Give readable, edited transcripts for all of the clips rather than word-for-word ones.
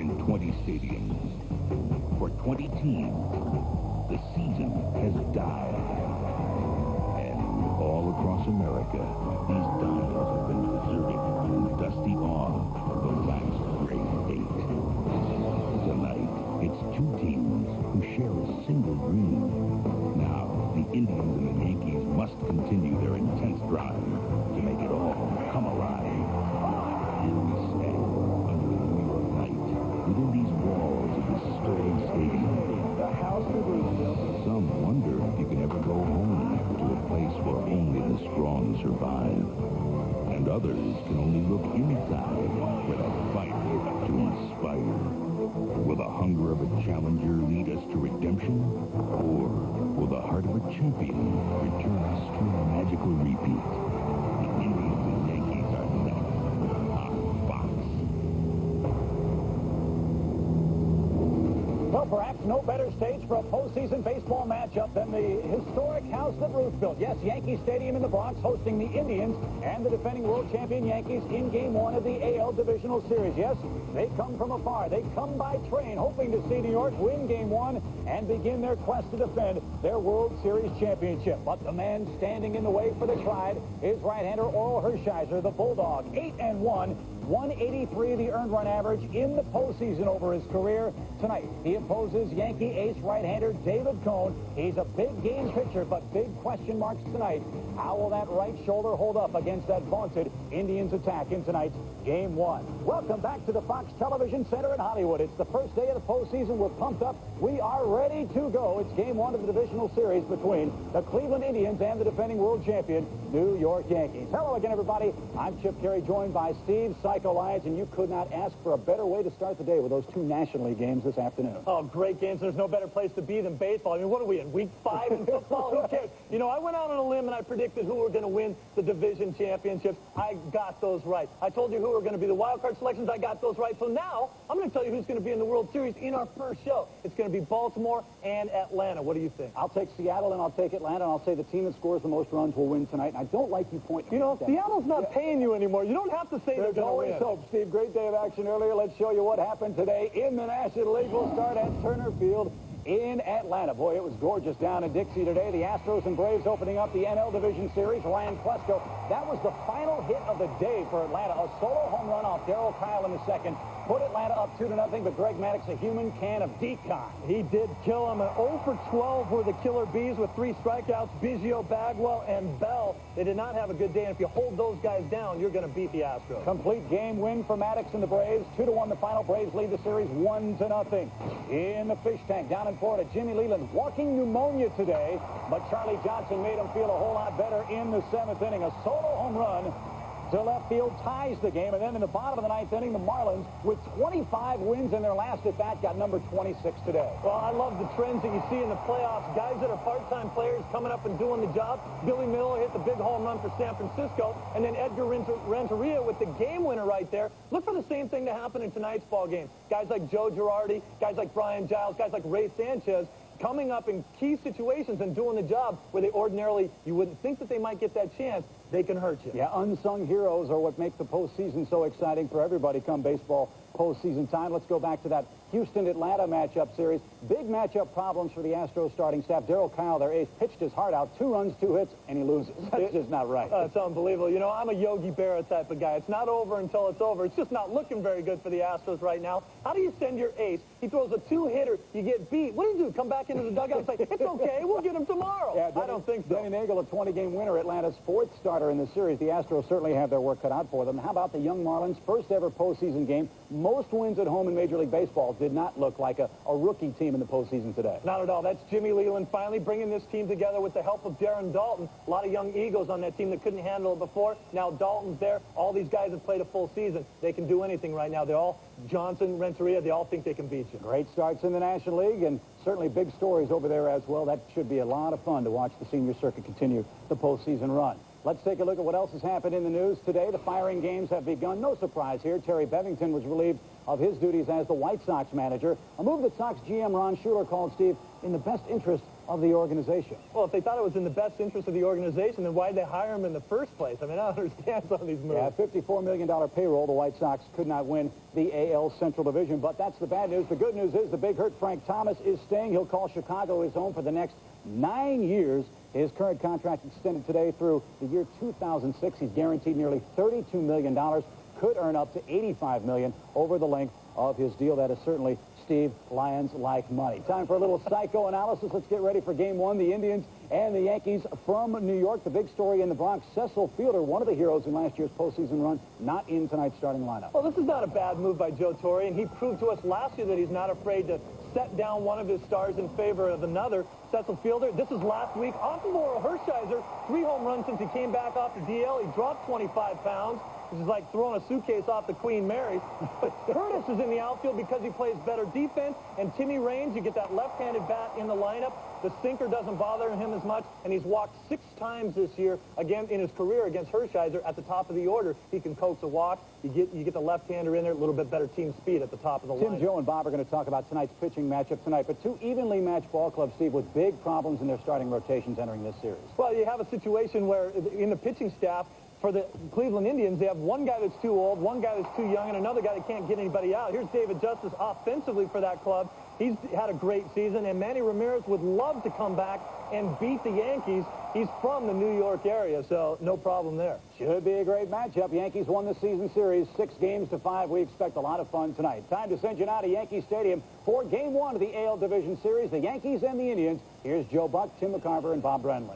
in 20 stadiums. For 20 teams, the season has died. And all across America, these diamonds have been deserted in the dusty awe of the last great eight. Tonight, it's two teams who share a single dream. Now, the Indians and the Yankees must continue their intense drive to make it all come alive. Here we stand under the New York night, within these walls of this storied stadium. The house of Roosevelt. Some wonder if you can ever go home to a place where only the strong survive. And others can only look inside for that fight to inspire. Will the hunger of a challenger lead us to redemption? Or will the heart of a champion return us to a magical repeat? The Indians and Yankees are next on Fox. Well, perhaps no better stage for a postseason baseball matchup than the historic house that Ruth built. Yes, Yankee Stadium in the Bronx hosting the Indians and the defending world champion Yankees in Game 1 of the AL Divisional Series. Yes, they come from afar. They come by train, hoping to see New York win Game 1 and begin their quest to defend their World Series championship. But the man standing in the way for the Tribe is right-hander Oral Hershiser, the Bulldog. 8-1. 183 the earned run average in the postseason over his career. Tonight, he opposes Yankee ace right-hander David Cone. He's a big game pitcher, but big question marks tonight. How will that right shoulder hold up against that vaunted Indians attack in tonight's Game 1? Welcome back to the Fox Television Center in Hollywood. It's the first day of the postseason. We're pumped up. We are ready to go. It's Game 1 of the divisional series between the Cleveland Indians and the defending world champion New York Yankees. Hello again, everybody. I'm Chip Carey, joined by Steve Psycho Lyons, and you could not ask for a better way to start the day with those two National League games this afternoon. Oh, great games. There's no better place to be than baseball. I mean, what are we in, week 5 in football? Who cares? You know, I went out on a limb and I predicted who were going to win the division championships. I got those right. I told you who were going to be the wild card selections. I got those right. So now I'm going to tell you who's going to be in the World Series in our first show. It's going to be Baltimore and Atlanta. What do you think? I'll take Seattle and I'll take Atlanta, and I'll say the team that scores the most runs will win tonight. And I don't like you pointing. You know, Seattle's not paying you anymore. You don't have to say they're going to win. There's always hope, Steve. Great day of action earlier. Let's show you what happened today in the National League. We'll start at Turner Field in Atlanta. Boy, it was gorgeous down in Dixie today. The Astros and Braves opening up the NL Division Series. Ryan Klesko, that was the final hit of the day for Atlanta. A solo home run off Darryl Kyle in the second. Put Atlanta up 2-0, but Greg Maddux, a human can of decon. He did kill him. 0 for 12 were the Killer Bees with 3 strikeouts. Biggio, Bagwell, and Bell. They did not have a good day, and if you hold those guys down, you're going to beat the Astros. Complete game win for Maddux and the Braves. 2-1 the final. Braves lead the series 1-0. In the fish tank down in Florida, Jimmy Leland walking pneumonia today, but Charlie Johnson made him feel a whole lot better in the 7th inning. A solo home run to left field ties the game, and then in the bottom of the 9th inning, the Marlins, with 25 wins in their last at-bat, got number 26 today. Well, I love the trends that you see in the playoffs. Guys that are part-time players coming up and doing the job. Billy Miller hit the big home run for San Francisco, and then Edgar Renteria with the game winner right there. Look for the same thing to happen in tonight's ball game. Guys like Joe Girardi, guys like Brian Giles, guys like Ray Sanchez, coming up in key situations and doing the job where they ordinarily, you wouldn't think that they might get that chance. They can hurt you. Yeah, unsung heroes are what make the postseason so exciting for everybody come baseball postseason time. Let's go back to that Houston-Atlanta matchup series. Big matchup problems for the Astros starting staff. Darryl Kyle, their ace, pitched his heart out. 2 runs, 2 hits, and he loses. That's just not right. It's unbelievable. You know, I'm a Yogi Berra type of guy. It's not over until it's over. It's just not looking very good for the Astros right now. How do you send your ace? He throws a 2-hitter. You get beat. What do you do? Come back into the dugout and say, it's okay, we'll get him tomorrow. Yeah, I don't think so. Denny Nagel, a 20-game winner, Atlanta's 4th starter in the series. The Astros certainly have their work cut out for them. How about the young Marlins? First ever postseason game. Most wins at home in Major League Baseball. Did not look like a rookie team in the postseason today. Not at all. That's Jimmy Leland finally bringing this team together with the help of Darren Dalton. A lot of young Eagles on that team that couldn't handle it before. Now Dalton's there. All these guys have played a full season. They can do anything right now. They're all Johnson, Renteria. They all think they can beat you. Great starts in the National League, and certainly big stories over there as well. That should be a lot of fun to watch the senior circuit continue the postseason run. Let's take a look at what else has happened in the news today. The firing games have begun. No surprise here. Terry Bevington was relieved of his duties as the White Sox manager. A move that Sox GM Ron Schuler called, Steve, in the best interest of the organization. Well, if they thought it was in the best interest of the organization, then why did they hire him in the first place? I mean, I don't understand some of these moves. Yeah, $54 million payroll. The White Sox could not win the AL Central Division, but that's the bad news. The good news is the big hurt Frank Thomas is staying. He'll call Chicago his home for the next 9 years. His current contract extended today through the year 2006. He's guaranteed nearly $32 million. Could earn up to $85 million over the length of his deal. That is certainly Steve Lyons-like money. Time for a little psychoanalysis. Let's get ready for Game 1. The Indians and the Yankees from New York. The big story in the Bronx, Cecil Fielder, one of the heroes in last year's postseason run, not in tonight's starting lineup. Well, this is not a bad move by Joe Torre, and he proved to us last year that he's not afraid to set down one of his stars in favor of another. Cecil Fielder, this is last week. Off of Oral Hershiser, 3 home runs since he came back off the DL. He dropped 25 pounds. This is like throwing a suitcase off the Queen Mary. But Curtis is in the outfield because he plays better defense. And Timmy Raines, you get that left-handed bat in the lineup. The sinker doesn't bother him as much. And he's walked 6 times this year, again, in his career against Hershiser at the top of the order. He can coax a walk. You get the left-hander in there, a little bit better team speed at the top of the line. Tim, Joe, and Bob are going to talk about tonight's pitching matchup tonight. But 2 evenly matched ball clubs, Steve, with big problems in their starting rotations entering this series. Well, you have a situation where in the pitching staff, for the Cleveland Indians, they have one guy that's too old, one guy that's too young, and another guy that can't get anybody out. Here's David Justice offensively for that club. He's had a great season, and Manny Ramirez would love to come back and beat the Yankees. He's from the New York area, so no problem there. Should be a great matchup. Yankees won the season series 6 games to 5. We expect a lot of fun tonight. Time to send you now to Yankee Stadium for Game 1 of the AL Division Series, the Yankees and the Indians. Here's Joe Buck, Tim McCarver, and Bob Brenly.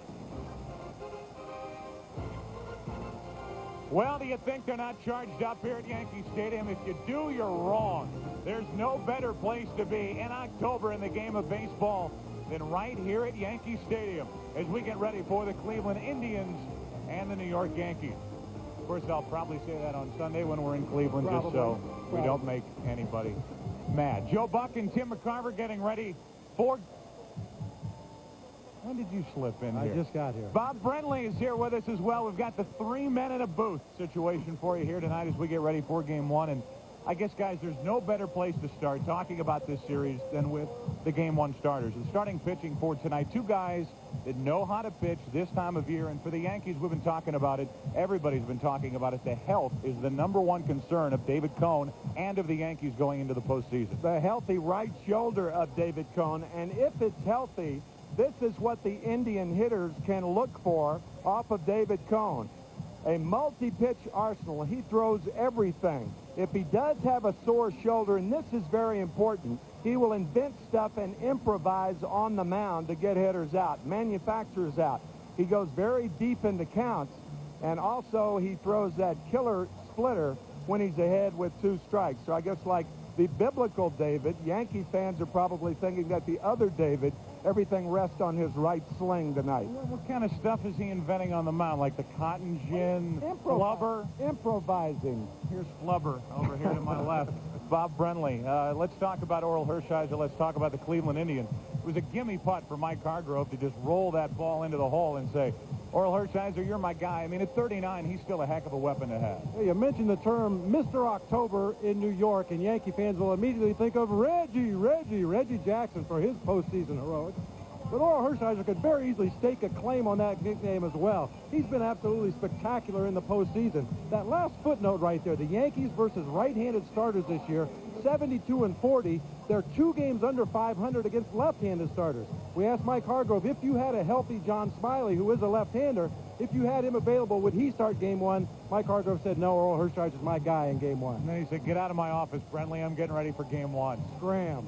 Well, do you think they're not charged up here at Yankee Stadium? If you do, you're wrong. There's no better place to be in October in the game of baseball than right here at Yankee Stadium as we get ready for the Cleveland Indians and the New York Yankees. Of course, I'll probably say that on Sunday when we're in Cleveland, just so we don't make anybody mad. Joe Buck and Tim McCarver getting ready for... When did you slip in here? I just got here. Bob Brenly is here with us as well. We've got the 3 men in a booth situation for you here tonight as we get ready for Game 1. And I guess, guys, there's no better place to start talking about this series than with the Game 1 starters. And starting pitching for tonight, 2 guys that know how to pitch this time of year. And for the Yankees, we've been talking about it. Everybody's been talking about it. The health is the #1 concern of David Cone and of the Yankees going into the postseason. The healthy right shoulder of David Cone, and if it's healthy, this is what the Indian hitters can look for off of David Cone. A multi-pitch arsenal. He throws everything. If he does have a sore shoulder, and this is very important, he will invent stuff and improvise on the mound to get hitters out, manufacturers out. He goes very deep into counts, and also he throws that killer splitter when he's ahead with 2 strikes. So I guess like the biblical David, Yankee fans are probably thinking that the other David, everything rests on his right sling tonight. What kind of stuff is he inventing on the mound? Like the cotton gin, flubber? Improvising. Here's flubber over here to my left. Bob Brenly. Let's talk about Oral Hershiser. Let's talk about the Cleveland Indians. It was a gimme putt for Mike Hargrove to just roll that ball into the hole and say, Oral Hershiser, you're my guy. I mean, at 39, he's still a heck of a weapon to have. Hey, you mentioned the term Mr. October in New York, and Yankee fans will immediately think of Reggie Jackson for his postseason heroics. But Oral Hershiser could very easily stake a claim on that nickname as well. He's been absolutely spectacular in the postseason. That last footnote right there, the Yankees versus right-handed starters this year, 72-40. They're 2 games under 500 against left-handed starters. We asked Mike Hargrove, if you had a healthy John Smiley, who is a left-hander, if you had him available, would he start Game 1? Mike Hargrove said, no, Oral Hershiser's my guy in Game 1. And then he said, get out of my office, Brenly. I'm getting ready for Game 1. Scram.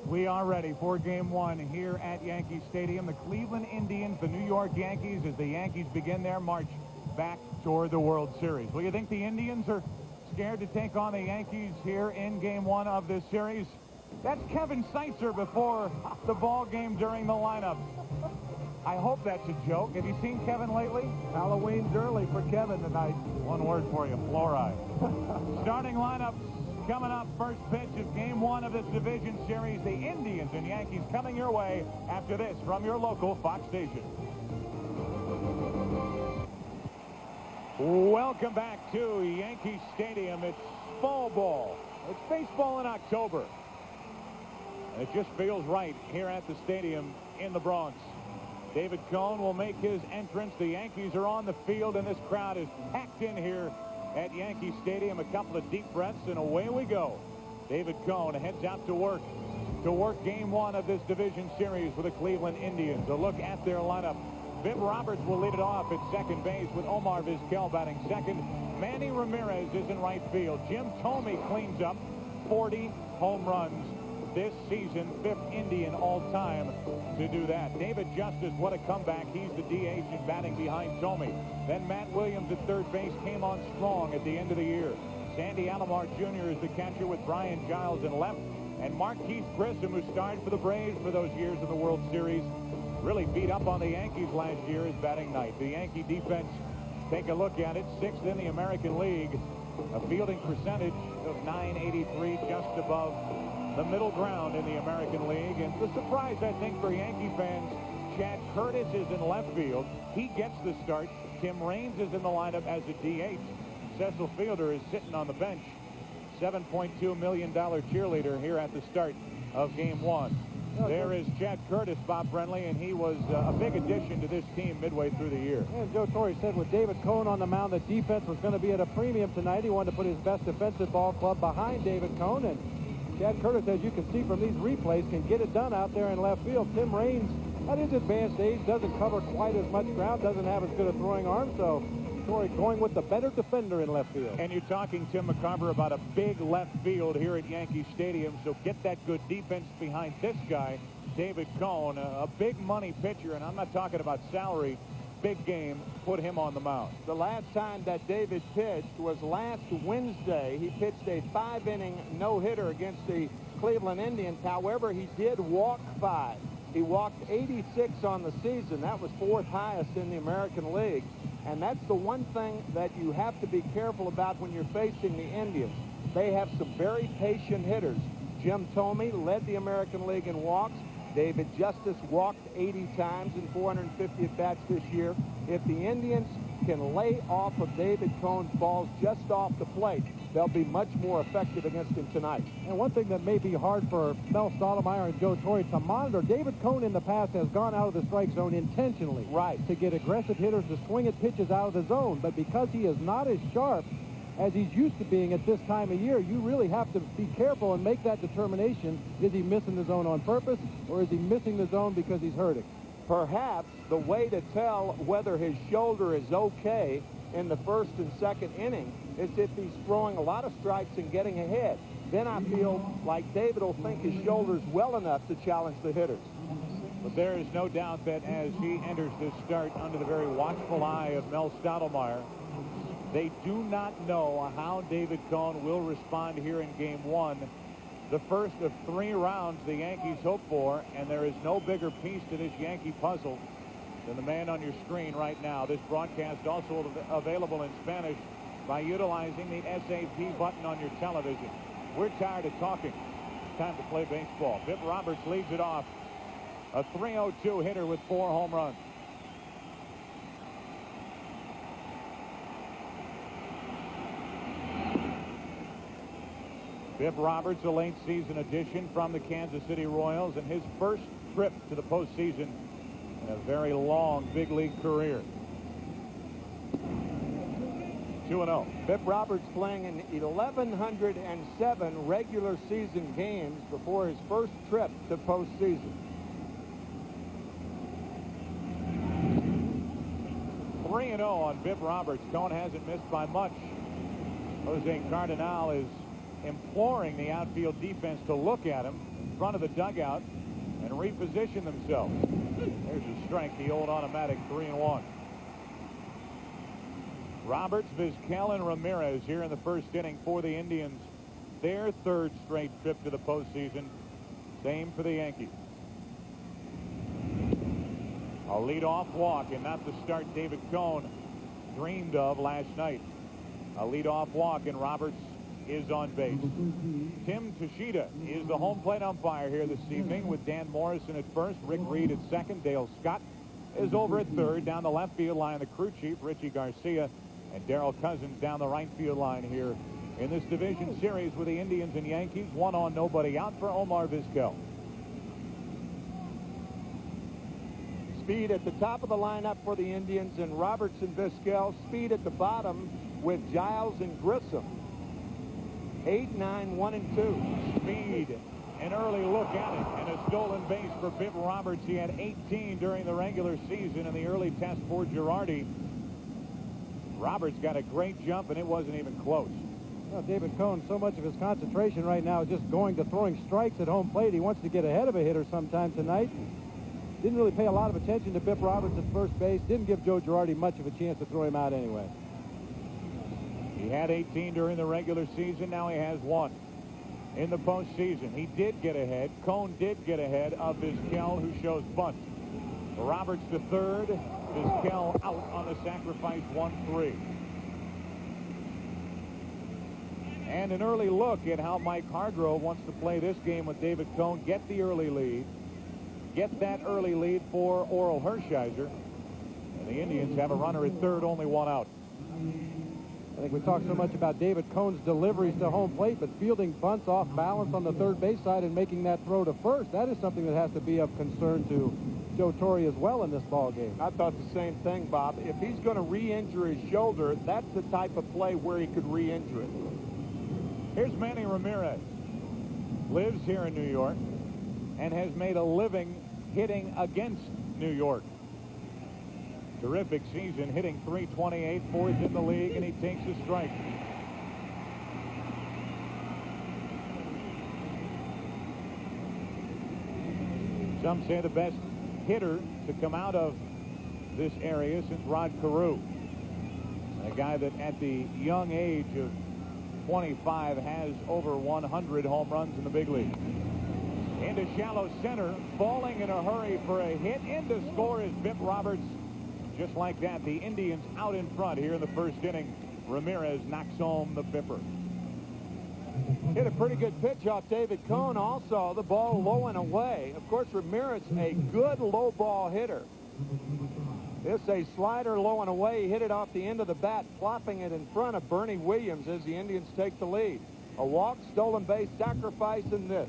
We are ready for Game 1 here at Yankee Stadium. The Cleveland Indians, the New York Yankees, as the Yankees begin their march back toward the World Series. Well, you think the Indians are scared to take on the Yankees here in Game 1 of this series? That's Kevin Seitzer before the ball game during the lineup. I hope that's a joke. Have you seen Kevin lately? Halloween's early for Kevin tonight. One word for you, fluoride. Starting lineups coming up. First pitch of Game 1 of this division series. The Indians and Yankees coming your way after this from your local Fox station. Welcome back to Yankee Stadium. It's fall ball. It's baseball in October. It just feels right here at the stadium in the Bronx. David Cone will make his entrance. The Yankees are on the field, and this crowd is packed in here at Yankee Stadium. A couple of deep breaths, and away we go. David Cone heads out to work game one of this division series with the Cleveland Indians. A look at their lineup. Viv Roberts will lead it off at second base with Omar Vizquel batting second. Manny Ramirez is in right field. Jim Thome cleans up 40 home runs this season, 5th Indian all-time to do that. David Justice, what a comeback. He's the DH and batting behind Thome. Then Matt Williams at third base came on strong at the end of the year. Sandy Alomar Jr. is the catcher with Brian Giles in left. And Marquise Grissom, who starred for the Braves for those years in the World Series, really beat up on the Yankees last year, is batting ninth. The Yankee defense, take a look at it, 6th in the American League. A fielding percentage of .983, just above the middle ground in the American League. And the surprise, I think, for Yankee fans, Chad Curtis is in left field. He gets the start. Tim Raines is in the lineup as a DH. Cecil Fielder is sitting on the bench. $7.2 million cheerleader here at the start of game one. There is Chad Curtis, Bob Brenly, and he was a big addition to this team midway through the year. And Joe Torre said with David Cone on the mound, the defense was going to be at a premium tonight. He wanted to put his best defensive ball club behind David Cone, and Chad Curtis, as you can see from these replays, can get it done out there in left field. Tim Raines, at his advanced age, doesn't cover quite as much ground, doesn't have as good a throwing arm, so Torre going with the better defender in left field. And you're talking, Tim McCarver, about a big left field here at Yankee Stadium, so get that good defense behind this guy, David Cone, a big money pitcher, and I'm not talking about salary. Big game, put him on the mound. The last time that David pitched was last Wednesday. He pitched a 5-inning no-hitter against the Cleveland Indians. However, he did walk 5. He walked 86 on the season. That was 4th highest in the American League. And that's the one thing that you have to be careful about when you're facing the Indians. They have some very patient hitters. Jim Thome led the American League in walks. David Justice walked 80 times in 450 at-bats this year. If the Indians can lay off of David Cone's balls just off the plate, they'll be much more effective against him tonight. And one thing that may be hard for Mel Stottlemyre and Joe Torre to monitor, David Cone in the past has gone out of the strike zone intentionally. Right. To get aggressive hitters to swing at pitches out of the zone. But because he is not as sharp as he's used to being at this time of year, you really have to be careful and make that determination. Is he missing the zone on purpose, or is he missing the zone because he's hurting? Perhaps the way to tell whether his shoulder is okay in the first and second inning is if he's throwing a lot of strikes and getting ahead. Then I feel like David will think his shoulder's well enough to challenge the hitters. But there is no doubt that as he enters this start under the very watchful eye of Mel Stottlemyre, they do not know how David Cone will respond here in game one. The first of 3 rounds the Yankees hope for, and there is no bigger piece to this Yankee puzzle than the man on your screen right now. This broadcast also available in Spanish by utilizing the SAP button on your television. We're tired of talking. It's time to play baseball. Viv Roberts leads it off. A .302 hitter with 4 home runs. Viv Roberts, a late season addition from the Kansas City Royals, and his first trip to the postseason in a very long big league career. 2-0. Viv Roberts playing in 1,107 regular season games before his first trip to postseason. 3-0 on Viv Roberts. Cone hasn't missed by much. Jose Cardinal is imploring the outfield defense to look at him in front of the dugout and reposition themselves. There's a strike, the old automatic 3-1. Roberts, Vizquel, and Ramirez here in the first inning for the Indians. Their 3rd straight trip to the postseason. Same for the Yankees. A leadoff walk, and not the start David Cone dreamed of last night. A leadoff walk, and Roberts is on base. Tim Tashida is the home plate umpire here this evening, with Dan Morrison at first, Rick Reed at second. Dale Scott is over at third. Down the left field line, the crew chief, Richie Garcia, And Darrell Cousins down the right field line here in this division series with the Indians and Yankees. 1 on, nobody out for Omar Vizquel. Speed at the top of the lineup for the Indians and Roberts and Vizquel. Speed at the bottom with Giles and Grissom. 8, 9, 1, and 2. Speed. An early look at it, and a stolen base for Bip Roberts. He had 18 during the regular season in the early test for Girardi. Roberts got a great jump, and it wasn't even close. Well, David Cone, so much of his concentration right now is just going to throwing strikes at home plate. He wants to get ahead of a hitter sometime tonight. Didn't really pay a lot of attention to Bip Roberts at first base. Didn't give Joe Girardi much of a chance to throw him out anyway. He had 18 during the regular season. Now he has 1 in the postseason. He did get ahead. Cone did get ahead of Vizquel, who shows bunt. Roberts to third. Vizquel out on the sacrifice 1-3. And an early look at how Mike Hargrove wants to play this game with David Cone. Get the early lead. Get that early lead for Oral Hershiser. And the Indians have a runner at third, only 1 out. I think we talked so much about David Cone's deliveries to home plate, but fielding bunts off balance on the third base side and making that throw to first, that is something that has to be of concern to Joe Torre as well in this ball game. I thought the same thing, Bob. If he's going to re-injure his shoulder, that's the type of play where he could re-injure it. Here's Manny Ramirez. Lives here in New York and has made a living hitting against New York. Terrific season, hitting .328, fourth in the league, and he takes a strike. Some say the best hitter to come out of this area since Rod Carew. A guy that at the young age of 25 has over 100 home runs in the big league. Into shallow center, falling in a hurry for a hit. In to score is Bip Roberts. Just like that, the Indians out in front here in the first inning. Ramirez knocks home the Bipper. Hit a pretty good pitch off David Cone also. The ball low and away. Of course, Ramirez, a good low ball hitter. This a slider low and away. He hit it off the end of the bat, plopping it in front of Bernie Williams as the Indians take the lead. A walk, stolen base, sacrifice, and this.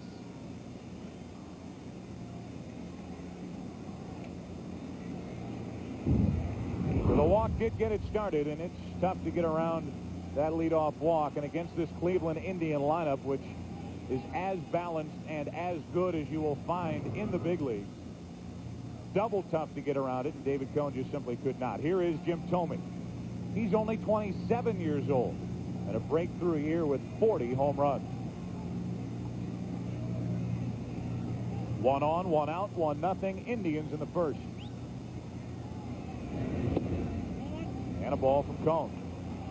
So the walk did get it started, and it's tough to get around that leadoff walk. And against this Cleveland Indian lineup, which is as balanced and as good as you will find in the big leagues, double tough to get around it, and David Cone just simply could not. Here is Jim Thome. He's only 27 years old and a breakthrough year with 40 home runs. 1 on, 1 out, 1-0 Indians in the first. And a ball from Cone.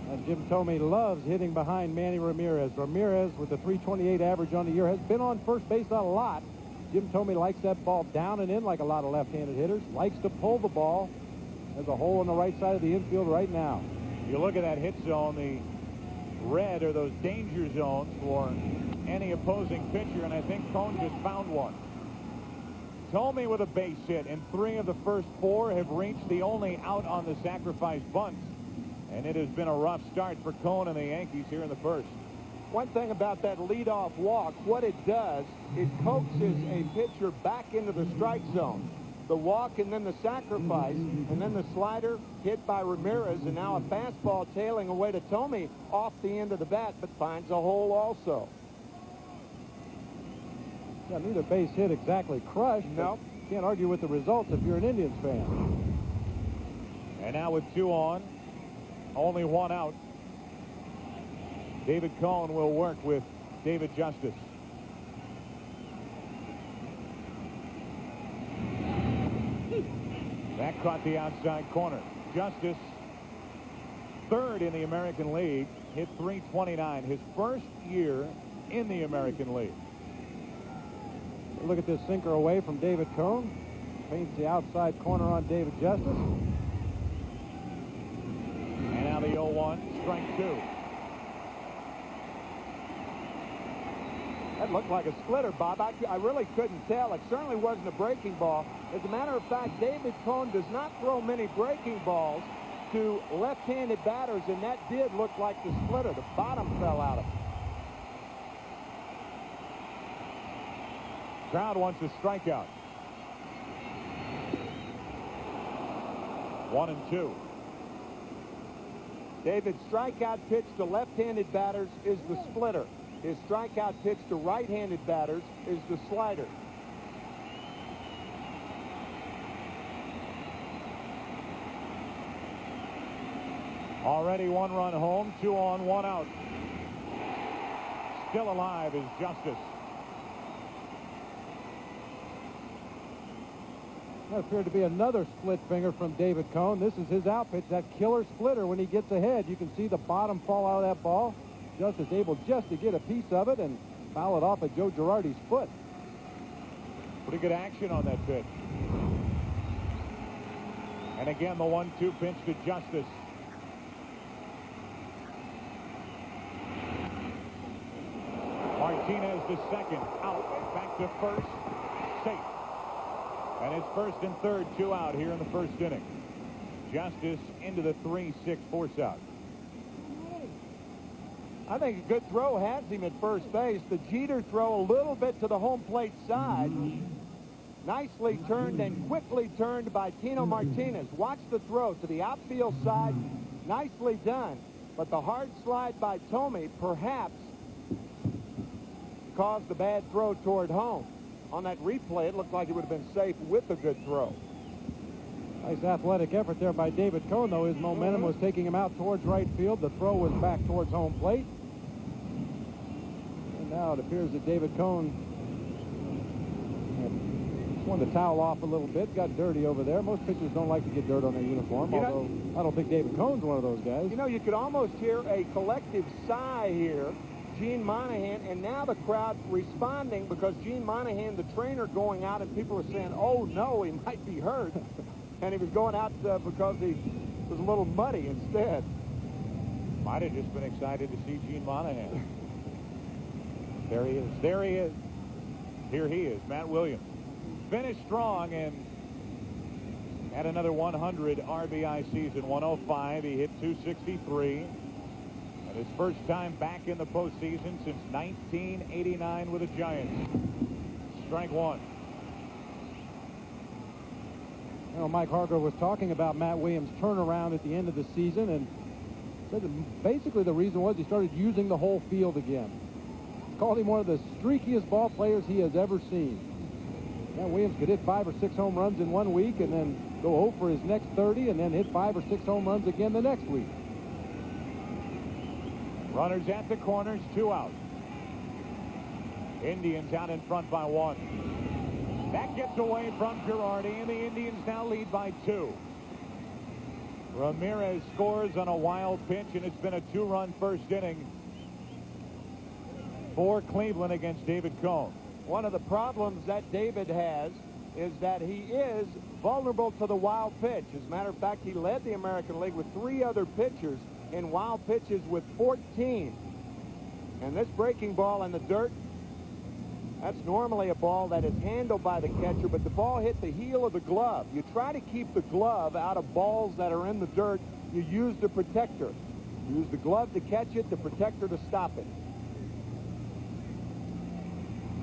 And Jim Thome loves hitting behind Manny Ramirez. Ramirez, with a .328 average on the year, has been on first base a lot. Jim Thome likes that ball down and in like a lot of left-handed hitters. Likes to pull the ball. There's a hole on the right side of the infield right now. You look at that hit zone, the red are those danger zones for any opposing pitcher, and I think Cone just found one. Thome with a base hit, and 3 of the first 4 have reached the only out on the sacrifice bunts. And it has been a rough start for Cone and the Yankees here in the first. One thing about that leadoff walk, what it does, it coaxes a pitcher back into the strike zone. The walk and then the sacrifice, and then the slider hit by Ramirez, and now a fastball tailing away to Thome off the end of the bat, but finds a hole also. Yeah, neither base hit exactly crushed. No. Can't argue with the results if you're an Indians fan. And now with 2 on, only 1 out, David Cone will work with David Justice. That caught the outside corner. Justice, third in the American League, hit .329, his first year in the American League. Look at this sinker away from David Cone. Paints the outside corner on David Justice. And now the 0-1, strike 2. That looked like a splitter, Bob. I really couldn't tell. It certainly wasn't a breaking ball. As a matter of fact, David Cone does not throw many breaking balls. to left-handed batters, and that did look like the splitter. The bottom fell out of it. Crowd wants a strikeout. 1-2. David's strikeout pitch to left-handed batters is the splitter. His strikeout pitch to right-handed batters is the slider. Already 1 run home, 2 on, 1 out. Still alive is Justice. That appeared to be another split finger from David Cone. This is his out pitch, that killer splitter when he gets ahead. You can see the bottom fall out of that ball. Justice able just to get a piece of it and foul it off at Joe Girardi's foot. Pretty good action on that pitch. And again, the 1-2 pitch to Justice. Martinez to second, out, back to first, safe. And it's first and third, 2 out here in the first inning. Justice into the 3-6 force out. I think a good throw has him at first base. The Jeter throw a little bit to the home plate side. Nicely turned and quickly turned by Tino Martinez. Watch the throw to the outfield side. Nicely done. But the hard slide by Tomey perhaps caused the bad throw toward home. On that replay, it looked like it would have been safe with a good throw. Nice athletic effort there by David Cone, though. His momentum was taking him out towards right field. The throw was back towards home plate. And now it appears that David Cone just wanted to towel off a little bit, got dirty over there. Most pitchers don't like to get dirt on their uniform, although I don't think David Cone's one of those guys. You know, you could almost hear a collective sigh here. Gene Monahan, and now the crowd responding because Gene Monahan, the trainer, going out, and people are saying, oh, no, he might be hurt. And he was going out because he was a little muddy instead. Might have just been excited to see Gene Monahan. There he is. There he is. Here he is, Matt Williams. Finished strong and had another 100 RBI season. 105. He hit 263. His first time back in the postseason since 1989 with the Giants. Strike 1. You know, Mike Hargrove was talking about Matt Williams' turnaround at the end of the season and said that basically the reason was he started using the whole field again. Called him one of the streakiest ball players he has ever seen. Matt Williams could hit 5 or 6 home runs in 1 week and then go 0 for his next 30 and then hit 5 or 6 home runs again the next week. Runners at the corners, 2 out. Indians out in front by 1. That gets away from Girardi, and the Indians now lead by 2. Ramirez scores on a wild pitch, and it's been a 2-run first inning for Cleveland against David Cone. One of the problems that David has is that he is vulnerable to the wild pitch. As a matter of fact, he led the American League with 3 other pitchers in wild pitches with 14. And this breaking ball in the dirt, that's normally a ball that is handled by the catcher, but the ball hit the heel of the glove. You try to keep the glove out of balls that are in the dirt. You use the protector. Use the glove to catch it, the protector to stop it.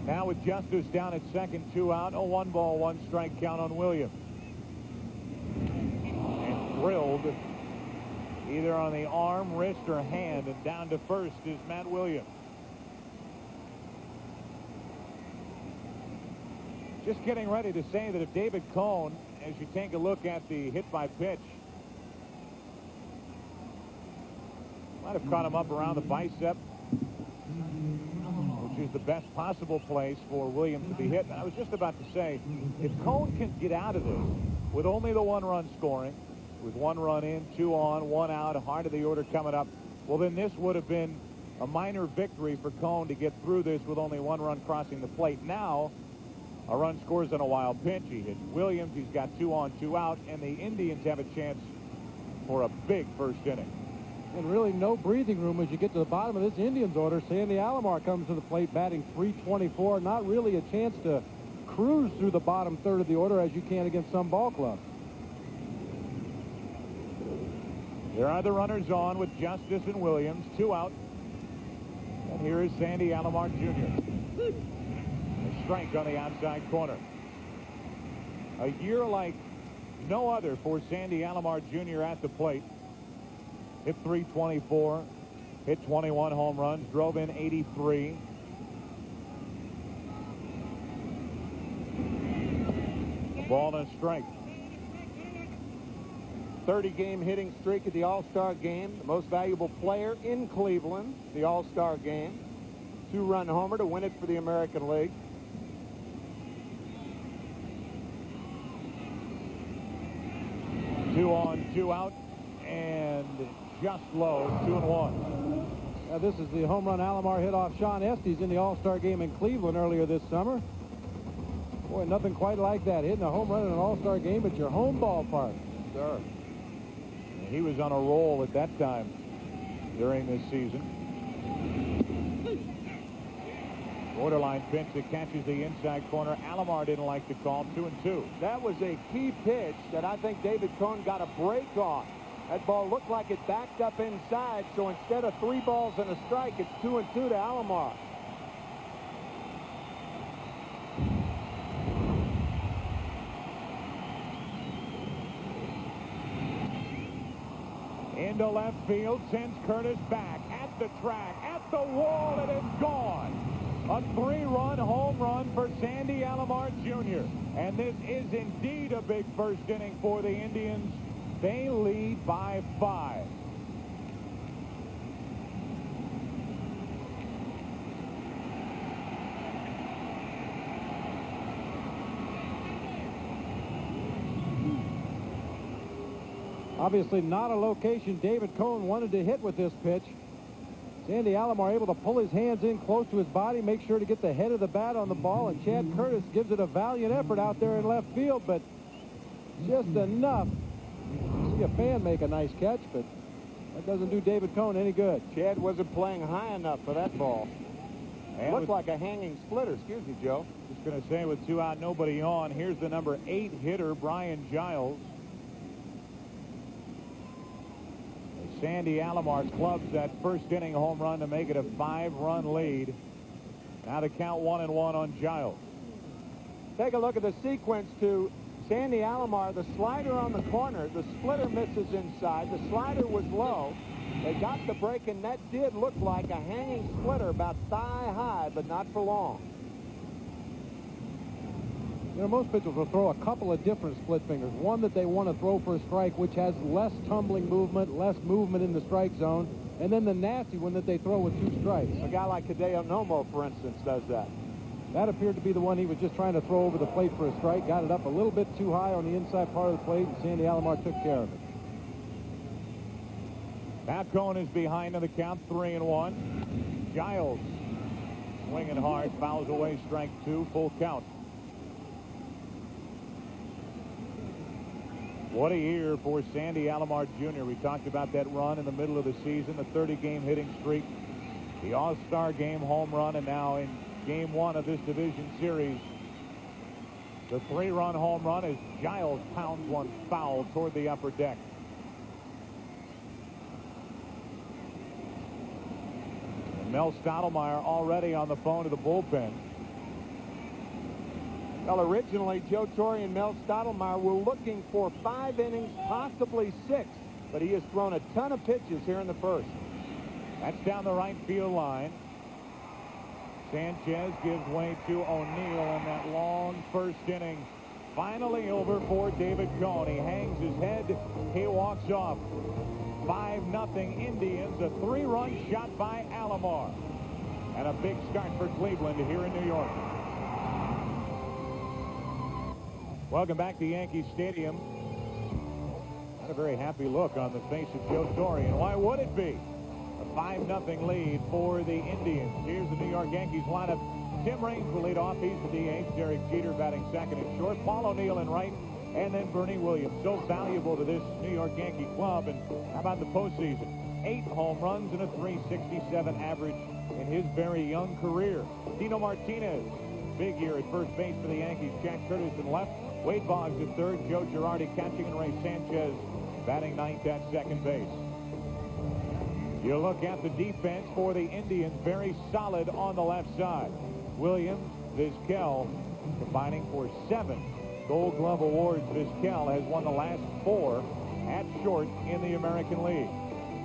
Now with Justice down at second, 2 out, a 1-ball, 1-strike count on Williams. And drilled either on the arm, wrist, or hand, and down to first is Matt Williams. Just getting ready to say that if David Cone, as you take a look at the hit by pitch, might have caught him up around the bicep, which is the best possible place for Williams to be hit. And I was just about to say, if Cone can get out of this with only the 1-run scoring, with 1 run in, 2 on, 1 out, heart of the order coming up, well, then this would have been a minor victory for Cone to get through this with only 1 run crossing the plate. Now, a run scores on a wild pitch. He hits Williams. He's got 2 on, 2 out, and the Indians have a chance for a big first inning. And really no breathing room as you get to the bottom of this Indians order. Sandy Alomar comes to the plate batting .324. Not really a chance to cruise through the bottom third of the order as you can against some ball clubs. There are the runners on with Justice and Williams, 2 out. And here is Sandy Alomar Jr. A strike on the outside corner. A year like no other for Sandy Alomar Jr. at the plate. Hit .324, hit 21 home runs, drove in 83. A ball and a strike. 30-game hitting streak at the All-Star game. The most valuable player in Cleveland, the All-Star game. 2-run homer to win it for the American League. Two on, 2 out, and just low, 2-1. Now this is the home run Alomar hit off Sean Estes in the All-Star game in Cleveland earlier this summer. Boy, nothing quite like that. Hitting a home run in an All-Star game at your home ballpark. Sure. He was on a roll at that time during this season. Borderline pitch that catches the inside corner. Alomar didn't like the call. 2-2. That was a key pitch that I think David Cohn got a break on. That ball looked like it backed up inside, so instead of 3 balls and a strike, it's 2-2 to Alomar. Into left field, sends Curtis back at the track, at the wall, and it's gone. A 3-run home run for Sandy Alomar Jr. And this is indeed a big first inning for the Indians. They lead by 5. Obviously not a location David Cohn wanted to hit with this pitch. Sandy Alomar able to pull his hands in close to his body, make sure to get the head of the bat on the ball, and Chad Curtis gives it a valiant effort out there in left field, but just enough to see a fan make a nice catch, but that doesn't do David Cohn any good. Chad wasn't playing high enough for that ball. It looked like a hanging splitter. Excuse me, Joe. Just going to say, with 2 out, nobody on, here's the number 8 hitter, Brian Giles. Sandy Alomar clubs that first inning home run to make it a 5-run lead. Now the count 1-1 on Giles. Take a look at the sequence to Sandy Alomar. The slider on the corner, the splitter misses inside. The slider was low. They got the break, and that did look like a hanging splitter about thigh high, but not for long. You know, most pitchers will throw a couple of different split fingers. One that they want to throw for a strike, which has less tumbling movement, less movement in the strike zone, and then the nasty one that they throw with 2 strikes. A guy like Hideo Nomo, for instance, does that. That appeared to be the one he was just trying to throw over the plate for a strike. Got it up a little bit too high on the inside part of the plate, and Sandy Alomar took care of it. Now Cohn is behind on the count, 3-1. Giles swinging hard, fouls away, strike 2, full count. What a year for Sandy Alomar Jr. We talked about that run in the middle of the season, the 30-game hitting streak, the All-Star game home run, and now in Game 1 of this division series, the 3-run home run as Giles pounds one foul toward the upper deck. And Mel Stottlemyre already on the phone to the bullpen. Well, originally, Joe Torre and Mel Stottlemyre were looking for 5 innings, possibly 6, but he has thrown a ton of pitches here in the first. That's down the right field line. Sanchez gives way to O'Neill, and that long first inning finally over for David Cohn. He hangs his head. He walks off. 5-0 Indians, a 3-run shot by Alomar. And a big start for Cleveland here in New York. Welcome back to Yankee Stadium. Not a very happy look on the face of Joe Torre, and why would it be? A 5-0 lead for the Indians. Here's the New York Yankees lineup. Tim Raines will lead off. He's the DH. Derek Jeter batting second and short. Paul O'Neill in right, and then Bernie Williams. So valuable to this New York Yankee club. And how about the postseason? 8 home runs and a .367 average in his very young career. Tino Martinez, big year at first base for the Yankees. Jack Curtis in left. Wade Boggs at third, Joe Girardi catching, and Ray Sanchez batting ninth at second base. You look at the defense for the Indians, very solid on the left side. Williams, Vizquel combining for 7 Gold Glove awards. Vizquel has won the last 4 at short in the American League.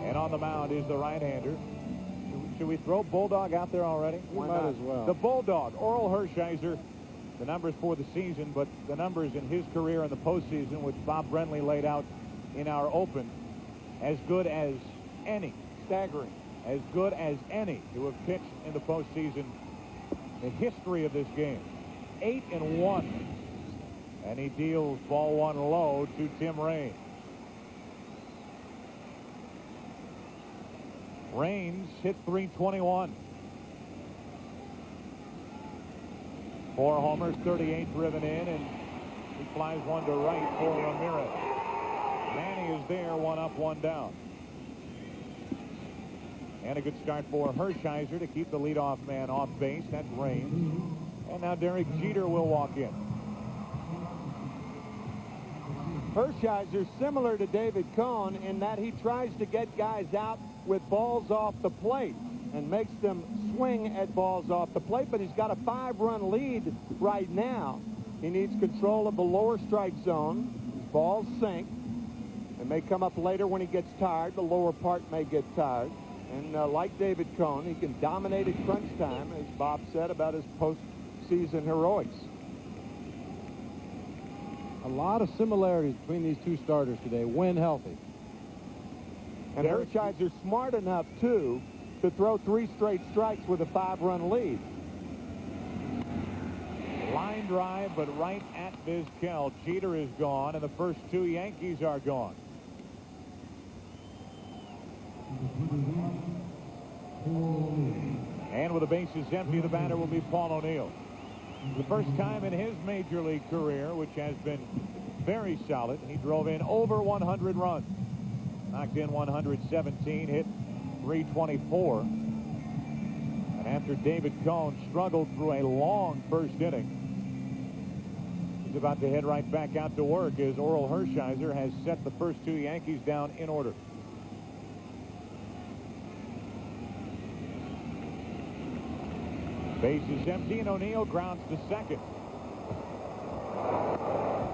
And on the mound is the right-hander. Should we throw Bulldog out there already? We might as well. The Bulldog, Oral Hershiser. The numbers for the season, but the numbers in his career in the postseason, which Bob Brenly laid out in our open, as good as any. Staggering. As good as any who have pitched in the postseason in the history of this game. 8-1. And he deals ball 1 low to Tim Raines. Raines hit .321. 4 homers, 38 driven in, and he flies one to right for Ramirez. Manny is there, 1 up, 1 down. And a good start for Hershiser to keep the leadoff man off base. That's Raines. And now Derek Jeter will walk in. Hershiser similar to David Cohn in that he tries to get guys out with balls off the plate and makes them swing at balls off the plate, but he's got a 5-run lead right now. He needs control of the lower strike zone. His balls sink. They may come up later when he gets tired. The lower part may get tired. And like David Cohn, he can dominate at crunch time, as Bob said about his postseason heroics. A lot of similarities between these two starters today when healthy. And Hershiser's smart enough, too, to throw 3 straight strikes with a 5-run lead. Line drive, but right at Vizquel. Jeter is gone, and the first 2 Yankees are gone. And with the bases empty, the batter will be Paul O'Neill. The first time in his major league career, which has been very solid. He drove in over 100 runs. Knocked in 117, hit .324. And after David Cohn struggled through a long first inning, he's about to head right back out to work as Oral Hershiser has set the first 2 Yankees down in order. Base is empty, and O'Neill grounds to second.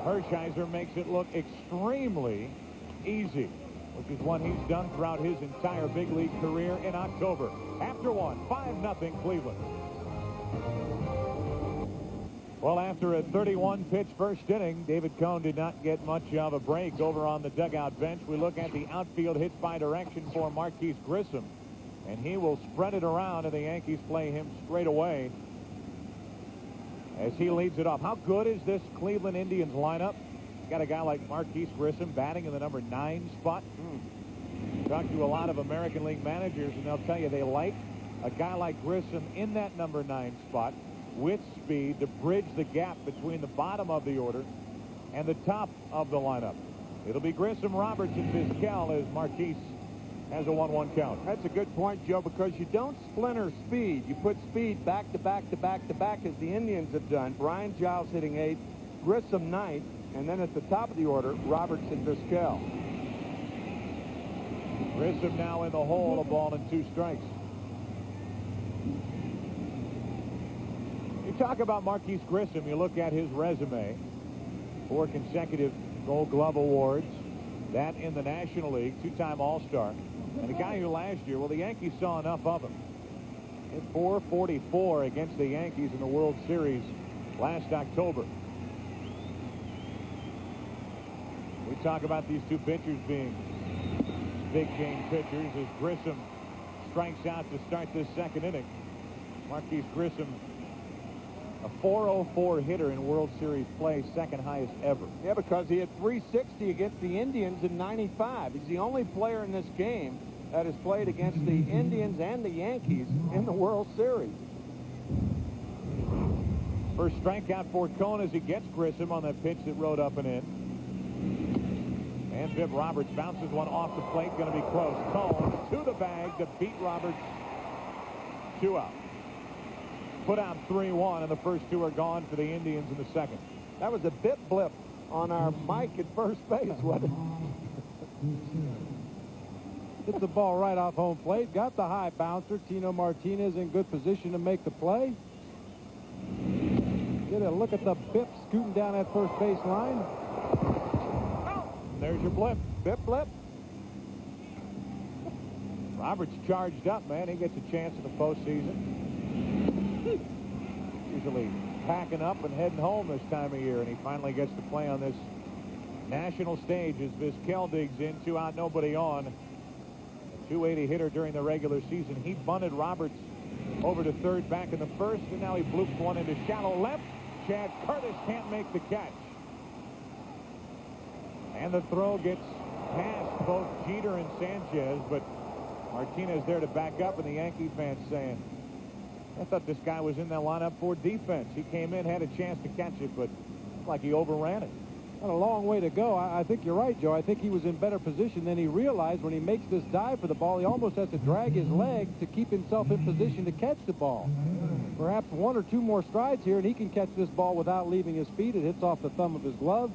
Hershiser makes it look extremely easy, which is what he's done throughout his entire big league career in October. After 1, 5-0 Cleveland. Well, after a 31-pitch first inning, David Cohn did not get much of a break over on the dugout bench. We look at the outfield hits by direction for Marquise Grissom, and he will spread it around, and the Yankees play him straight away as he leads it off. How good is this Cleveland Indians lineup? Got a guy like Marquise Grissom batting in the number 9 spot. Talk to a lot of American League managers, and they'll tell you they like a guy like Grissom in that number 9 spot with speed to bridge the gap between the bottom of the order and the top of the lineup. It'll be Grissom, Roberts, and Vizquel as Marquise has a 1-1 count. That's a good point, Joe, because you don't splinter speed. You put speed back to back to back to back, as the Indians have done. Brian Giles hitting 8th, Grissom 9th, and then at the top of the order, Roberts and Vizquel. Grissom now in the hole, a ball and 2 strikes. You talk about Marquise Grissom, you look at his resume. 4 consecutive Gold Glove awards. That in the National League, 2-time All-Star. And a guy who last year, well, the Yankees saw enough of him. Hit .444 against the Yankees in the World Series last October. We talk about these 2 pitchers being big game pitchers as Grissom strikes out to start this second inning. Marquise Grissom, a .404 hitter in World Series play, second highest ever. Yeah, because he had .360 against the Indians in '95. He's the only player in this game that has played against the Indians and the Yankees in the World Series. First strikeout for Cohn as he gets Grissom on that pitch that rode up and in. And Viv Roberts bounces one off the plate, going to be close. Cohn to the bag to beat Roberts. 2 out. Put out 3-1, and the first 2 are gone for the Indians in the second. That was a bit blip on our mic at first base, wasn't it? Hits the ball right off home plate. Got the high bouncer. Tino Martinez in good position to make the play. Get a look at the Bip scooting down that first base line. There's your blip. Bip, blip. Roberts charged up, man. He gets a chance in the postseason. Usually packing up and heading home this time of year, and he finally gets to play on this national stage as Vizquel digs in. 2 out, nobody on. A 280 hitter during the regular season. He bunted Roberts over to third back in the first, and now he bloops one into shallow left. Chad Curtis can't make the catch. And the throw gets past both Jeter and Sanchez, but Martinez there to back up, and the Yankee fans saying, I thought this guy was in that lineup for defense. He came in, had a chance to catch it, but like he overran it. Got a long way to go. I think you're right, Joe. I think he was in better position than he realized. When he makes this dive for the ball, he almost has to drag his leg to keep himself in position to catch the ball. Perhaps 1 or 2 more strides here, and he can catch this ball without leaving his feet. It hits off the thumb of his glove.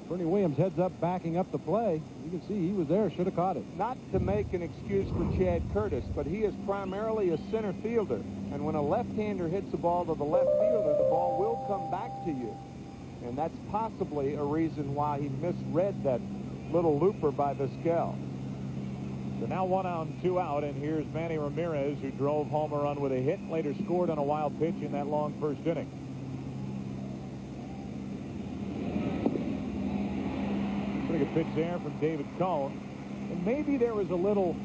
Bernie Williams heads up, backing up the play. You can see he was there, should have caught it. Not to make an excuse for Chad Curtis, but he is primarily a center fielder. And when a left-hander hits the ball to the left fielder, the ball will come back to you. And that's possibly a reason why he misread that little looper by Vizquel. So now 1 out and 2 out, and here's Manny Ramirez, who drove home a run with a hit, later scored on a wild pitch in that long first inning. Pretty good pitch there from David Cone. And maybe there was a little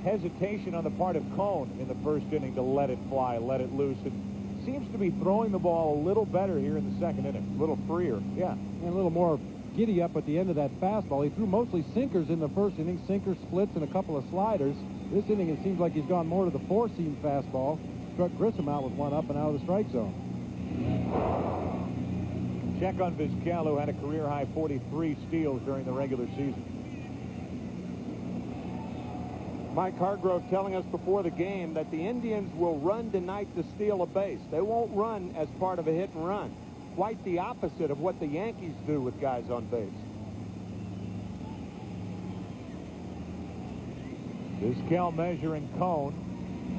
hesitation on the part of Cone in the first inning to let it fly, let it loose. And seems to be throwing the ball a little better here in the second inning. A little freer. Yeah, and a little more giddy up at the end of that fastball. He threw mostly sinkers in the first inning, sinkers, splits, and a couple of sliders. This inning, it seems like he's gone more to the 4-seam fastball. Struck Grissom out with one up and out of the strike zone. Check on Vizquel, who had a career-high 43 steals during the regular season. Mike Hargrove telling us before the game that the Indians will run tonight to steal a base. They won't run as part of a hit and run. Quite the opposite of what the Yankees do with guys on base. Vizquel measuring Cone,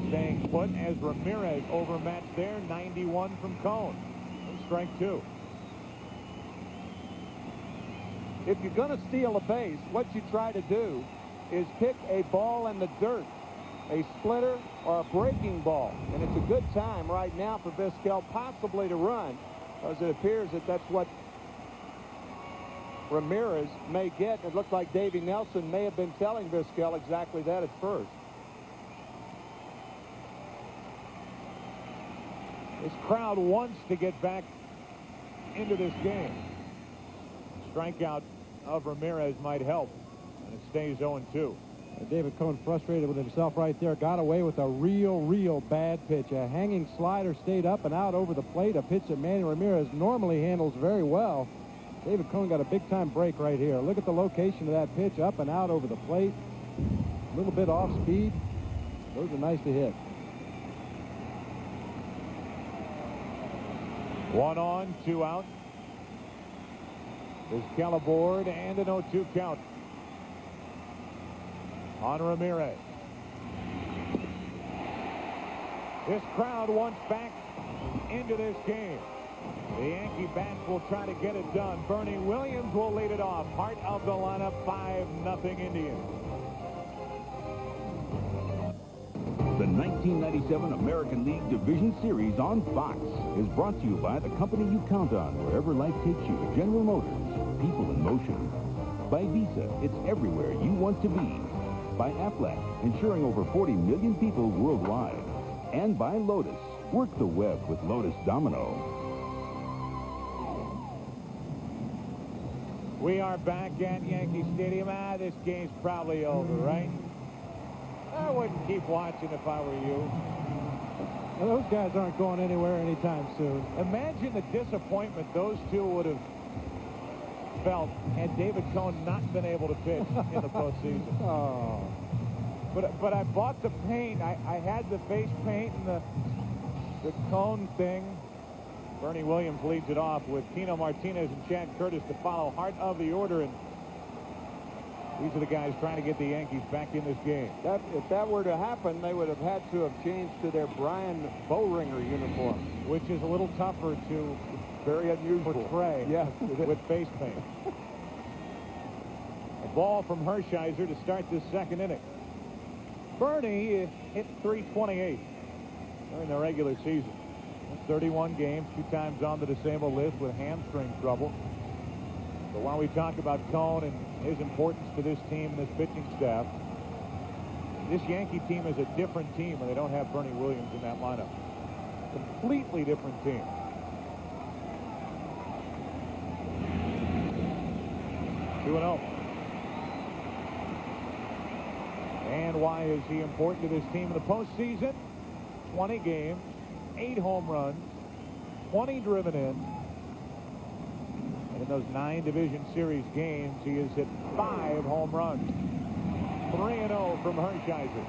staying put as Ramirez overmatched there. 91 from Cone. Strike 2. If you're going to steal a base, what you try to do is pick a ball in the dirt, a splitter or a breaking ball. And it's a good time right now for Vizquel possibly to run, because it appears that that's what Ramirez may get. It looks like Davey Nelson may have been telling Vizquel exactly that at first. This crowd wants to get back into this game. Strikeout of Ramirez might help, and it stays 0-2. David Cone frustrated with himself right there. Got away with a real bad pitch. A hanging slider stayed up and out over the plate. A pitch that Manny Ramirez normally handles very well. David Cone got a big-time break right here. Look at the location of that pitch, up and out over the plate. A little bit off speed. Those are nice to hit. 1 on, 2 out. Vizquel aboard and an 0-2 count on Ramirez. This crowd wants back into this game. The Yankee bats will try to get it done. Bernie Williams will lead it off. Heart of the lineup, 5-0 Indians. The 1997 American League Division Series on Fox is brought to you by the company you count on wherever life takes you. General Motors, people in motion. By Visa, it's everywhere you want to be. By Aflac, insuring over 40 million people worldwide. And by Lotus, work the web with Lotus Domino. We are back at Yankee Stadium. This game's probably over, right? I wouldn't keep watching if I were you. Well, those guys aren't going anywhere anytime soon. Imagine the disappointment those two would have felt had David Cone not been able to pitch in the postseason. Oh. But I bought the paint. I had the face paint and the Cone thing. Bernie Williams leads it off with Tino Martinez and Chad Curtis to follow. Heart of the order, and These are the guys trying to get the Yankees back in this game. If that were to happen, they would have had to have changed to their Brian Bowringer uniform, which is a little tougher to very unusual portray yes, with face paint. A ball from Hershiser to start this second inning. Bernie hit .328 during the regular season. 31 games, 2 times on the disabled list with hamstring trouble. But while we talk about Cone and his importance to this team and this pitching staff, this Yankee team is a different team when they don't have Bernie Williams in that lineup. Completely different team. Two and 0. And why is he important to this team in the postseason? 20 games, 8 home runs, 20 driven in. And in those 9 division series games, he has hit 5 home runs. 3-0 from Hershiser.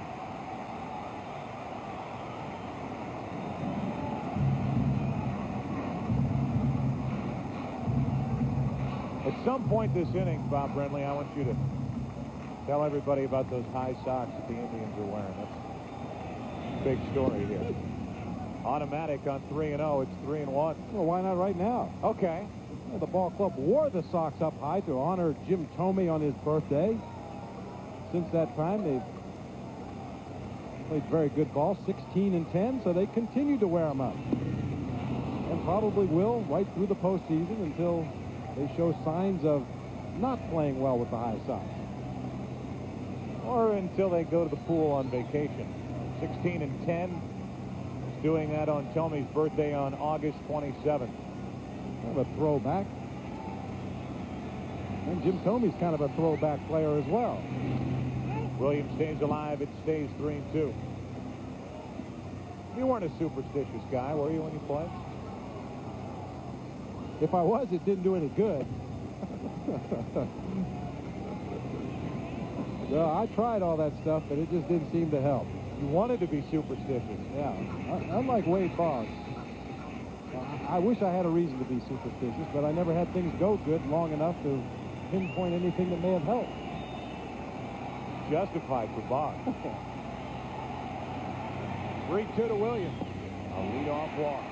At some point this inning, Bob Brenly, I want you to tell everybody about those high socks that the Indians are wearing. That's a big story here. Automatic on 3-0. It's 3-1. Well, why not right now? Okay. Well, the ball club wore the socks up high to honor Jim Thome on his birthday. Since that time, they've played very good ball, 16-10, so they continue to wear them up. And probably will right through the postseason until they show signs of not playing well with the high socks. Or until they go to the pool on vacation. 16-10. Doing that on Thome's birthday on August 27th. Kind of a throwback. And Jim Thome's kind of a throwback player as well. Williams stays alive. It stays 3-2. You weren't a superstitious guy, were you, when you played? If I was, it didn't do any good. No, I tried all that stuff, but it just didn't seem to help. You wanted to be superstitious. Yeah. Unlike Wade Boggs. I wish I had a reason to be superstitious, but I never had things go good long enough to pinpoint anything that may have helped. Justified for Boggs. 3-2 to Williams. A leadoff walk.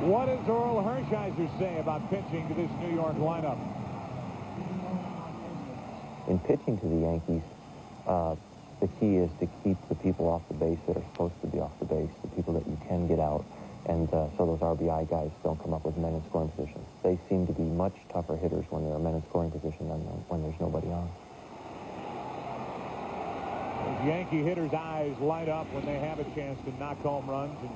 What does Earl Hershiser say about pitching to this New York lineup? In pitching to the Yankees, the key is to keep the people off the base that are supposed to be off the base, the people that you can get out, and so those RBI guys don't come up with men in scoring position. They seem to be much tougher hitters when they're men in scoring position than when there's nobody on. Those Yankee hitters' eyes light up when they have a chance to knock home runs, and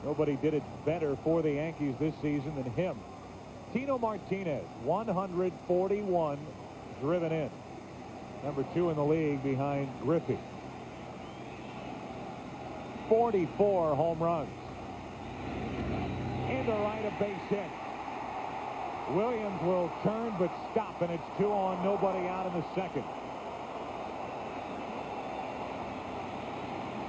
nobody did it better for the Yankees this season than him. Tino Martinez, 141 driven in. Number 2 in the league behind Griffey. 44 home runs. Into right, a base hit. Williams will turn but stop, and it's 2 on, nobody out in the second.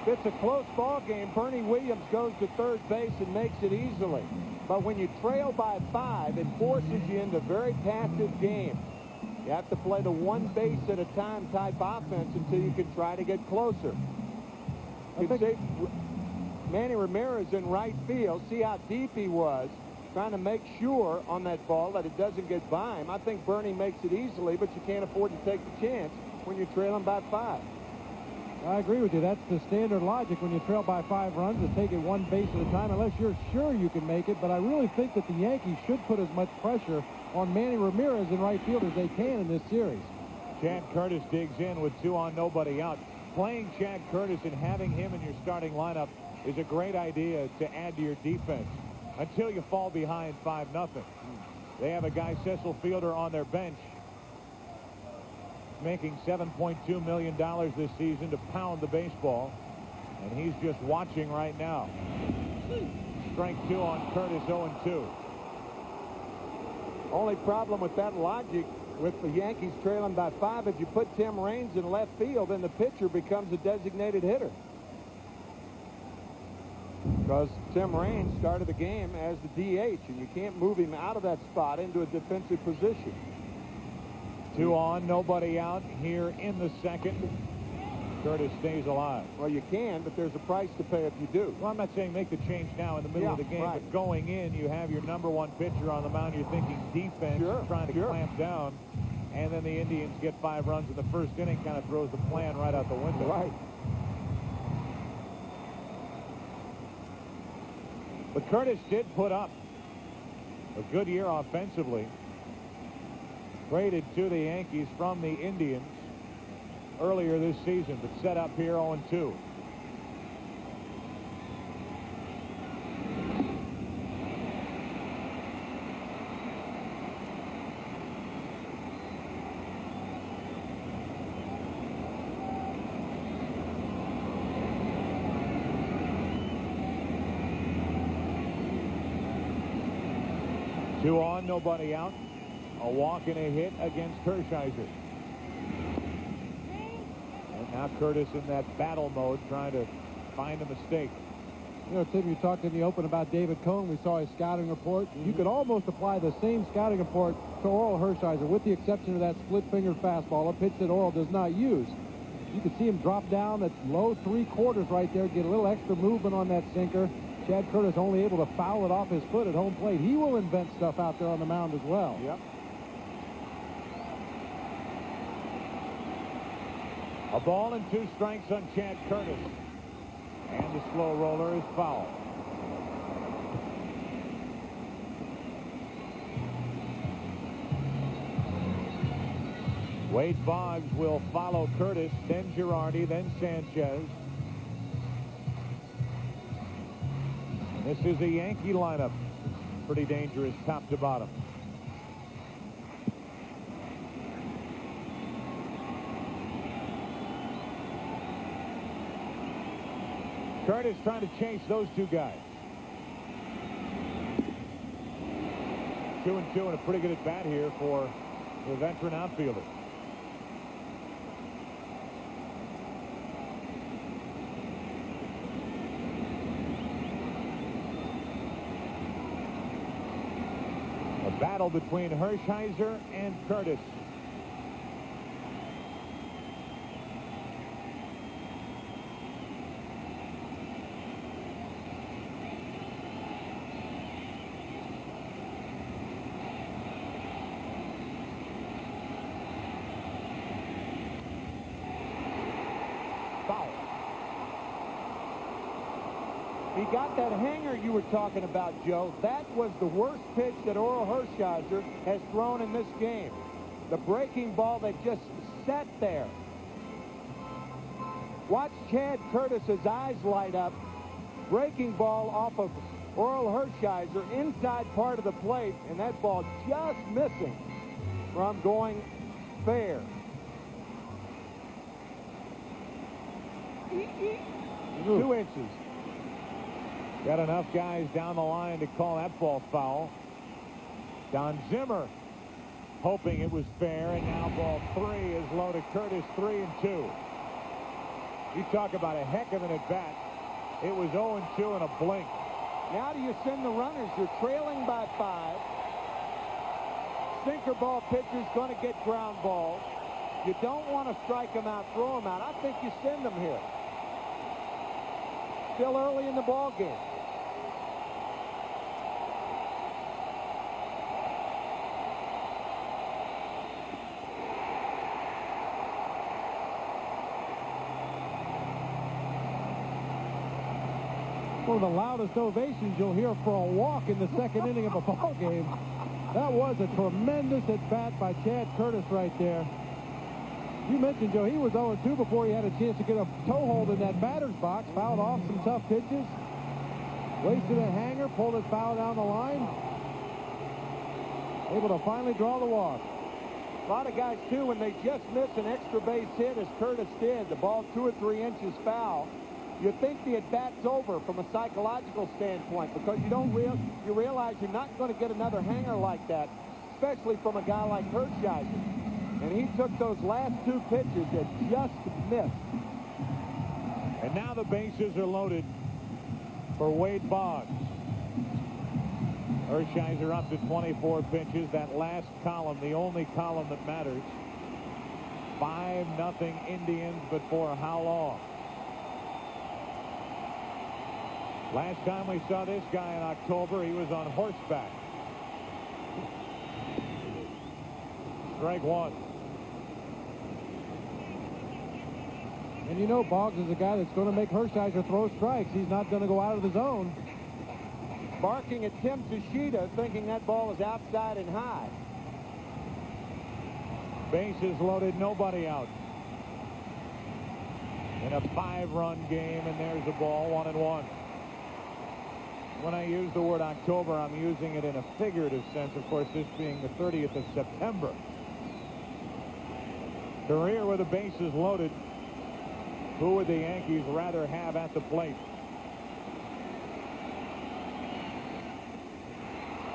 It's a close ball game. Bernie Williams goes to third base and makes it easily. But when you trail by 5, it forces you into very passive game. You have to play the one base at a time type offense until you can try to get closer. You can see Manny Ramirez in right field. See how deep he was, trying to make sure on that ball that it doesn't get by him. I think Bernie makes it easily, but you can't afford to take the chance when you're trailing by 5. I agree with you. That's the standard logic when you trail by 5 runs, to take it one base at a time unless you're sure you can make it. But I really think that the Yankees should put as much pressure on Manny Ramirez in right field as they can in this series. Chad Curtis digs in with 2 on, nobody out. Playing Chad Curtis and having him in your starting lineup is a great idea to add to your defense until you fall behind 5-0. They have a guy, Cecil Fielder, on their bench, making $7.2 million this season to pound the baseball, and he's just watching right now. Strike 2 on Curtis, 0-2. Only problem with that logic with the Yankees trailing by 5, if you put Tim Raines in left field, then the pitcher becomes a designated hitter. Because Tim Raines started the game as the DH, and you can't move him out of that spot into a defensive position. 2 on, nobody out here in the second. Curtis stays alive. Well, you can, but there's a price to pay if you do. Well, I'm not saying make the change now in the middle of the game, right. but going in, you have your #1 pitcher on the mound. You're thinking defense, trying to clamp down, and then the Indians get 5 runs in the first inning, kind of throws the plan right out the window. Right. But Curtis did put up a good year offensively. Traded to the Yankees from the Indians earlier this season, but set up here 0-2. Two on, nobody out. A walk and a hit against Hershiser. And now Curtis in that battle mode, trying to find a mistake. You know, Tim, you talked in the open about David Cohn. We saw his scouting report. You could almost apply the same scouting report to Oral Hershiser, with the exception of that split-fingered fastball, a pitch that Oral does not use. You could see him drop down at low 3/4 right there, get a little extra movement on that sinker. Chad Curtis only able to foul it off his foot at home plate. He will invent stuff out there on the mound as well. Yep. A ball and 2 strikes on Chad Curtis. And the slow roller is foul. Wade Boggs will follow Curtis, then Girardi, then Sanchez. And this is a Yankee lineup. Pretty dangerous top to bottom. Curtis trying to chase those 2 guys. 2-2 and a pretty good at bat here for the veteran outfielder. A battle between Hershiser and Curtis. He got that hanger you were talking about, Joe. That was the worst pitch that Oral Hershiser has thrown in this game. The breaking ball that just sat there. Watch Chad Curtis's eyes light up. Breaking ball off of Oral Hershiser, inside part of the plate, and that ball just missing from going fair. 2 inches. Got enough guys down the line to call that ball foul. Don Zimmer hoping it was fair, and now ball 3 is low to Curtis. 3-2. You talk about a heck of an at-bat. It was 0-2 in a blink. Now do you send the runners? You're trailing by 5. Sinker ball pitcher's going to get ground balls. You don't want to strike them out, throw them out. I think you send them here. Still early in the ball game. One of the loudest ovations you'll hear for a walk in the second inning of a ball game. That was a tremendous at-bat by Chad Curtis right there. You mentioned, Joe, he was 0-2 before he had a chance to get a toehold in that batter's box. Fouled off some tough pitches. Wasted a hanger, pulled it foul down the line. Able to finally draw the walk. A lot of guys, too, when they just miss an extra base hit, as Curtis did, the ball 2 or 3 inches foul, you think the at-bat's over from a psychological standpoint, because you realize you're not going to get another hanger like that, especially from a guy like Hershiser. And he took those last 2 pitches that just missed. And now the bases are loaded for Wade Boggs. Hershiser up to 24 pitches. That last column, the only column that matters. 5-0 Indians, but for how long? Last time we saw this guy in October, he was on horseback. Strike one. And you know, Boggs is a guy that's going to make Hershiser throw strikes. He's not going to go out of the zone. Barking at Tim Tashida, thinking that ball is outside and high. Bases loaded, nobody out. In a 5-run game, and there's the ball, 1-1. When I use the word October, I'm using it in a figurative sense, of course, this being the 30th of September. Career with the bases loaded. Who would the Yankees rather have at the plate?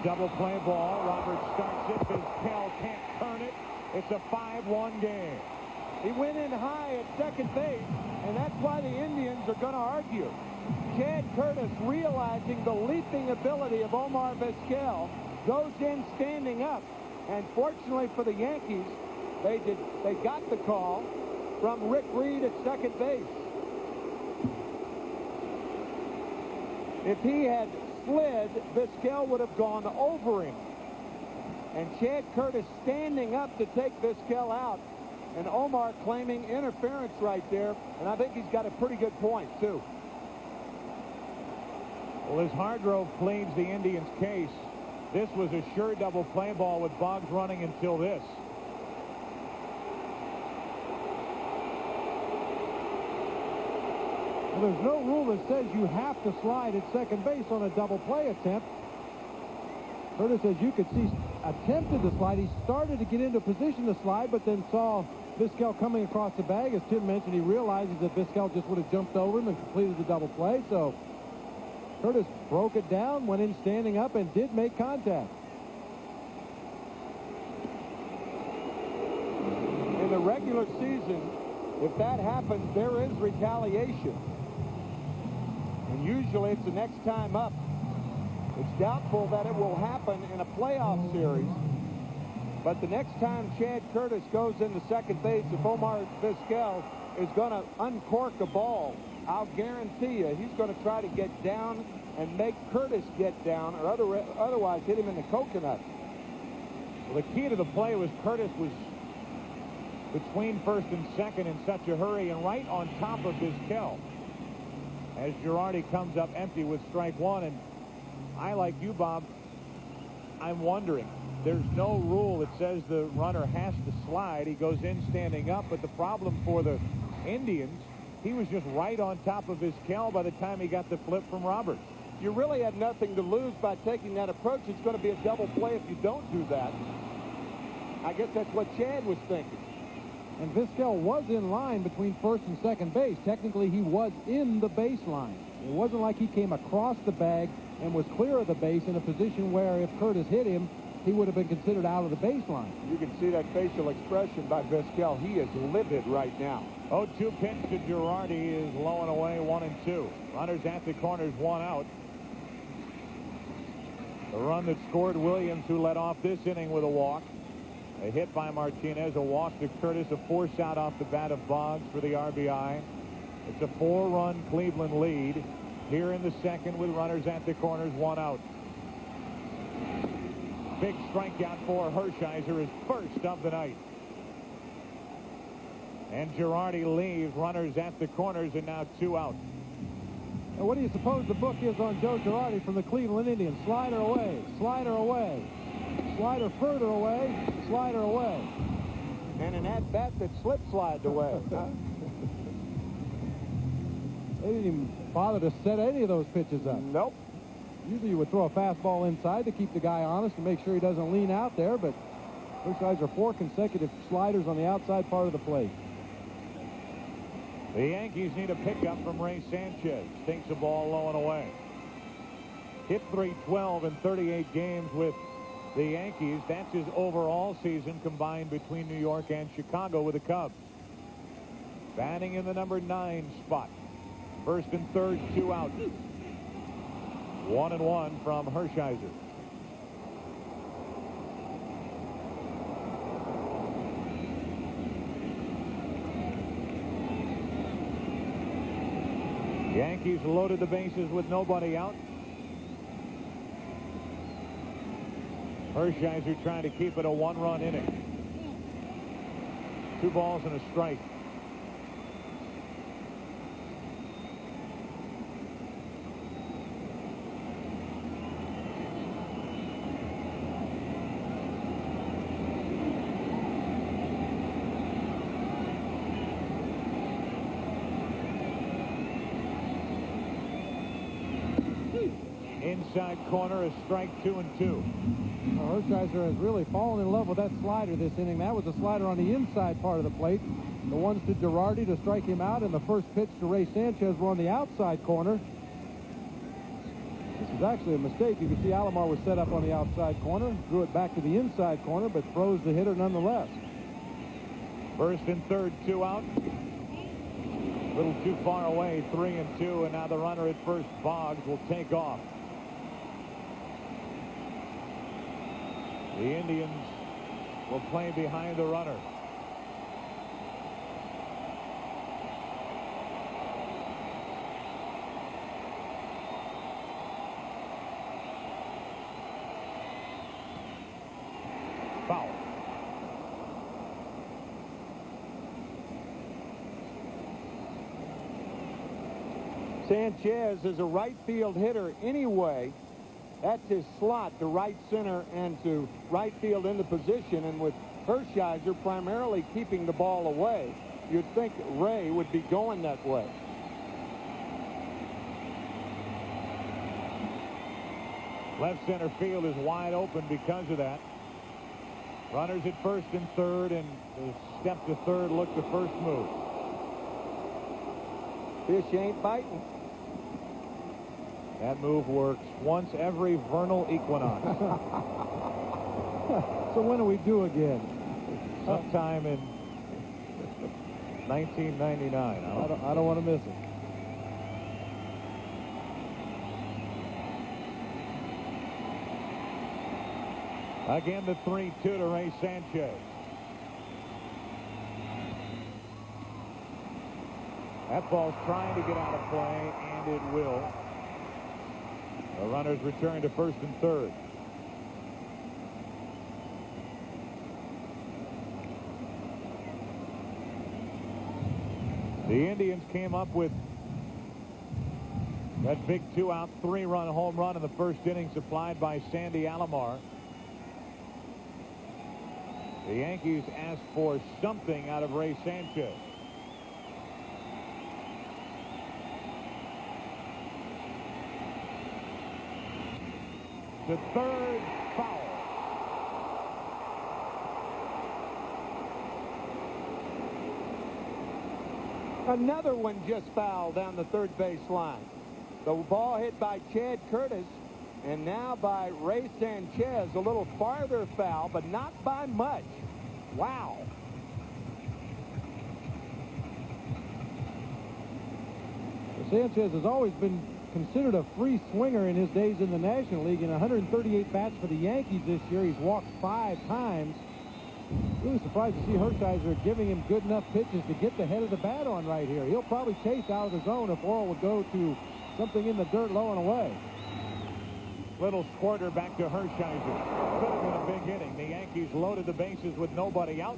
Double play ball. Roberts starts it. Vizquel can't turn it. It's a 5-1 game. He went in high at second base, and that's why the Indians are going to argue. Chad Curtis, realizing the leaping ability of Omar Vizquel, goes in standing up. And fortunately for the Yankees, they got the call from Rick Reed at second base. If he had slid, Vizquel would have gone over him. And Chad Curtis standing up to take Vizquel out, and Omar claiming interference right there. And I think he's got a pretty good point, too. Well, as Hargrove pleads the Indians' case, this was a sure double play ball with Boggs running until this. Well, there's no rule that says you have to slide at second base on a double play attempt. Curtis, as you could see, attempted to slide. He started to get into position to slide, but then saw Vizquel coming across the bag. As Tim mentioned, he realizes that Vizquel just would have jumped over him and completed the double play. So Curtis broke it down, went in standing up, and did make contact. In the regular season, if that happens, there is retaliation. And usually it's the next time up. It's doubtful that it will happen in a playoff series. But the next time Chad Curtis goes into second base, if Omar Vizquel is going to uncork a ball, I'll guarantee you he's going to try to get down and make Curtis get down, or otherwise hit him in the coconut. Well, the key to the play was Curtis was between first and second in such a hurry and right on top of Vizquel as Girardi comes up empty with strike one. And I, like you, Bob, I'm wondering. There's no rule that says the runner has to slide. He goes in standing up, but the problem for the Indians, he was just right on top of Vizquel by the time he got the flip from Roberts. You really had nothing to lose by taking that approach. It's going to be a double play if you don't do that. I guess that's what Chad was thinking. And Vizquel was in line between first and second base. Technically, he was in the baseline. It wasn't like he came across the bag and was clear of the base in a position where if Curtis hit him, he would have been considered out of the baseline. You can see that facial expression by Vizquel. He is livid right now. 0-2 pitch to Girardi is low and away, 1-2. Runners at the corners, one out. The run that scored Williams, who led off this inning with a walk. A hit by Martinez, a walk to Curtis, a force out off the bat of Boggs for the RBI. It's a 4-run Cleveland lead here in the second with runners at the corners, one out. Big strikeout for Hershiser, his first of the night. And Girardi leaves, runners at the corners, and now two out. Now, what do you suppose the book is on Joe Girardi from the Cleveland Indians? Slider away, slider away, slider further away, slider away. And an at-bat that slip slide away. They didn't even bother to set any of those pitches up. Nope. Usually you would throw a fastball inside to keep the guy honest and make sure he doesn't lean out there, but Hershiser 4 consecutive sliders on the outside part of the plate. The Yankees need a pickup from Ray Sanchez. Stinks the ball low and away. Hit .312 in 38 games with the Yankees. That's his overall season combined between New York and Chicago with the Cubs. Batting in the number 9 spot. First and third, two out. 1-1 from Hershiser. Yankees loaded the bases with nobody out. Hershiser trying to keep it a one-run inning. 2 balls and a strike. Inside corner, a strike, 2-2. Well, Hershiser has really fallen in love with that slider this inning. That was a slider on the inside part of the plate. The ones to Girardi to strike him out, and the first pitch to Ray Sanchez were on the outside corner. This is actually a mistake. You can see Alomar was set up on the outside corner, drew it back to the inside corner, but throws the hitter nonetheless. First and third, 2 out. A little too far away, 3-2, and now the runner at first, Boggs, will take off. The Indians will play behind the runner. Foul. Sanchez is a right field hitter anyway. That's his slot to right center and to right field in the position. And with Hershiser primarily keeping the ball away, you'd think Ray would be going that way. Left center field is wide open because of that. Runners at first and third, and the step to third, look the first move. Fish ain't biting. That move works once every vernal equinox. So when do we do again? Sometime in 1999. I don't want to miss it. Again, the 3-2 to Ray Sanchez. That ball's trying to get out of play, and it will. The runners return to first and third. The Indians came up with that big 2-out, 3-run home run in the first inning, supplied by Sandy Alomar. The Yankees asked for something out of Ray Sanchez. The third, foul. Another one just fouled down the third base line. The ball hit by Chad Curtis, and now by Ray Sanchez, a little farther foul, but not by much. Wow. Sanchez has always been considered a free swinger in his days in the National League. In 138 bats for the Yankees this year, he's walked 5 times. Really surprised to see Hershiser giving him good enough pitches to get the head of the bat on right here. He'll probably chase out of the zone if Orel would go to something in the dirt low and away. Little squirter back to Hershiser. Could have been a big inning. The Yankees loaded the bases with nobody out,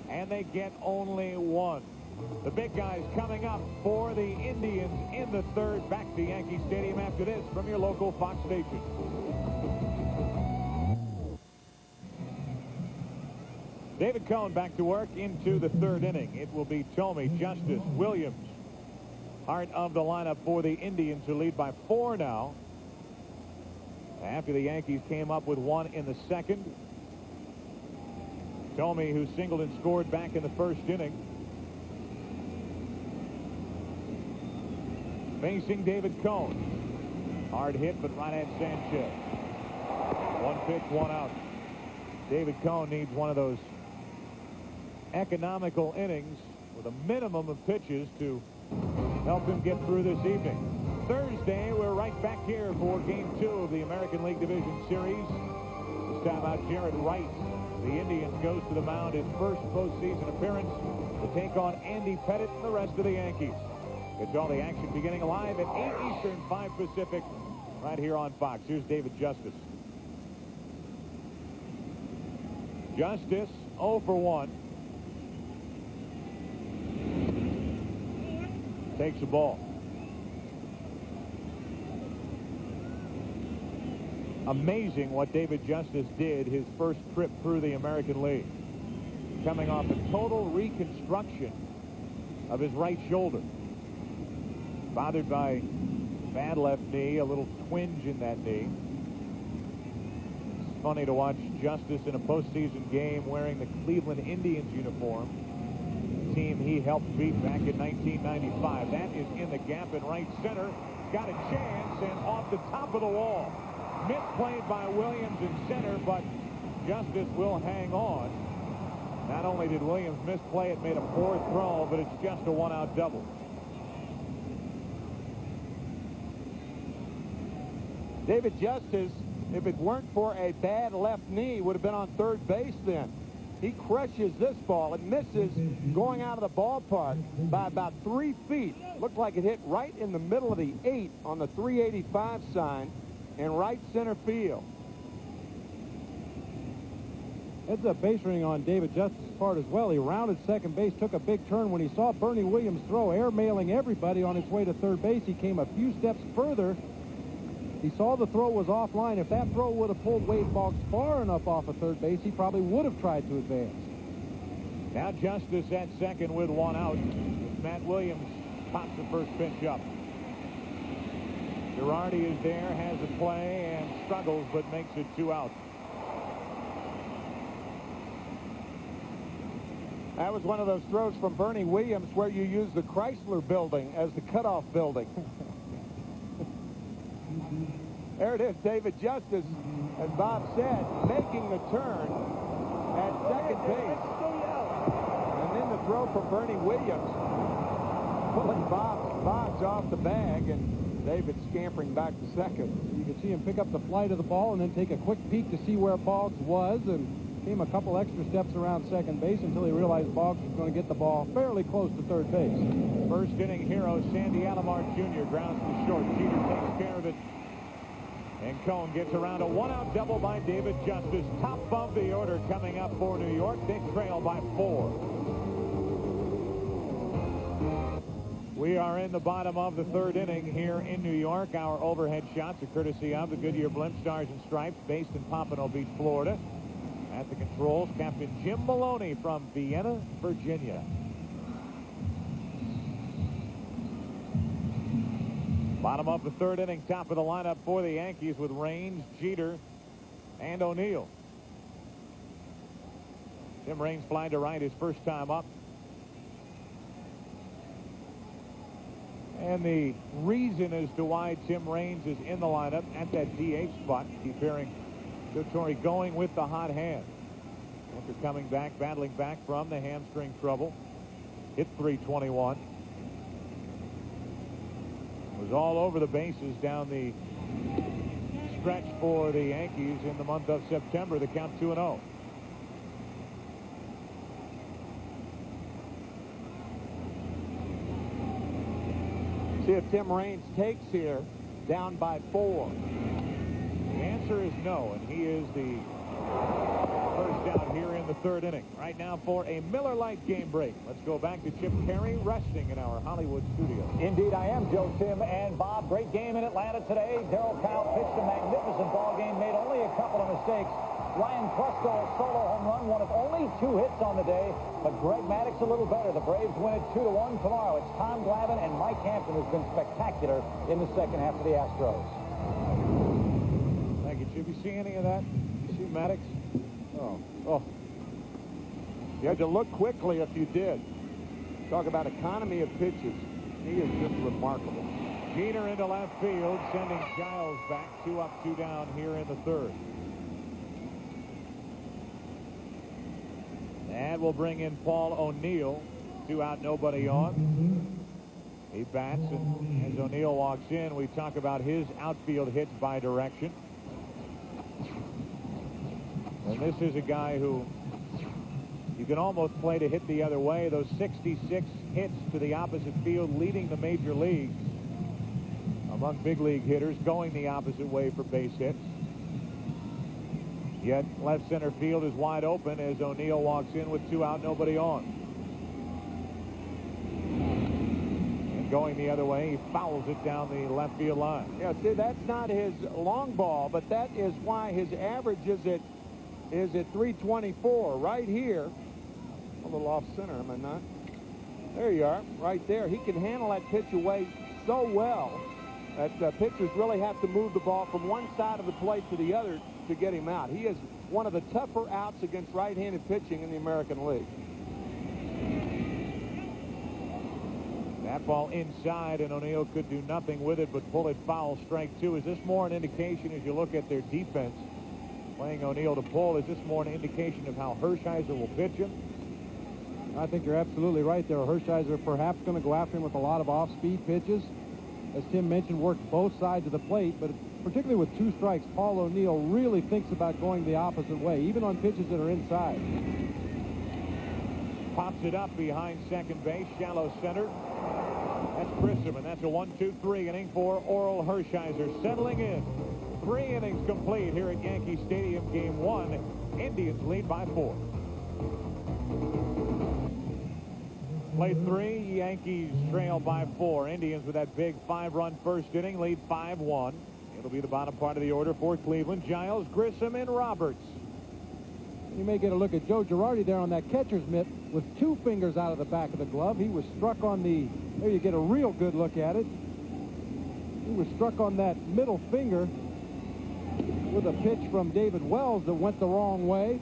and they get only one. The big guys coming up for the Indians in the third. Back to Yankee Stadium after this from your local Fox station. David Cone back to work into the third inning. It will be Thome, Justice, Williams, heart of the lineup for the Indians, who lead by 4 now. After the Yankees came up with one in the second. Thome, who singled and scored back in the first inning. Facing David Cone. Hard hit, but right at Sanchez. 1 pitch, 1 out. David Cone needs one of those economical innings with a minimum of pitches to help him get through this evening. Thursday, we're right back here for Game 2 of the American League Division Series. This time out, Jared Wright, the Indians, goes to the mound, his first postseason appearance, to take on Andy Pettit and the rest of the Yankees. It's all the action beginning live at 8 Eastern, 5 Pacific, right here on Fox. Here's David Justice. Justice 0 for 1. Takes the ball. Amazing what David Justice did his first trip through the American League. Coming off a total reconstruction of his right shoulder. Bothered by bad left knee, a little twinge in that knee. It's funny to watch Justice in a postseason game wearing the Cleveland Indians uniform. The team he helped beat back in 1995. That is in the gap in right center. Got a chance and off the top of the wall. Misplayed by Williams in center, but Justice will hang on. Not only did Williams misplay it, made a poor throw, but it's just a one-out double. David Justice, if it weren't for a bad left knee, would have been on third base then. He crushes this ball. It misses going out of the ballpark by about 3 feet. Looked like it hit right in the middle of the 8 on the 385 sign in right center field. Heads up base running on David Justice's part as well. He rounded second base, took a big turn when he saw Bernie Williams throw, airmailing everybody on his way to third base. He came a few steps further. He saw the throw was offline. If that throw would have pulled Wade Boggs far enough off of third base, he probably would have tried to advance. Now Justice at second with one out. Matt Williams pops the first pitch up. Girardi is there, has a play, and struggles, but makes it 2 outs. That was one of those throws from Bernie Williams where you use the Chrysler building as the cutoff building. There it is, David Justice, as Bob said, making the turn at second base. And then the throw from Bernie Williams, pulling Boggs off the bag, and David scampering back to second. You could see him pick up the flight of the ball and then take a quick peek to see where Boggs was, and came a couple extra steps around second base until he realized Boggs was going to get the ball fairly close to third base. First inning hero Sandy Alomar Jr. grounds to short. Jeter takes care of it. And Cone gets around a one-out double by David Justice. Top of the order coming up for New York. They trail by 4. We are in the bottom of the third inning here in New York. Our overhead shots are courtesy of the Goodyear Blimp Stars and Stripes, based in Pompano Beach, Florida. At the controls, Captain Jim Maloney from Vienna, Virginia. Bottom of the third inning, top of the lineup for the Yankees with Raines, Jeter, and O'Neill. Tim Raines flying to right his first time up. And the reason as to why Tim Raines is in the lineup at that DH spot, keeping Dottore going with the hot hand. After coming back, battling back from the hamstring trouble. Hit .321. Was all over the bases down the stretch for the Yankees in the month of September. The count 2-0. See if Tim Raines takes here, down by 4. The answer is no, and he is the first out here in the third inning. Right now for a Miller Lite game break. Let's go back to Chip Perry resting in our Hollywood studio. Indeed, I am, Joe, Tim, and Bob. Great game in Atlanta today. Darryl Kyle pitched a magnificent ball game, made only a couple of mistakes. Ryan Presto, a solo home run, one of only 2 hits on the day, but Greg Maddux a little better. The Braves win it 2-1 tomorrow. It's Tom Glavine, and Mike Hampton has been spectacular in the second half of the Astros. Thank you, Chip. You see any of that? You see Maddux? Oh. You had to look quickly if you did. Talk about economy of pitches. He is just remarkable. Jeter into left field, sending Giles back. 2 up, 2 down here in the third. And we'll bring in Paul O'Neill. 2 out, nobody on. He bats, and as O'Neill walks in, we talk about his outfield hits by direction. And this is a guy who you can almost play to hit the other way. Those 66 hits to the opposite field, leading the major leagues among big league hitters, going the opposite way for base hits. Yet left center field is wide open as O'Neill walks in with 2 out, nobody on. And going the other way, he fouls it down the left field line. Yeah, see, that's not his long ball, but that is why his average is at 324 right here. A little off center, am I not? There you are, right there. He can handle that pitch away so well that pitchers really have to move the ball from one side of the plate to the other to get him out. He is one of the tougher outs against right-handed pitching in the American League. That ball inside, and O'Neill could do nothing with it but pull it foul, strike 2. Is this more an indication, as you look at their defense, playing O'Neill to pull, is this more an indication of how Hershiser will pitch him? I think you're absolutely right there. Hershiser perhaps going to go after him with a lot of off-speed pitches. As Tim mentioned, worked both sides of the plate, but particularly with 2 strikes, Paul O'Neill really thinks about going the opposite way, even on pitches that are inside. Pops it up behind second base, shallow center. That's Grissom, and that's a 1-2-3 inning for Oral Hershiser. Settling in. 3 innings complete here at Yankee Stadium, Game 1. Indians lead by 4. Play 3, Yankees trail by 4. Indians with that big 5-run first inning lead 5-1. It'll be the bottom part of the order for Cleveland. Giles, Grissom, and Roberts. You may get a look at Joe Girardi there on that catcher's mitt with 2 fingers out of the back of the glove. He was struck on the, there you get a real good look at it. He was struck on that middle finger with a pitch from David Wells that went the wrong way.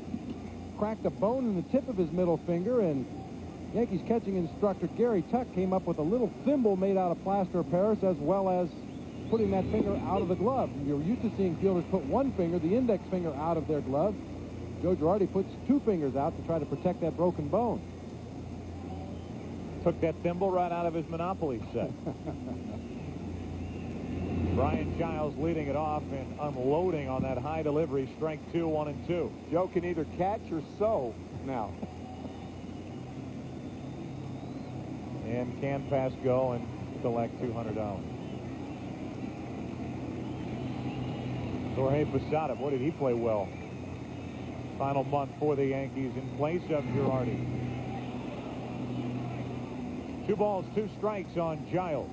Cracked a bone in the tip of his middle finger, and Yankees catching instructor Gary Tuck came up with a little thimble made out of plaster of Paris, as well as putting that finger out of the glove. You're used to seeing fielders put one finger, the index finger, out of their glove. Joe Girardi puts 2 fingers out to try to protect that broken bone. Took that thimble right out of his Monopoly set. Brian Giles leading it off and unloading on that high delivery. Strike 2, 1-2. Joe can either catch or sew now. And can pass go and collect $200. Jorge Posada, boy, did he play well. Final month for the Yankees in place of Girardi. 2 balls, 2 strikes on Giles.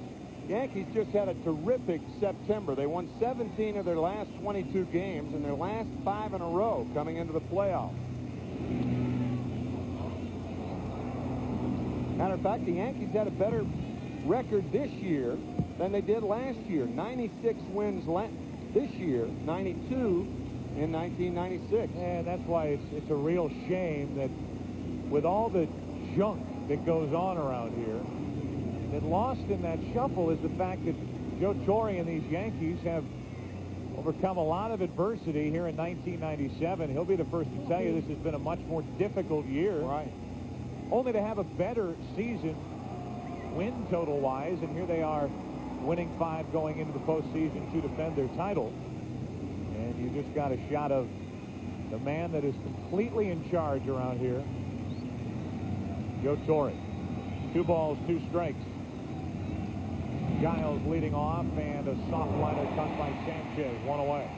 Yankees just had a terrific September. They won 17 of their last 22 games and their last 5 in a row coming into the playoffs. Matter of fact, the Yankees had a better record this year than they did last year. 96 wins this year, 92 in 1996. And that's why it's a real shame that with all the junk that goes on around here, that lost in that shuffle is the fact that Joe Torre and these Yankees have overcome a lot of adversity here in 1997. He'll be the first to tell you this has been a much more difficult year. Right. Only to have a better season win total-wise, and here they are winning 5 going into the postseason to defend their title. And you just got a shot of the man that is completely in charge around here, Joe Torre. 2 balls, 2 strikes. Giles leading off, and a soft liner cut by Sanchez, 1 away.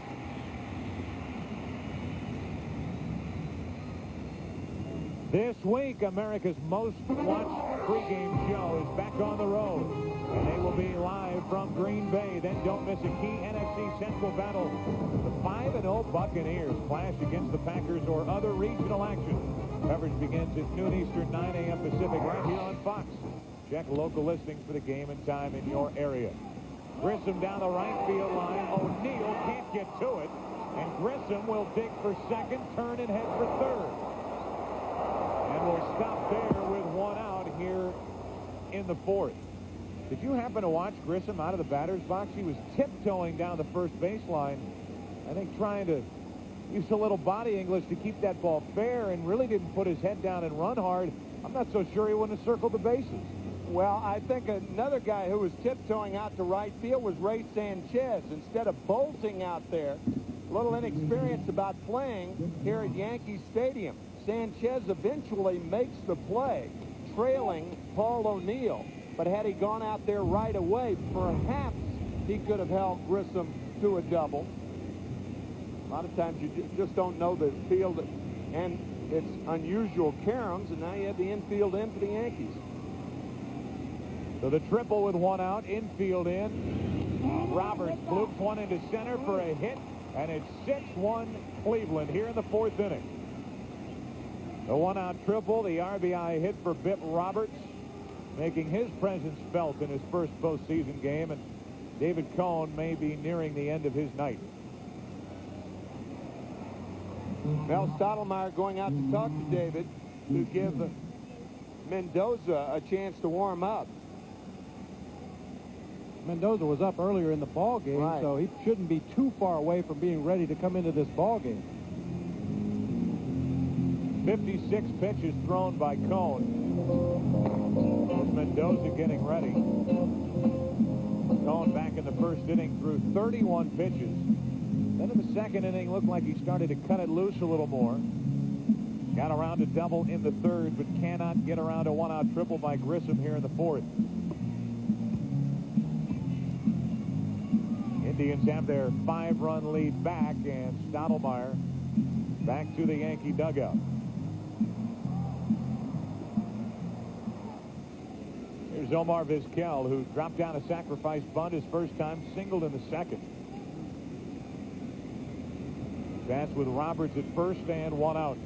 This week, America's most watched pregame show is back on the road, and they will be live from Green Bay. Then don't miss a key NFC Central battle. The 5-0 Buccaneers clash against the Packers or other regional action. Coverage begins at noon Eastern, 9 a.m. Pacific, right here on Fox. Check local listings for the game and time in your area. Grissom down the right field line. O'Neill can't get to it, and Grissom will dig for second, turn and head for third. And we'll stop there with 1 out here in the 4th. Did you happen to watch Grissom out of the batter's box? He was tiptoeing down the first baseline, I think trying to use a little body English to keep that ball fair, and really didn't put his head down and run hard. I'm not so sure he wouldn't have circled the bases. Well, I think another guy who was tiptoeing out to right field was Ray Sanchez. Instead of bolting out there, a little inexperience about playing here at Yankee Stadium. Sanchez eventually makes the play, trailing Paul O'Neill. But had he gone out there right away, perhaps he could have held Grissom to a double. A lot of times you just don't know the field and its unusual caroms, and now you have the infield in for the Yankees. So the triple with one out, infield in. Roberts loops one into center for a hit, and it's 6-1 Cleveland here in the fourth inning. The one-out triple, the RBI hit for Bip Roberts, making his presence felt in his first postseason game, and David Cone may be nearing the end of his night. Mel Stottlemyre going out to talk to David to give Mendoza a chance to warm up. Mendoza was up earlier in the ball game, right, so he shouldn't be too far away from being ready to come into this ball game. 56 pitches thrown by Cone. There's Mendoza getting ready. Cone back in the first inning threw 31 pitches. Then in the second inning, looked like he started to cut it loose a little more. Got around a double in the third, but cannot get around a one-out triple by Grissom here in the fourth. Indians have their 5-run lead back, and Stottlemyre back to the Yankee dugout. Here's Omar Vizquel, who dropped down a sacrifice bunt his first time, singled in the second. Pass with Roberts at first and one out.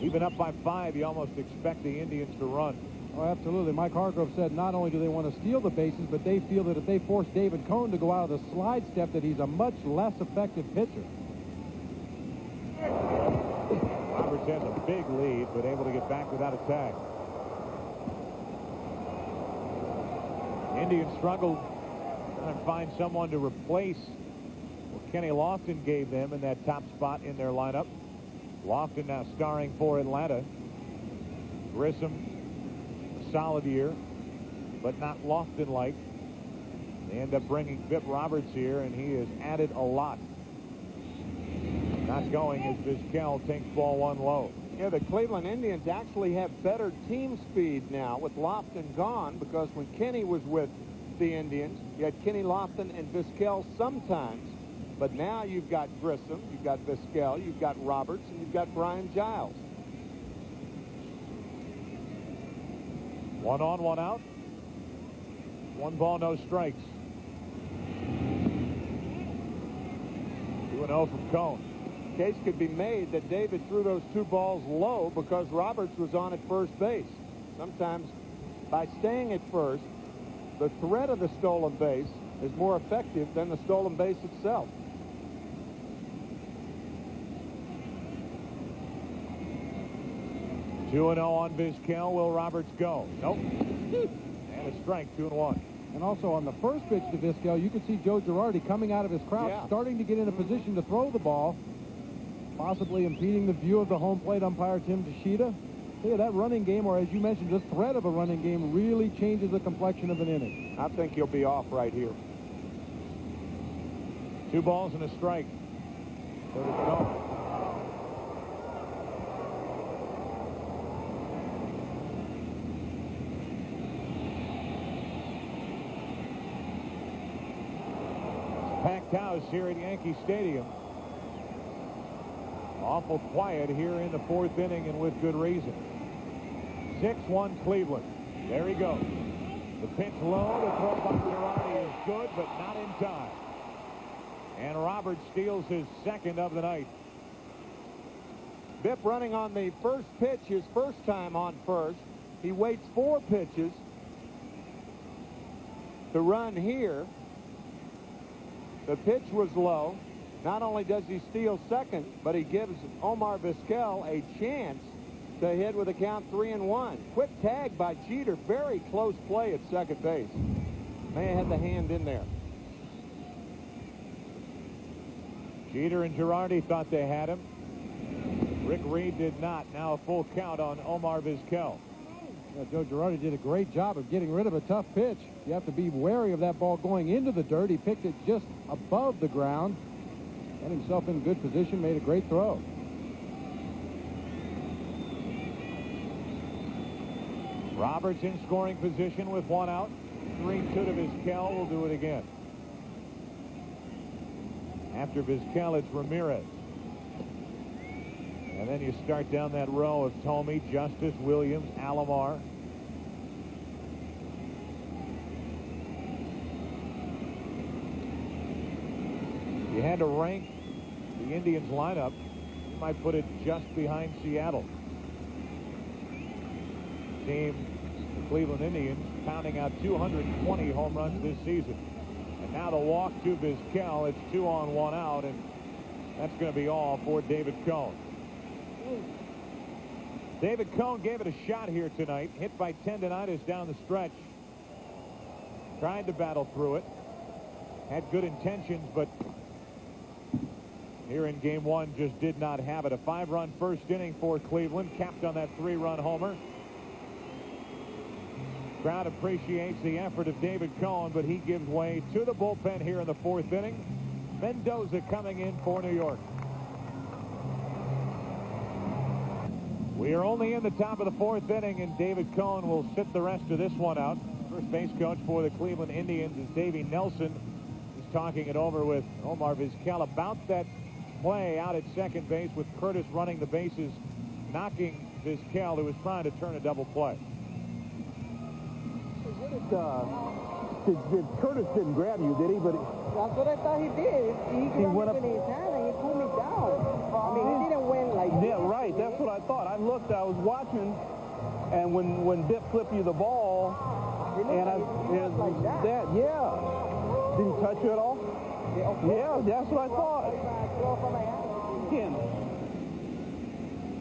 Even up by 5, you almost expect the Indians to run. Oh, absolutely. Mike Hargrove said not only do they want to steal the bases, but they feel that if they force David Cone to go out of the slide step, that he's a much less effective pitcher. Roberts has a big lead, but able to get back without a tag. Indians struggled trying to find someone to replace what Kenny Lofton gave them in that top spot in their lineup. Lofton now starring for Atlanta. Grissom, a solid year, but not Lofton-like. They end up bringing Bip Roberts here, and he has added a lot. Not going as Vizquel takes ball one low. Yeah, the Cleveland Indians actually have better team speed now with Lofton gone, because when Kenny was with the Indians, you had Kenny, Lofton, and Vizquel sometimes. But now you've got Grissom, you've got Vizquel, you've got Roberts, and you've got Brian Giles. 1 on, 1 out. 1 ball, no strikes. 2-0 from Cone. Case could be made that David threw those 2 balls low because Roberts was on at first base. Sometimes by staying at first, the threat of the stolen base is more effective than the stolen base itself. Two 2-0 on Vizquel. Will Roberts go? Nope. And a strike, 2-1. And also on the first pitch to Vizquel, you could see Joe Girardi coming out of his crouch, starting to get in a position to throw the ball, possibly impeding the view of the home plate umpire Tim Tashida. Yeah, that running game, or as you mentioned, the threat of a running game really changes the complexion of an inning. I think he'll be off right here. 2 balls and a strike. So to Cone. Packed house here at Yankee Stadium. Awful quiet here in the fourth inning, and with good reason. 6-1 Cleveland. There he goes. The pitch low. The throw by Girardi is good, but not in time. And Roberts steals his second of the night. Bip running on the first pitch, his first time on first. He waits 4 pitches to run here. The pitch was low. Not only does he steal second, but he gives Omar Vizquel a chance to hit with a count 3-1. Quick tag by Jeter. Very close play at second base. May have had the hand in there. Jeter and Girardi thought they had him. Rick Reed did not. Now a full count on Omar Vizquel. Yeah, Joe Girardi did a great job of getting rid of a tough pitch. You have to be wary of that ball going into the dirt. He picked it just above the ground. Got himself in good position, made a great throw. Roberts in scoring position with one out. 3-2 to Vizquel. Will do it again. After Vizquel, it's Ramirez. And then you start down that row of Thome, Justice, Williams, Alomar. If you had to rank the Indians lineup, you might put it just behind Seattle. Team, the Cleveland Indians, pounding out 220 home runs this season. And now the walk to Vizquel. It's 2 on, 1 out, and that's going to be all for David Cone. David Cone gave it a shot here tonight. Hit by tendonitis down the stretch. Tried to battle through it. Had good intentions, but here in game one just did not have it. A 5-run first inning for Cleveland, capped on that 3-run homer. Crowd appreciates the effort of David Cone, but he gives way to the bullpen here in the 4th inning. Mendoza coming in for New York. We are only in the top of the 4th inning, and David Cone will sit the rest of this one out. First base coach for the Cleveland Indians is Davey Nelson. He's talking it over with Omar Vizquel about that play out at second base with Curtis running the bases, knocking Vizquel, who was trying to turn a double play. Curtis didn't grab you, did he? But that's what I thought he did. He went up in his hand and he pulled me down. I mean, he didn't win like yeah, right. That's what I thought. I looked, I was watching, and when Biff flipped you the ball, and I like that. yeah. Did he touch you at all? Yeah, that's what I thought. Again.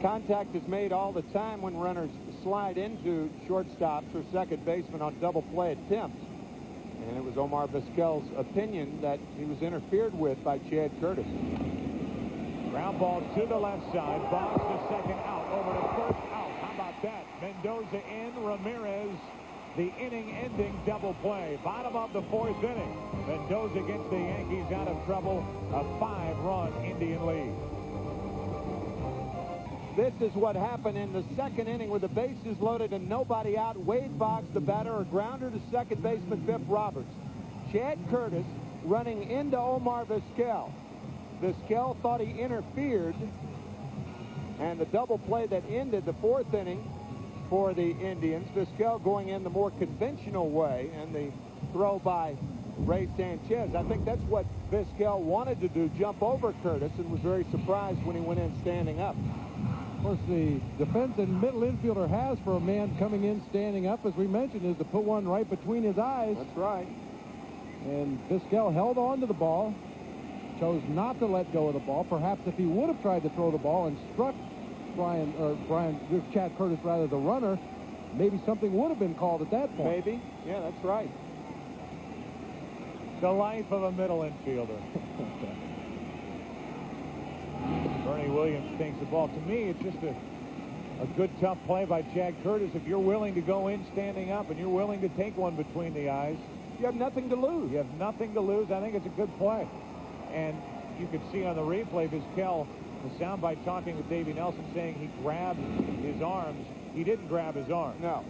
Contact is made all the time when runners slide into shortstops or second baseman on double play attempts. And it was Omar Vizquel's opinion that he was interfered with by Chad Curtis. Ground ball to the left side. Boggs to second out. Over to first out. How about that? Mendoza in. Ramirez. The inning-ending double play. Bottom of the 4th inning. Mendoza gets the Yankees out of trouble. A 5-run Indian lead. This is what happened in the 2nd inning with the bases loaded and nobody out. Wade Boggs, the batter, a grounder to second baseman Biff Roberts. Chad Curtis running into Omar Vizquel. Vizquel thought he interfered, and the double play that ended the 4th inning for the Indians. Vizquel going in the more conventional way, and the throw by Ray Sanchez. I think that's what Vizquel wanted to do, jump over Curtis, and was very surprised when he went in standing up. Of course, the defense and middle infielder has for a man coming in standing up, as we mentioned, is to put one right between his eyes. That's right. And Vizquel held on to the ball, chose not to let go of the ball. Perhaps if he would have tried to throw the ball and struck Chad Curtis, rather, the runner, maybe something would have been called at that point. Maybe. Yeah, that's right. The life of a middle infielder. Bernie Williams takes the ball. To me, it's just a good, tough play by Chad Curtis. If you're willing to go in standing up and you're willing to take one between the eyes, you have nothing to lose. You have nothing to lose. I think it's a good play. And you can see on the replay, Vizquel, the soundbite talking with Davey Nelson, saying he grabbed his arms. He didn't grab his arm. No.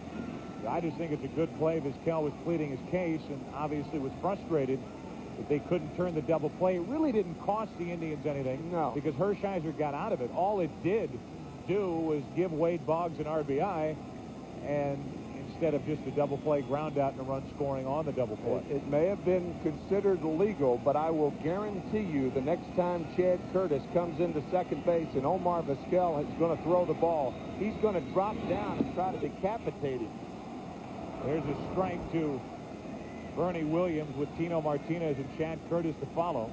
I just think it's a good play. Vizquel was pleading his case and obviously was frustrated that they couldn't turn the double play. It really didn't cost the Indians anything. No. Because Hershiser got out of it. All it did do was give Wade Boggs an RBI, and instead of just a double play ground out and a run scoring on the double play. It may have been considered illegal, but I will guarantee you the next time Chad Curtis comes into second base and Omar Vizquel is going to throw the ball, he's going to drop down and try to decapitate him. There's a strike to Bernie Williams with Tino Martinez and Chad Curtis to follow.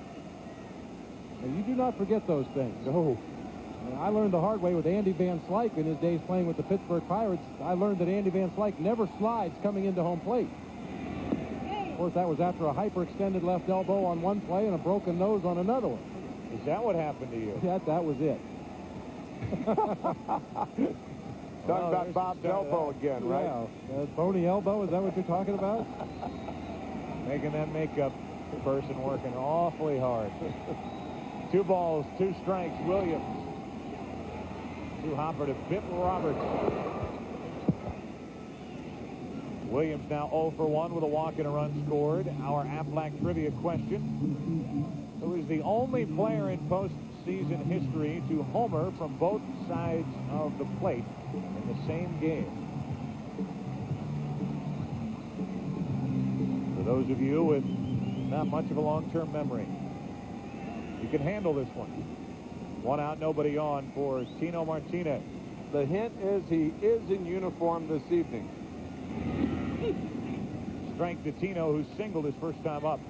And you do not forget those things. No. I learned the hard way with Andy Van Slyke in his days playing with the Pittsburgh Pirates. I learned that Andy Van Slyke never slides coming into home plate. Of course, that was after a hyperextended left elbow on one play and a broken nose on another one. Is that what happened to you? That was it. Talking about Bob's elbow again, right? Yeah. Bony elbow, is that what you're talking about? Making that makeup person working awfully hard. 2 balls, 2 strikes. Williams. To Hopper to Bip Roberts. Williams now 0 for 1 with a walk and a run scored. Our Aflac trivia question. Who is the only player in postseason history to homer from both sides of the plate in the same game? For those of you with not much of a long-term memory, you can handle this one. 1 out, nobody on for Tino Martinez. The hint is he is in uniform this evening. Strike to Tino, who singled his first time up.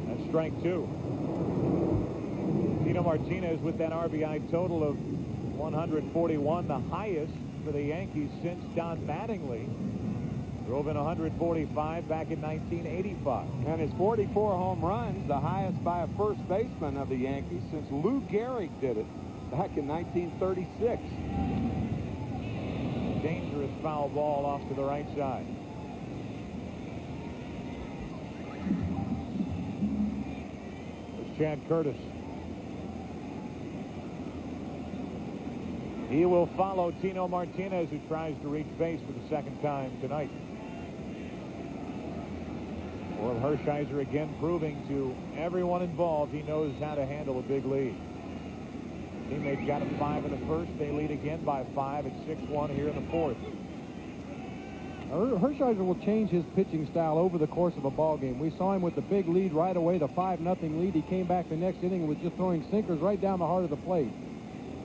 That's strike 2. Tino Martinez with that RBI total of 141, the highest for the Yankees since Don Mattingly drove in 145 back in 1985. And his 44 home runs, the highest by a first baseman of the Yankees since Lou Gehrig did it back in 1936. Dangerous foul ball off to the right side. There's Chad Curtis. He will follow Tino Martinez, who tries to reach base for the second time tonight. Well, Hershiser again proving to everyone involved he knows how to handle a big lead. Teammates got him 5 in the first. They lead again by 5 at 6-1 here in the 4th. Hershiser will change his pitching style over the course of a ball game. We saw him with the big lead right away, the 5-0 lead. He came back the next inning and was just throwing sinkers right down the heart of the plate.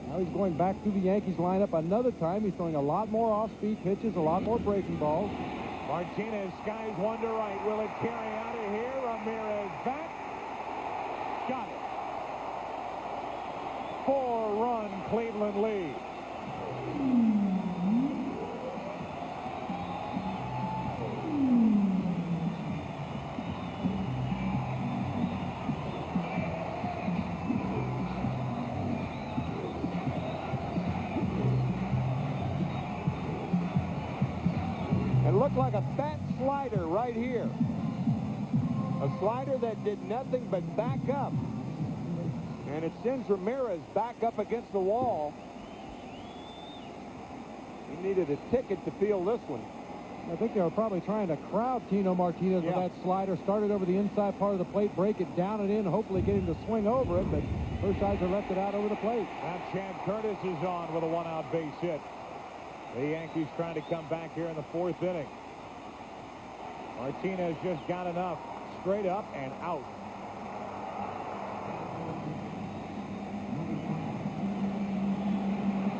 Now he's going back through the Yankees lineup another time. He's throwing a lot more off-speed pitches, a lot more breaking balls. Martinez skies one to right. Will it carry out of here? Ramirez back. Got it. 4-run Cleveland lead. It looked like a fat slider right here. A slider that did nothing but back up. And it sends Ramirez back up against the wall. He needed a ticket to feel this one. I think they were probably trying to crowd Tino Martinez with that slider. Started over the inside part of the plate, break it down and in, hopefully get him to swing over it, but Hershiser left it out over the plate. Now Chad Curtis is on with a 1-out base hit. The Yankees trying to come back here in the 4th inning. Martinez just got enough. Straight up and out.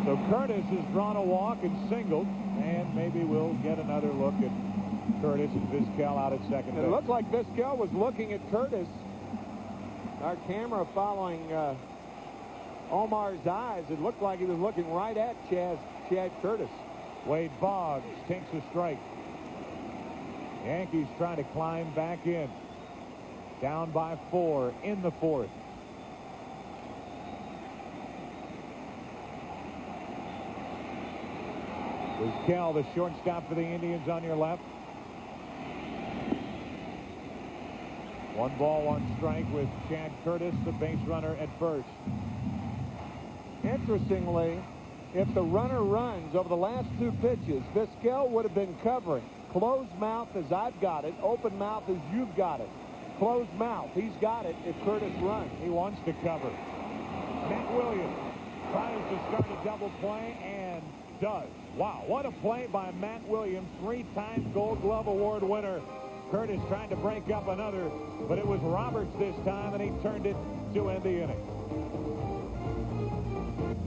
So Curtis has drawn a walk and singled, and maybe we'll get another look at Curtis and Vizquel out at second base. It looked like Vizquel was looking at Curtis. Our camera following Omar's eyes. It looked like he was looking right at Chad Curtis. Wade Boggs takes a strike. Yankees trying to climb back in. Down by 4 in the 4th. Vizquel, the shortstop for the Indians, on your left. 1 ball, 1 strike with Chad Curtis, the base runner, at first. Interestingly, if the runner runs over the last 2 pitches, Vizquel would have been covering. Closed mouth as I've got it. Open mouth as you've got it. Closed mouth. He's got it if Curtis runs. He wants to cover. Matt Williams tries to start a double play and does. Wow, what a play by Matt Williams, 3-time Gold Glove Award winner. Curtis trying to break up another, but it was Roberts this time, and he turned it to end the inning.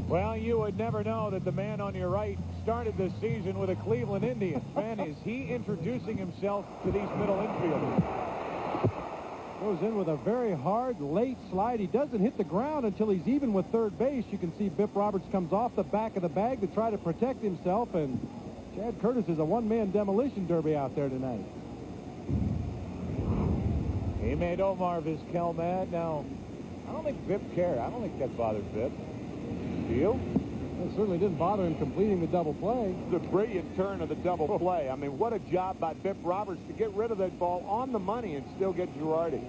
Well, you would never know that the man on your right started this season with a Cleveland Indians fan. Is he introducing himself to these middle infielders? Goes in with a very hard, late slide. He doesn't hit the ground until he's even with third base. You can see Biff Roberts comes off the back of the bag to try to protect himself, and Chad Curtis is a one-man demolition derby out there tonight. He made Omar Vizquel mad. Now, I don't think Biff cared. I don't think that bothered Biff. Do you? It certainly didn't bother him completing the double play. The brilliant turn of the double play. I mean, what a job by Biff Roberts to get rid of that ball on the money and still get Girardi.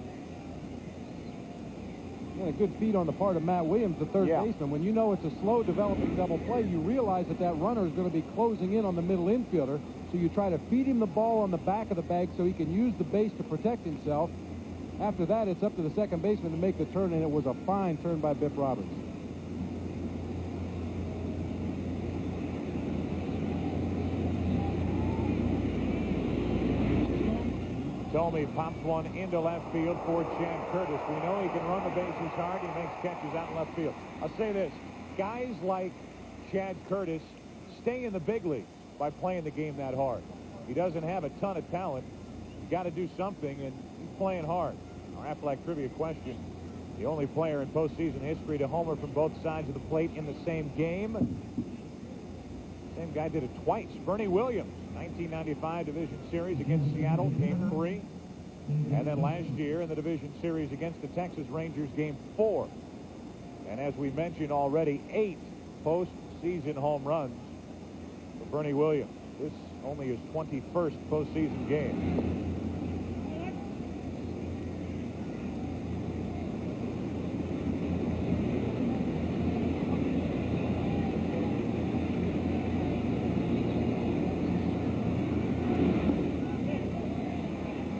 And a good feed on the part of Matt Williams, the third baseman. When you know it's a slow developing double play, you realize that that runner is going to be closing in on the middle infielder. So you try to feed him the ball on the back of the bag so he can use the base to protect himself. After that, it's up to the second baseman to make the turn, and it was a fine turn by Biff Roberts. Tomey pops one into left field for Chad Curtis. We know he can run the bases hard. He makes catches out in left field. I'll say this. Guys like Chad Curtis stay in the big leagues by playing the game that hard. He doesn't have a ton of talent. You got to do something, and he's playing hard. Our Aflac trivia question. The only player in postseason history to homer from both sides of the plate in the same game. Same guy did it twice. Bernie Williams. 1995 Division Series against Seattle, Game 3. And then last year in the Division Series against the Texas Rangers, Game 4. And as we mentioned already, 8 postseason home runs for Bernie Williams. This only his 21st postseason game.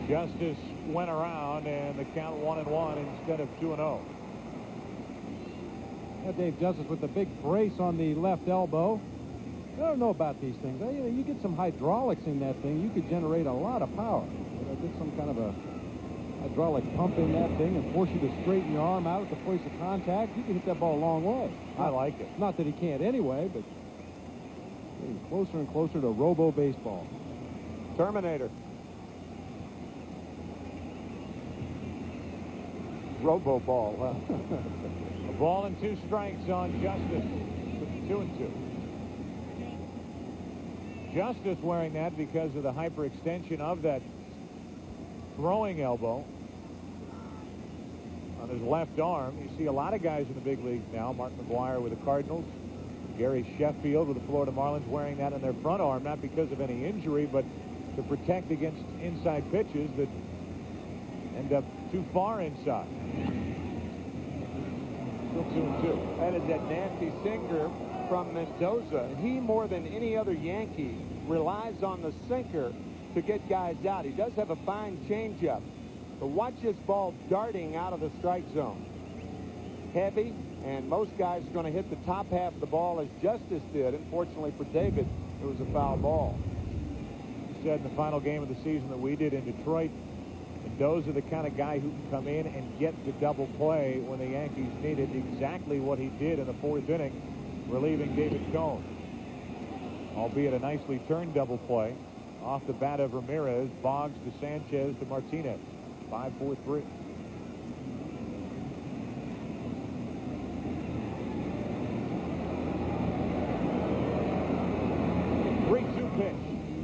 Justice went around, and the count 1-1 instead of 2-0. Dave Justice with the big brace on the left elbow. I don't know about these things. You get some hydraulics in that thing, you could generate a lot of power. Get some kind of a hydraulic pump in that thing and force you to straighten your arm out at the place of contact. You can hit that ball a long way. I like it. Not that he can't anyway, but getting closer and closer to robo baseball. Terminator. Robo ball, huh? A ball and 2 strikes on Justice. 2-2. Justice wearing that because of the hyperextension of that throwing elbow on his left arm. You see a lot of guys in the big leagues now. Mark McGwire with the Cardinals. Gary Sheffield with the Florida Marlins wearing that on their front arm, not because of any injury, but to protect against inside pitches that end up too far inside. Still 2-2. That is that nasty sinker from Mendoza. He, more than any other Yankee, relies on the sinker to get guys out. He does have a fine changeup. But watch this ball darting out of the strike zone. Heavy, and most guys are going to hit the top half of the ball as Justice did. Unfortunately for David, it was a foul ball. He said in the final game of the season that we did in Detroit, those are the kind of guy who can come in and get the double play when the Yankees need it. Exactly what he did in the 4th inning, relieving David Cone. Albeit a nicely turned double play off the bat of Ramirez. Boggs to Sanchez to Martinez. 5-4-3. Pitch.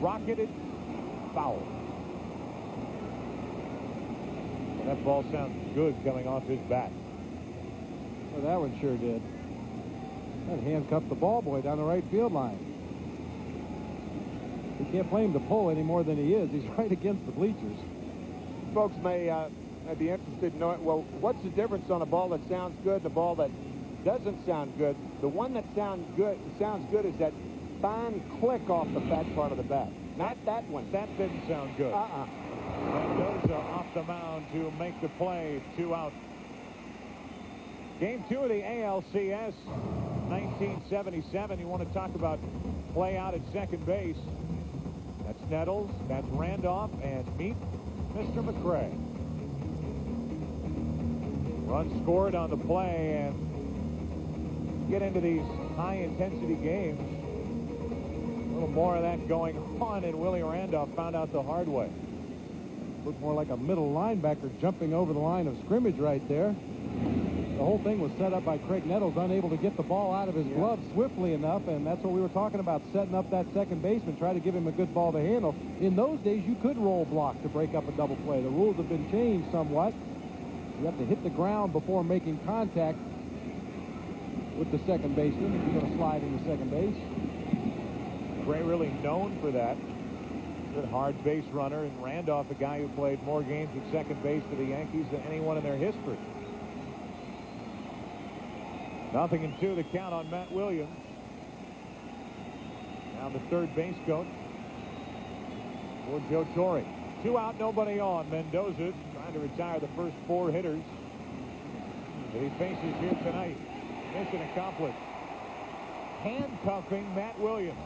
Rocketed. Foul. That ball sounds good coming off his bat. Well, that one sure did. That handcuffed the ball boy down the right field line. You can't play him to pull any more than he is. He's right against the bleachers. Folks may be interested in knowing, well, what's the difference on a ball that sounds good and a ball that doesn't sound good? The one that sounds good is that fine click off the back part of the bat. Not that one. That didn't sound good. Mendoza off the mound to make the play. 2 out. Game 2 of the ALCS, 1977. You want to talk about play out at second base. That's Nettles, that's Randolph, and meet Mr. McRae. Run scored on the play, and get into these high-intensity games. A little more of that going on, and Willie Randolph found out the hard way. Looked more like a middle linebacker jumping over the line of scrimmage right there. The whole thing was set up by Craig Nettles, unable to get the ball out of his glove swiftly enough, and that's what we were talking about, setting up that second baseman, try to give him a good ball to handle. In those days, you could roll block to break up a double play. The rules have been changed somewhat. You have to hit the ground before making contact with the second baseman if you're going to slide into second base. Gray really known for that. Good hard base runner, and Randolph, a guy who played more games at second base for the Yankees than anyone in their history. 0-2 the count on Matt Williams. Now the third base coach for Joe Torre. 2 out, nobody on. Mendoza trying to retire the first 4 hitters that he faces here tonight. Mission accomplished. Handcuffing Matt Williams.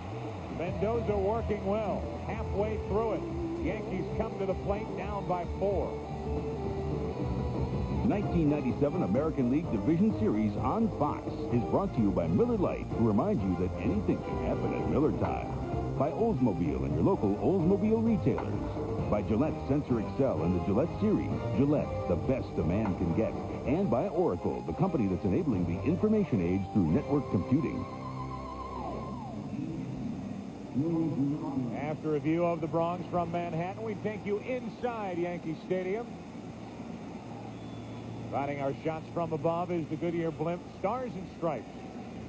Mendoza working well. Halfway through it. Yankees come to the plate down by 4. 1997 American League Division Series on Fox is brought to you by Miller Lite, to remind you that anything can happen at Miller Tire. By Oldsmobile and your local Oldsmobile retailers. By Gillette Sensor Excel and the Gillette Series. Gillette, the best a man can get. And by Oracle, the company that's enabling the information age through network computing. After a view of the Bronx from Manhattan, we take you inside Yankee Stadium. Riding our shots from above is the Goodyear Blimp Stars and Stripes.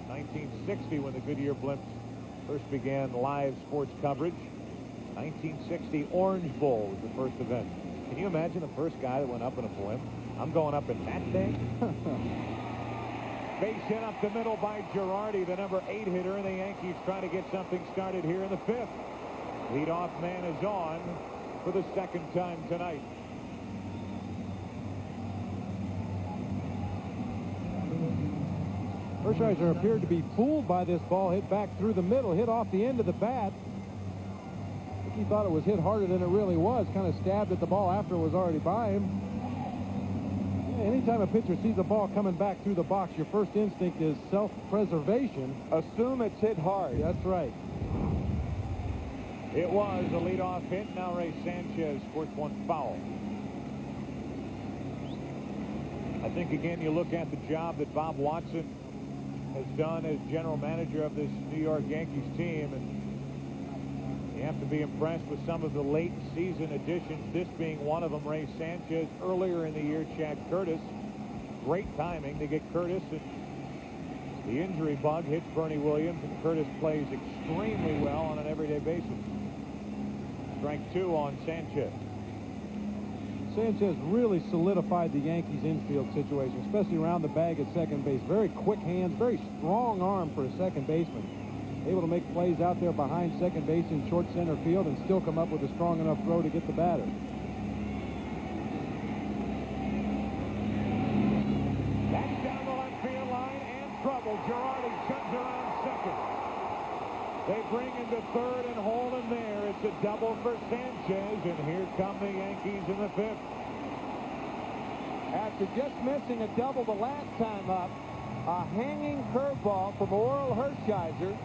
1960 when the Goodyear Blimps first began live sports coverage. 1960 Orange Bowl was the first event. Can you imagine the first guy that went up in a blimp? I'm going up in that thing. Base hit up the middle by Girardi, the number 8 hitter, and the Yankees trying to get something started here in the 5th. Leadoff man is on for the second time tonight. Hershiser appeared to be fooled by this ball, hit back through the middle, hit off the end of the bat. I think he thought it was hit harder than it really was, kind of stabbed at the ball after it was already by him. Yeah, anytime a pitcher sees a ball coming back through the box, your first instinct is self-preservation. Assume it's hit hard. That's right. It was a leadoff hit. Now Ray Sanchez sports one foul. I think, again, you look at the job that Bob Watson has done as general manager of this New York Yankees team, and you have to be impressed with some of the late season additions, this being one of them. Ray Sanchez, earlier in the year, Chad Curtis. Great timing to get Curtis, and the injury bug hits Bernie Williams, and Curtis plays extremely well on an everyday basis. Strike 2 on Sanchez. Sanchez really solidified the Yankees' infield situation, especially around the bag at second base. Very quick hands, very strong arm for a second baseman. Able to make plays out there behind second base in short center field and still come up with a strong enough throw to get the batter. That's down the left field line and trouble. Girardi turns around second. They bring him to third and hold him there. It's a double for Sanchez, and here come the Yankees in the 5th. After just missing a double the last time up, a hanging curveball from Oral Hershiser.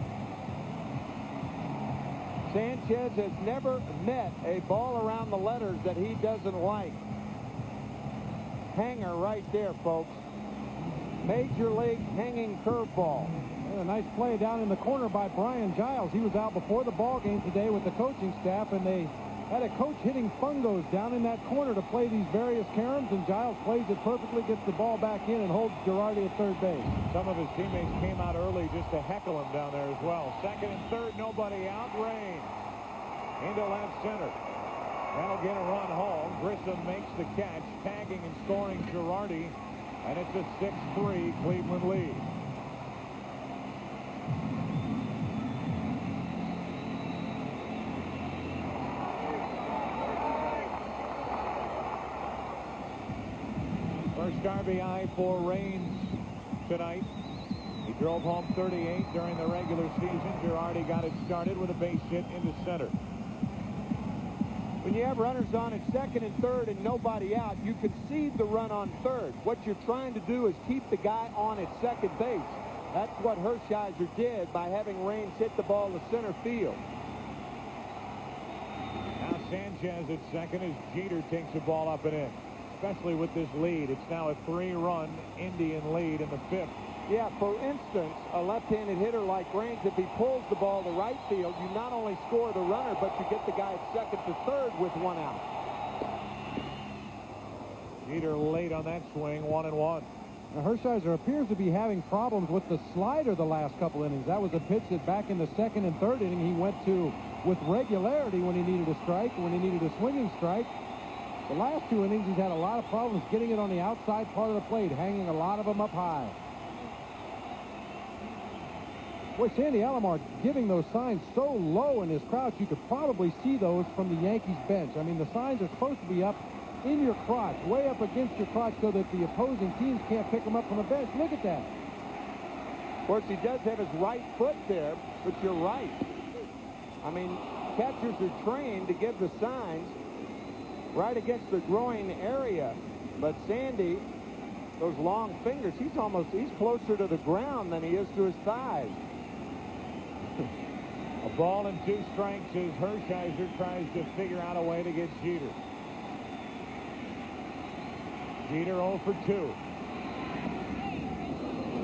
Sanchez has never met a ball around the letters that he doesn't like. Hanger right there, folks. Major league hanging curveball. And a nice play down in the corner by Brian Giles. He was out before the ball game today with the coaching staff, and they had a coach hitting fungos down in that corner to play these various caroms, and Giles plays it perfectly, gets the ball back in, and holds Girardi at third base. Some of his teammates came out early just to heckle him down there as well. Second and third, nobody out. Rain into left center. That'll get a run home. Grissom makes the catch, tagging and scoring Girardi, and it's a 6-3 Cleveland lead. First RBI for Raines tonight. He drove home 38 during the regular season. Girardi got it started with a base hit into center. When you have runners on at second and third and nobody out, you concede the run on third. What you're trying to do is keep the guy on at second base. That's what Hershiser did by having Raines hit the ball to center field. Now Sanchez at second as Jeter takes the ball up and in. Especially with this lead. It's now a 3-run Indian lead in the 5th. Yeah, for instance, a left-handed hitter like Raines, if he pulls the ball to right field, you not only score the runner, but you get the guy at second to third with 1 out. Jeter late on that swing, 1-1. Now, Hershiser appears to be having problems with the slider the last couple innings. That was a pitch that back in the 2nd and 3rd inning he went to with regularity when he needed a strike, when he needed a swinging strike. The last 2 innings he's had a lot of problems getting it on the outside part of the plate, hanging a lot of them up high. Boy, Sandy Alomar giving those signs so low in his crouch, you could probably see those from the Yankees bench. I mean, the signs are supposed to be up in your crotch, way up against your crotch, so that the opposing teams can't pick them up from the bench. Look at that. Of course, he does have his right foot there, but you're right. I mean, catchers are trained to give the signs right against the groin area. But Sandy, those long fingers, he's closer to the ground than he is to his thighs. A ball and 2 strikes as Hershiser tries to figure out a way to get Jeter. Jeter 0 for 2.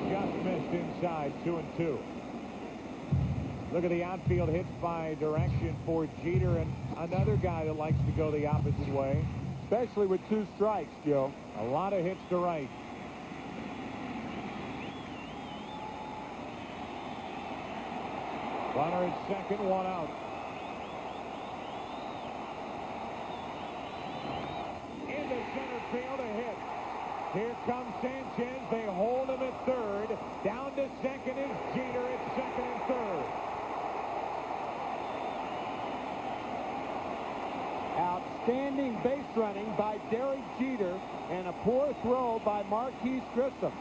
Just missed inside, 2-2. Look at the outfield hits by direction for Jeter, and another guy that likes to go the opposite way. Especially with 2 strikes, Joe. A lot of hits to right. Runner at second, 1 out. Into center field, a hit. Here comes Sanchez. They hold him at third. Down to second is Jeter at second and third. Outstanding base running by Derek Jeter and a poor throw by Marquise Grissom.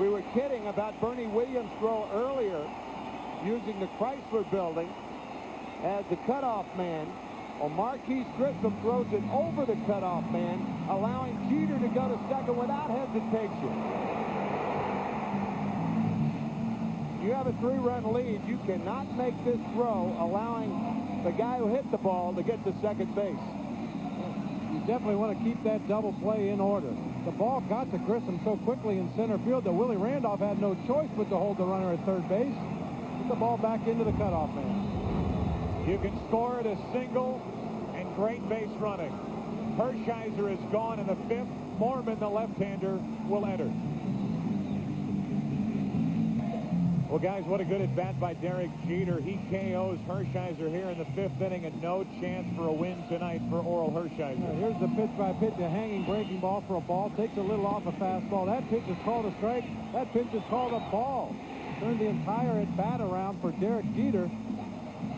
We were kidding about Bernie Williams' throw earlier, using the Chrysler Building as the cutoff man. Well, Marquise Grissom throws it over the cutoff man, allowing Jeter to go to second without hesitation. You have a 3-run lead. You cannot make this throw, allowing the guy who hit the ball to get to second base. You definitely want to keep that double play in order. The ball got to Grissom so quickly in center field that Willie Randolph had no choice but to hold the runner at third base. Put the ball back into the cutoff man. You can score at a single and great base running. Hershiser is gone in the 5th. Mormon, the left-hander, will enter. Well, guys, what a good at-bat by Derek Jeter. He KOs Hershiser here in the 5th inning, and no chance for a win tonight for Orel Hershiser. Here's the pitch-by-pitch, a hanging breaking ball for a ball. Takes a little off a fastball. That pitch is called a strike. That pitch is called a ball. Turned the entire at-bat around for Derek Jeter.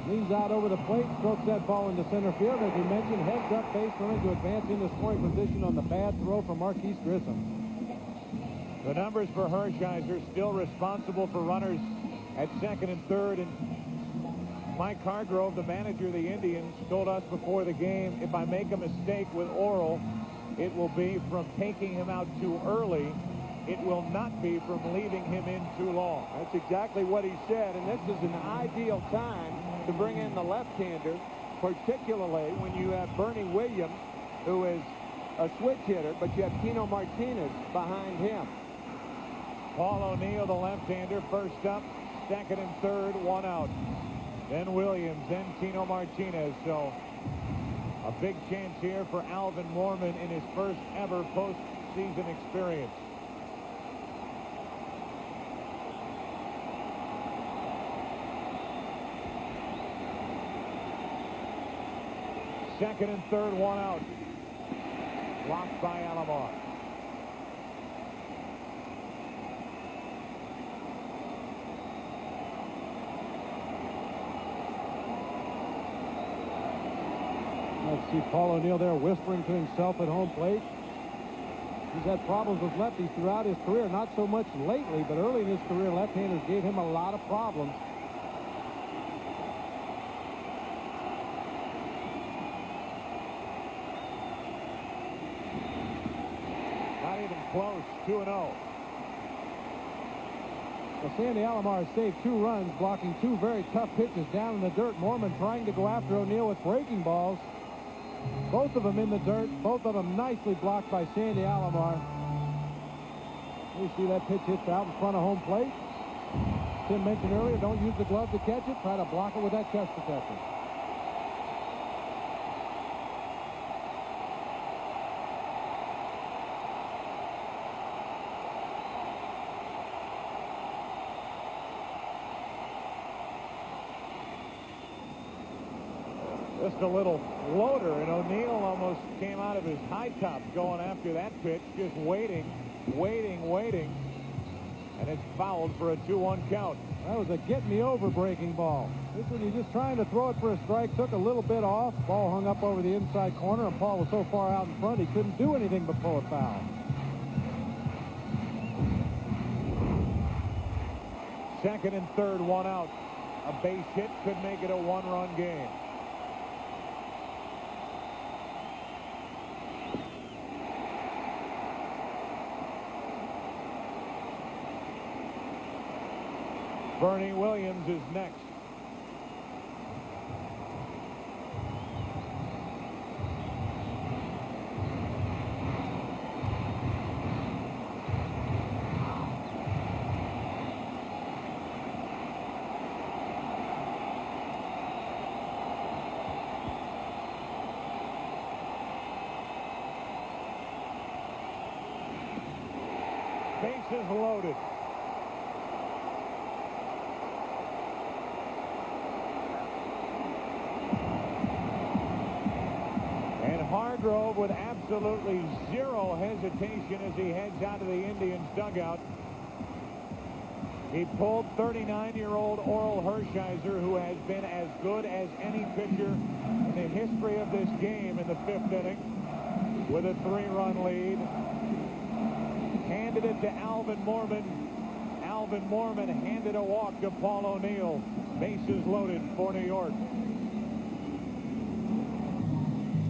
Leans out over the plate, strokes that ball into center field. As we mentioned, heads up base running to advance into scoring position on the bad throw from Marquise Grissom. The numbers for Hershiser, still responsible for runners at second and third. And Mike Hargrove, the manager of the Indians, told us before the game, if I make a mistake with Orel, it will be from taking him out too early. It will not be from leaving him in too long. That's exactly what he said, and this is an ideal time to bring in the left-hander, particularly when you have Bernie Williams, who is a switch hitter, but you have Tino Martinez behind him. Paul O'Neill, the left-hander, first up, second and third, 1 out. Then Williams, then Tino Martinez. So a big chance here for Alvin Mormon in his first ever postseason experience. Second and third, 1 out. Blocked by Alomar. Let's see Paul O'Neill there whispering to himself at home plate. He's had problems with lefties throughout his career, not so much lately, but early in his career, left-handers gave him a lot of problems. Not even close, 2-0. Well, Sandy Alomar saved 2 runs, blocking 2 very tough pitches down in the dirt. Mormon trying to go after O'Neill with breaking balls. Both of them in the dirt, both of them nicely blocked by Sandy Alomar. You see that pitch hits out in front of home plate. Tim mentioned earlier, don't use the glove to catch it. Try to block it with that chest protector. Just a little floater, and O'Neill almost came out of his high tops going after that pitch, just waiting, and it's fouled for a 2-1 count. That was a get-me-over breaking ball. This one, you're just trying to throw it for a strike, took a little bit off, ball hung up over the inside corner, and Paul was so far out in front he couldn't do anything but pull a foul. Second and third, 1 out. A base hit could make it a 1-run game. Bernie Williams is next. Bases loaded. Hargrove with absolutely zero hesitation as he heads out of the Indians dugout. He pulled 39-year-old Oral Hershiser, who has been as good as any pitcher in the history of this game in the 5th inning, with a 3-run lead. Handed it to Alvin Mormon. Alvin Mormon handed a walk to Paul O'Neill. Bases loaded for New York.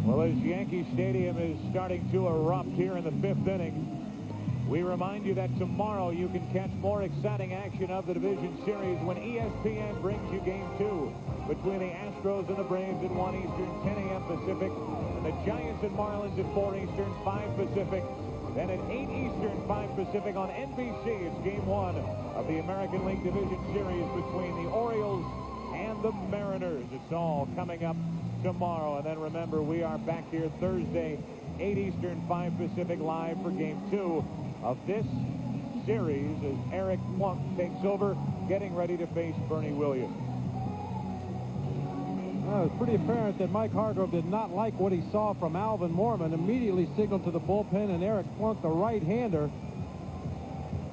Well, as Yankee Stadium is starting to erupt here in the 5th inning, we remind you that tomorrow you can catch more exciting action of the Division Series when ESPN brings you Game 2 between the Astros and the Braves at 1 Eastern, 10 a.m. Pacific, and the Giants and Marlins at 4 Eastern, 5 Pacific. Then at 8 Eastern, 5 Pacific on NBC, it's Game 1 of the American League Division Series between the Orioles and the Mariners. It's all coming up tomorrow. And then remember, we are back here Thursday, 8 Eastern, 5 Pacific, live for Game 2 of this series as Eric Plunk takes over, getting ready to face Bernie Williams. Well, it was pretty apparent that Mike Hargrove did not like what he saw from Alvin Mormon. Immediately signaled to the bullpen, and Eric Plunk, the right-hander.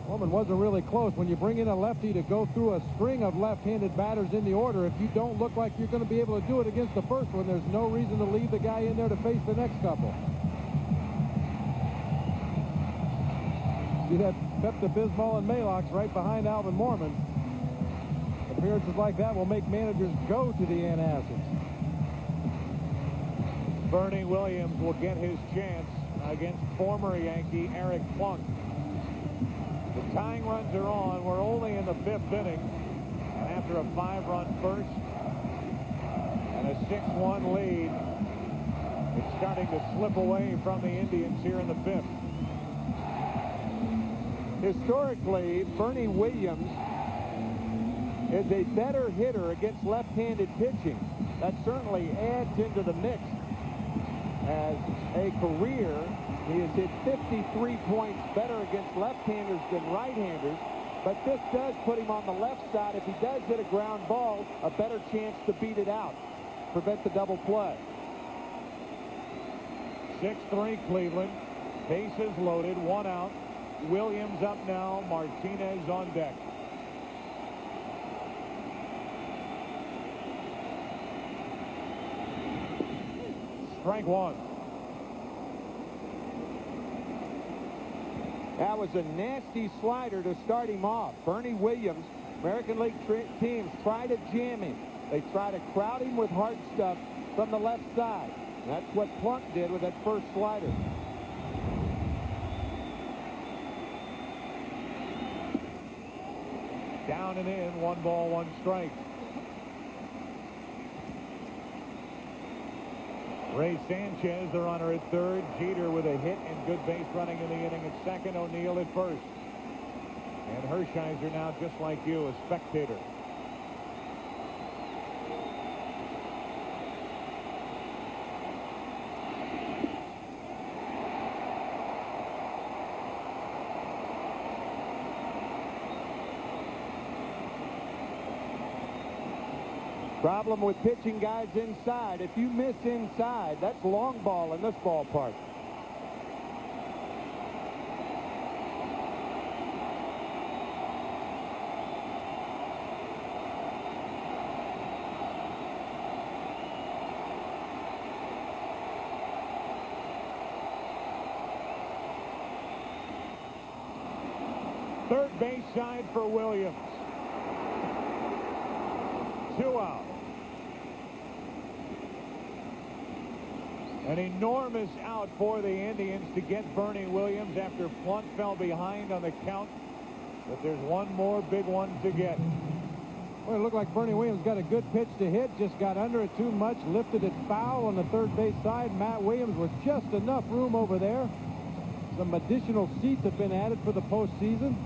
Mormon wasn't really close. When you bring in a lefty to go through a string of left-handed batters in the order, if you don't look like you're going to be able to do it against the first one, there's no reason to leave the guy in there to face the next couple. See that Pepto-Bismol and Maalox right behind Alvin Mormon. Appearances like that will make managers go to the antacids. Bernie Williams will get his chance against former Yankee Eric Plunk. The tying runs are on. We're only in the 5th inning. And after a 5-run first and a 6-1 lead, it's starting to slip away from the Indians here in the 5th. Historically, Bernie Williams is a better hitter against left-handed pitching. That certainly adds into the mix. As a career, he has hit 53 points better against left-handers than right-handers, but this does put him on the left side. If he does hit a ground ball, a better chance to beat it out, prevent the double play. 6-3 Cleveland. Bases loaded, 1 out. Williams up now. Martinez on deck. Strike 1. That was a nasty slider to start him off. Bernie Williams, American League teams try to jam him. They try to crowd him with hard stuff from the left side. And that's what Plunk did with that first slider. Down and in, 1 ball, 1 strike. Ray Sanchez, the runner at third. Jeter with a hit and good base running in the inning at second. O'Neill at first. And Hershiser now, just like you, a spectator. Problem with pitching guys inside. If you miss inside, that's long ball in this ballpark. Third base side for Williams. 2 out. An enormous out for the Indians to get Bernie Williams after Plunk fell behind on the count. But there's one more big one to get. Well, it looked like Bernie Williams got a good pitch to hit, just got under it too much, lifted it foul on the third base side. Matt Williams with just enough room over there. Some additional seats have been added for the postseason.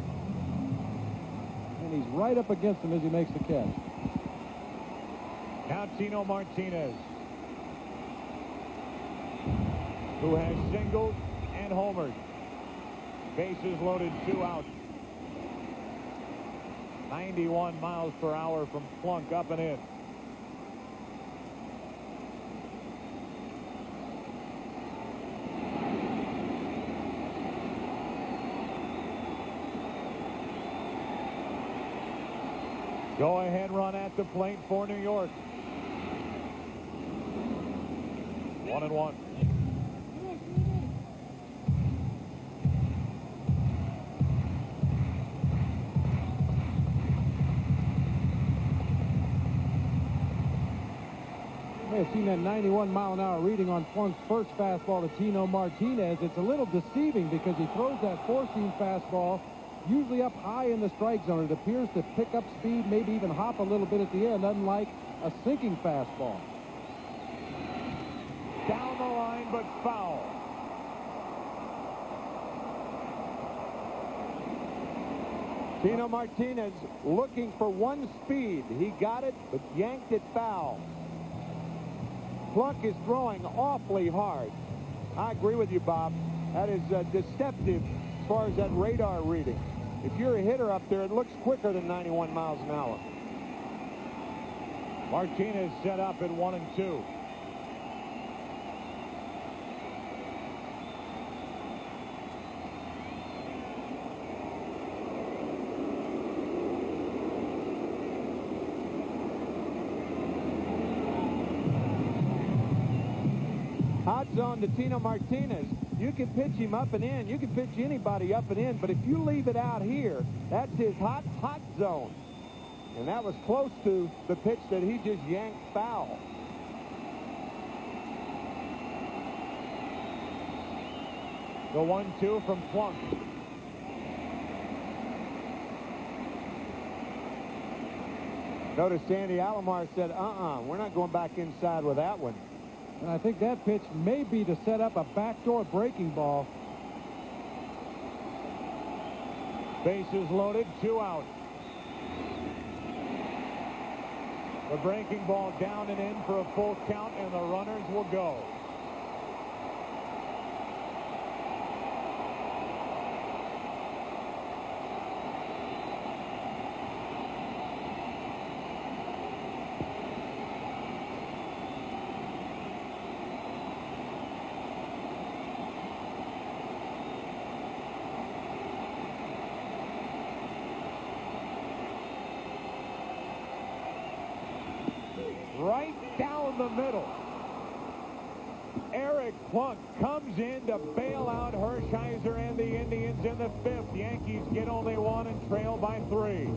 And he's right up against him as he makes the catch. Now Tino Martinez, who has singled and homered. Bases loaded, 2 out. 91 miles per hour from Plunk, up and in. Go-ahead run at the plate for New York. 1-1. May have seen that 91-mile-an-hour reading on Plunk's first fastball to Tino Martinez. It's a little deceiving because he throws that four-seam fastball usually up high in the strike zone. It appears to pick up speed, maybe even hop a little bit at the end, unlike a sinking fastball. Down the line, but foul. Tino Martinez looking for one speed. He got it, but yanked it foul. Plunk is throwing awfully hard. I agree with you, Bob. That is deceptive as far as that radar reading. If you're a hitter up there, it looks quicker than 91 miles an hour. Martinez set up at 1-2. Odds on to Tino Martinez. You can pitch him up and in. You can pitch anybody up and in. But if you leave it out here, that's his hot zone. And that was close to the pitch that he just yanked foul. The 1-2 from Plunk. Notice Sandy Alomar said, we're not going back inside with that one. And I think that pitch may be to set up a backdoor breaking ball. Bases loaded, 2 out. The breaking ball down and in for a full count, and the runners will go. Right down the middle. Eric Plunk comes in to bail out Hershiser and the Indians in the 5th. Yankees get only 1 and trail by 3.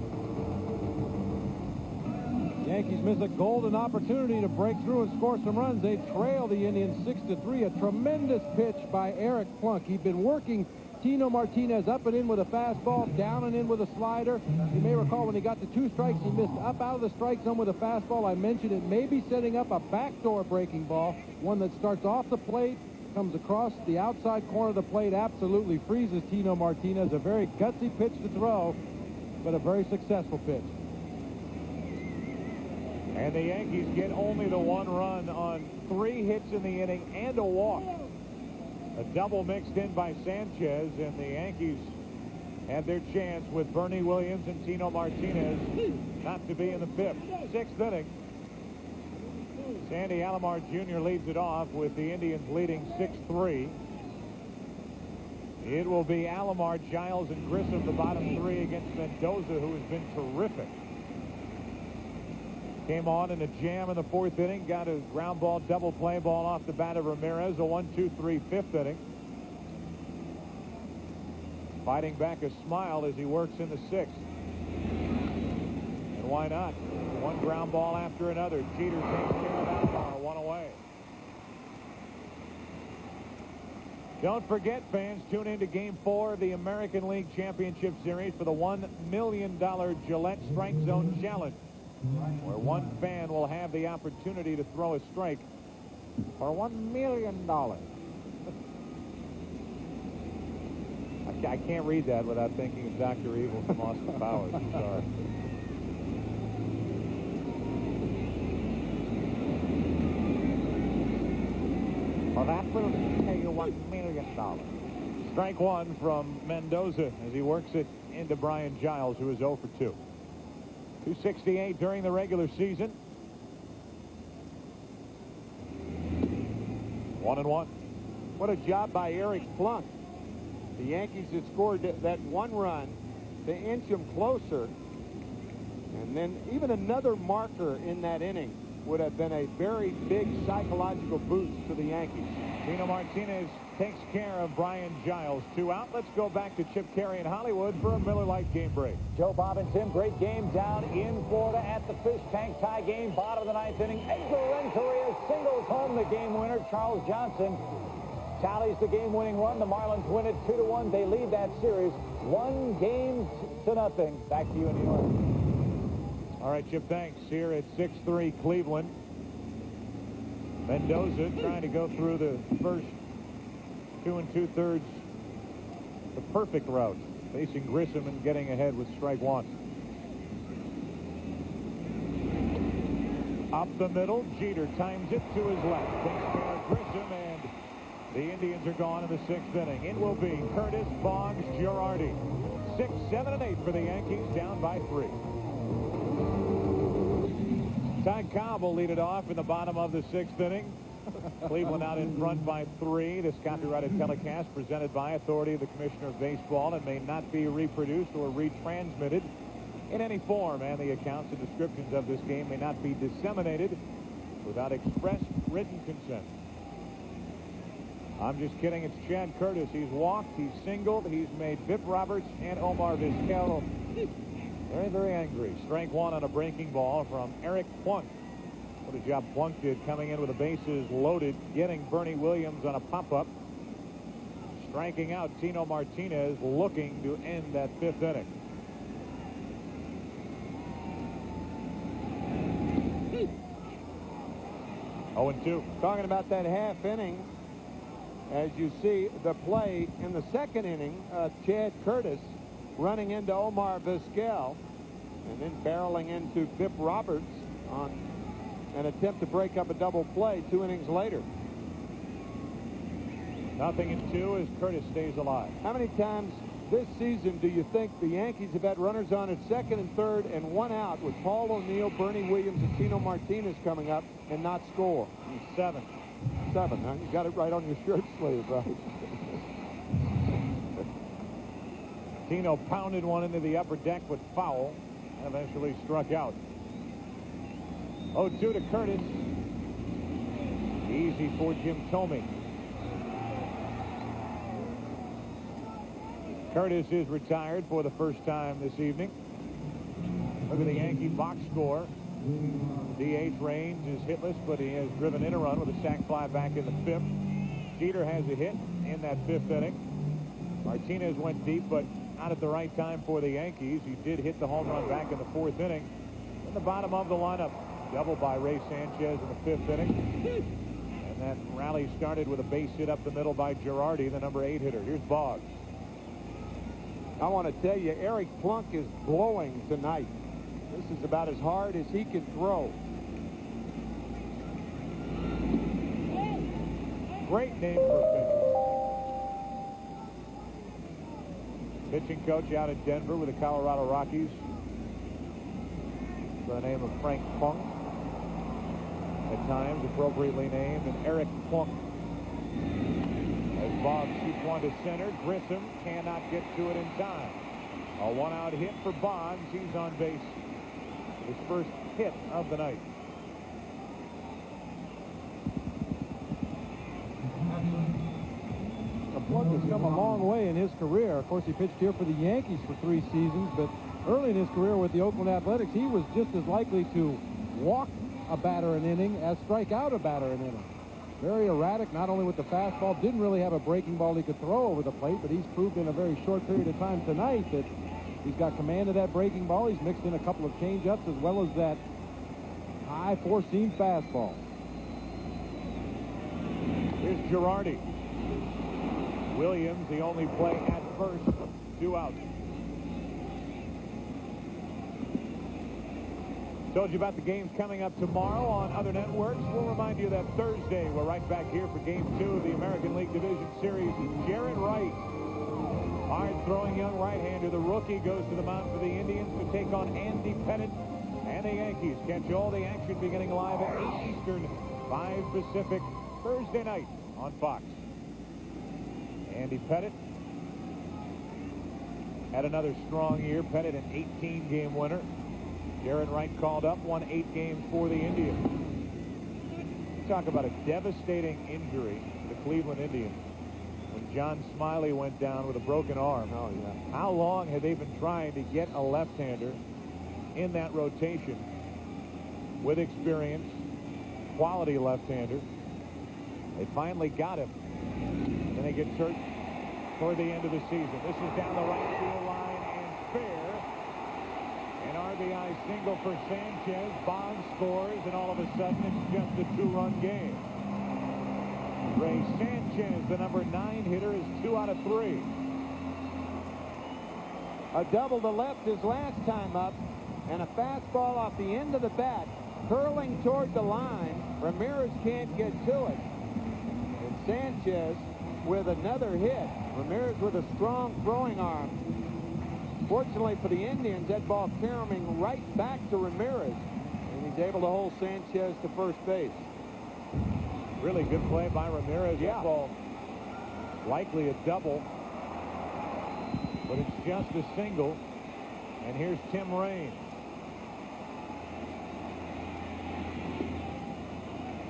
Yankees miss a golden opportunity to break through and score some runs. They trail the Indians 6-3. A tremendous pitch by Eric Plunk. He'd been working Tino Martinez up and in with a fastball, down and in with a slider. You may recall when he got to 2 strikes, he missed up out of the strike zone with a fastball. I mentioned it may be setting up a backdoor breaking ball, one that starts off the plate, comes across the outside corner of the plate, absolutely freezes Tino Martinez. A very gutsy pitch to throw, but a very successful pitch. And the Yankees get only the 1 run on 3 hits in the inning and a walk. A double mixed in by Sanchez, and the Yankees had their chance with Bernie Williams and Tino Martinez not to be in the 6th inning. Sandy Alomar Jr. leads it off with the Indians leading 6-3. It will be Alomar, Giles, and Grissom, the bottom 3 against Mendoza, who has been terrific. Came on in a jam in the 4th inning, got a ground ball, double play ball off the bat of Ramirez, a 1-2-3 5th inning. Fighting back a smile as he works in the 6th. And why not? One ground ball after another. Jeter takes care of Alomar, 1 away. Don't forget, fans, tune in to Game 4 of the American League Championship Series for the $1 million Gillette Strike Zone Challenge, where one fan will have the opportunity to throw a strike for $1 million. I can't read that without thinking of Dr. Evil from Austin Powers. I'm sorry. Well, that will pay you $1 million. Strike 1 from Mendoza as he works it into Brian Giles, who is 0 for 2. 268 during the regular season. 1-1. What a job by Eric Plunk. The Yankees had scored that 1 run to inch them closer. And then even another marker in that inning would have been a very big psychological boost for the Yankees. Tino Martinez takes care of Brian Giles. 2 out. Let's go back to Chip Carey in Hollywood for a Miller Lite game break. Joe, Bob, and Tim, great game down in Florida at the Fish Tank. Tie game, bottom of the 9th inning. Edgar Renteria singles home the game winner. Charles Johnson tallies the game-winning run. The Marlins win it 2-1. They lead that series 1-0. Back to you in New York. All right, Chip, thanks. Here at 6-3 Cleveland. Mendoza trying to go through the first 2 2/3, the perfect route, facing Grissom and getting ahead with strike 1. Up the middle, Jeter times it to his left. Takes care of Grissom, and the Indians are gone in the 6th inning. It will be Curtis, Boggs, Girardi. 6, 7, and 8 for the Yankees, down by 3. Ty Cobb will lead it off in the bottom of the 6th inning. Cleveland out in front by 3. This copyrighted telecast presented by authority of the Commissioner of Baseball and may not be reproduced or retransmitted in any form, and the accounts and descriptions of this game may not be disseminated without express written consent. I'm just kidding. It's Chad Curtis. He's walked, he's singled, he's made Bip Roberts and Omar Vizquel very, very angry. Strike 1 on a breaking ball from Eric Plunk. What a job Plunk did coming in with the bases loaded, getting Bernie Williams on a pop-up, striking out Tino Martinez, looking to end that 5th inning. Oh, and 2. Talking about that half inning, as you see the play in the 2nd inning, Chad Curtis running into Omar Vizquel and then barreling into Bip Roberts on an attempt to break up a double play 2 innings later. 0 and 2 as Curtis stays alive. How many times this season do you think the Yankees have had runners on at 2nd and 3rd and 1 out with Paul O'Neill, Bernie Williams, and Tino Martinez coming up and not score? 7. 7, huh? You got it right on your shirt sleeve, right? Tino pounded one into the upper deck with foul and eventually struck out. 0-2 to Curtis. Easy for Jim Thome. Curtis is retired for the first time this evening. Look at the Yankee box score. DH range is hitless, but he has driven in a run with a sac fly back in the 5th. Jeter has a hit in that 5th inning. Martinez went deep, but not at the right time for the Yankees. He did hit the home run back in the 4th inning. In the bottom of the lineup, double by Ray Sanchez in the 5th inning. And that rally started with a base hit up the middle by Girardi, the number 8 hitter. Here's Boggs. I want to tell you, Eric Plunk is blowing tonight. This is about as hard as he can throw. Great name for a pitcher. Pitching coach out in Denver with the Colorado Rockies by the name of Frank Plunk. At times appropriately named, and Eric Plunk. As Bob shoots one to center, Grissom cannot get to it in time. A one-out hit for Bonds. He's on base. His first hit of the night. Plunk has come a long way in his career. Of course, he pitched here for the Yankees for 3 seasons, but early in his career with the Oakland Athletics, he was just as likely to walk a batter an inning as strike out a batter an inning. Very erratic, not only with the fastball, didn't really have a breaking ball he could throw over the plate, but he's proved in a very short period of time tonight that he's got command of that breaking ball. He's mixed in a couple of changeups as well as that high 4-seam fastball. Here's Girardi. Williams, the only play at first. 2 outs. Told you about the games coming up tomorrow on other networks. We'll remind you that Thursday we're right back here for Game 2 of the American League Division Series. Jared Wright, hard-throwing young right-hander. The rookie goes to the mound for the Indians to take on Andy Pettit and the Yankees. Catch all the action beginning live at 8 Eastern, 5 Pacific, Thursday night on Fox. Andy Pettit had another strong year. Pettit an 18-game winner. Jared Wright called up, won 8 games for the Indians. Talk about a devastating injury to the Cleveland Indians when John Smiley went down with a broken arm. Oh, yeah. How long had they been trying to get a left-hander in that rotation with experience, quality left-hander? They finally got him. Then he gets hurt toward the end of the season. This is down the right field line and fair. An RBI single for Sanchez. Bonds scores, and all of a sudden it's just a 2-run game. Ray Sanchez, the number 9 hitter, is 2 out of 3. A double to left his last time up, and a fastball off the end of the bat, curling toward the line. Ramirez can't get to it. And Sanchez with another hit. Ramirez with a strong throwing arm. Fortunately for the Indians, that ball caroming right back to Ramirez, and he's able to hold Sanchez to first base. Really good play by Ramirez. Yeah. That ball likely a double, but it's just a single. And here's Tim Raines.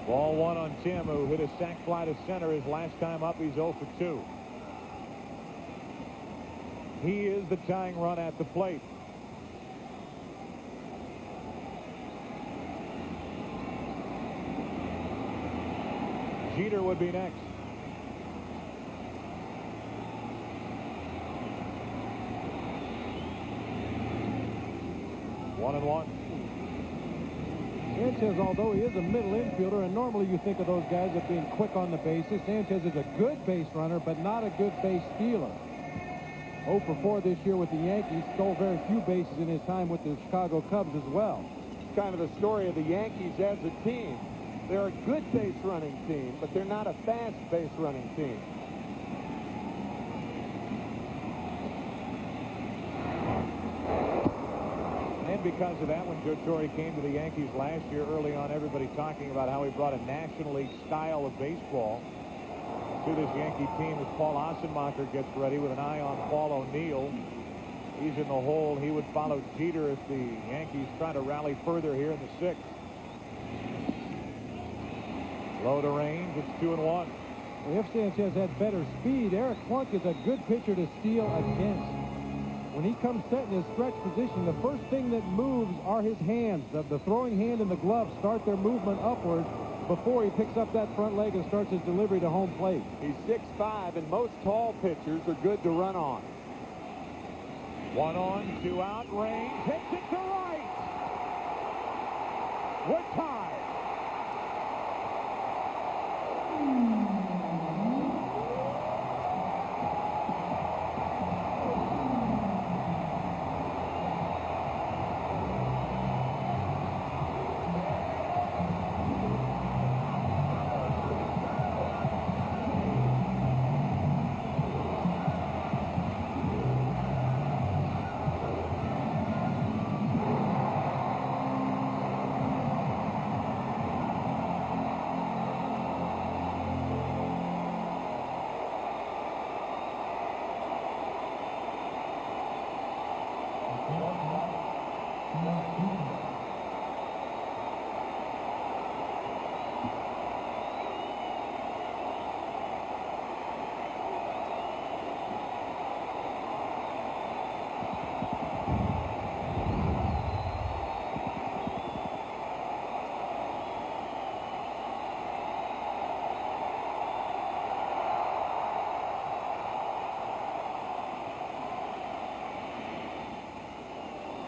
Ball 1 on Tim, who hit a sac fly to center his last time up. He's 0 for 2. He is the tying run at the plate. Jeter would be next. One and one. Sanchez, although he is a middle infielder, and normally you think of those guys as being quick on the bases, Sanchez is a good base runner, but not a good base stealer. 0 for 4 this year with the Yankees. Stole very few bases in his time with the Chicago Cubs as well. It's kind of the story of the Yankees as a team. They're a good base running team, but they're not a fast base running team. And because of that, when Joe Torre came to the Yankees last year, early on, everybody talking about how he brought a National League style of baseball to this Yankee team as Paul Ossenmacher gets ready with an eye on Paul O'Neill. He's in the hole. He would follow Jeter if the Yankees try to rally further here in the 6th. Low to range. It's 2-1. If Sanchez had better speed, Eric Plunk is a good pitcher to steal against. When he comes set in his stretch position, the first thing that moves are his hands. The throwing hand and the glove start their movement upward before he picks up that front leg and starts his delivery to home plate. He's 6'5", and most tall pitchers are good to run on. 1 on, 2 out, range, hits it to right. We're tied.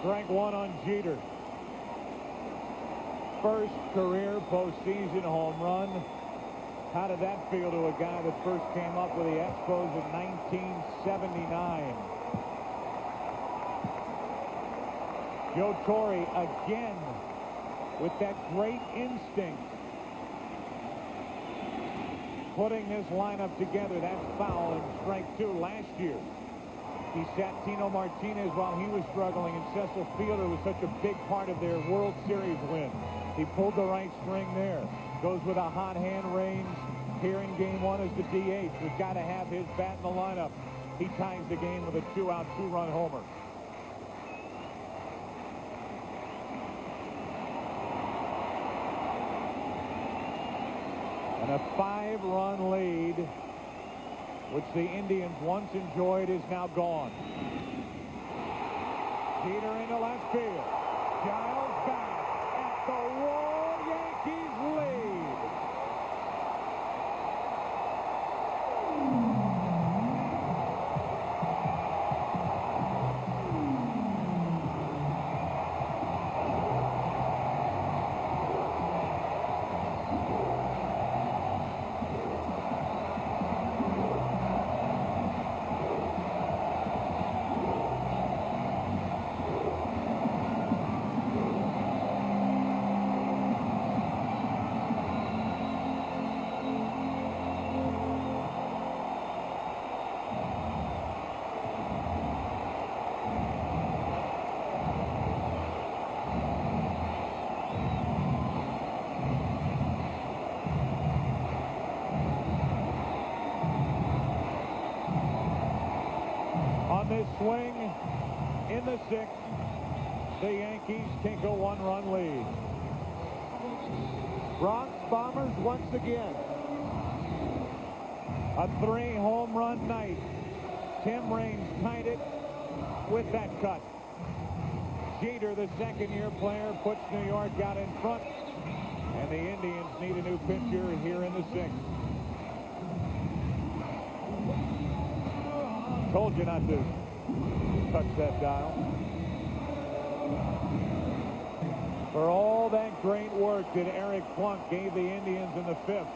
Strike 1 on Jeter. First career postseason home run. How did that feel to a guy that first came up with the Expos in 1979? Joe Torre again with that great instinct. Putting this lineup together. That's foul and strike 2 last year. He sat Tino Martinez while he was struggling, and Cecil Fielder was such a big part of their World Series win. He pulled the right string there. Goes with a hot hand range here in Game 1 as the DH. We've got to have his bat in the lineup. He ties the game with a 2-out, 2-run homer. And a 5-run lead, which the Indians once enjoyed, is now gone. Jeter into left field. Giles back at the wall. Yankees lead. This swing in the 6th, the Yankees take a 1-run lead. Bronx Bombers once again. A 3-home-run night. Tim Raines tied it with that cut. Jeter, the second-year player, puts New York out in front, and the Indians need a new pitcher here in the 6th. Told you not to touch that dial. For all that great work that Eric Plunk gave the Indians in the 5th.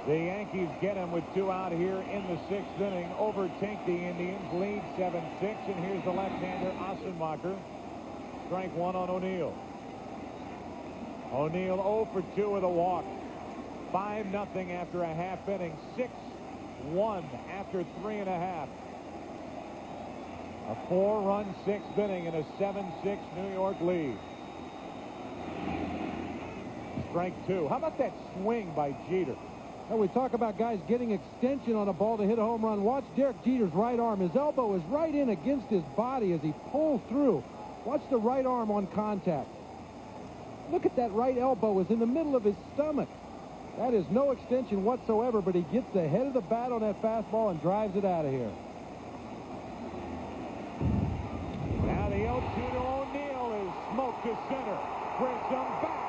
The Yankees get him with 2 out here in the 6th inning. Overtake the Indians, lead 7-6, and here's the left-hander Ossenmacher. Strike 1 on O'Neill. O'Neill 0 for 2 with a walk. 5-0 after a half inning. 6-1 after 3.5. A 4-run 6th inning and a 7-6 New York lead. Strike 2. How about that swing by Jeter? Well, we talk about guys getting extension on a ball to hit a home run. Watch Derek Jeter's right arm. His elbow is right in against his body as he pulls through. Watch the right arm on contact. Look at that right elbow is in the middle of his stomach. That is no extension whatsoever, but he gets the head of the bat on that fastball and drives it out of here. Now the 0-2 to O'Neill is smoked to center. Grissom back.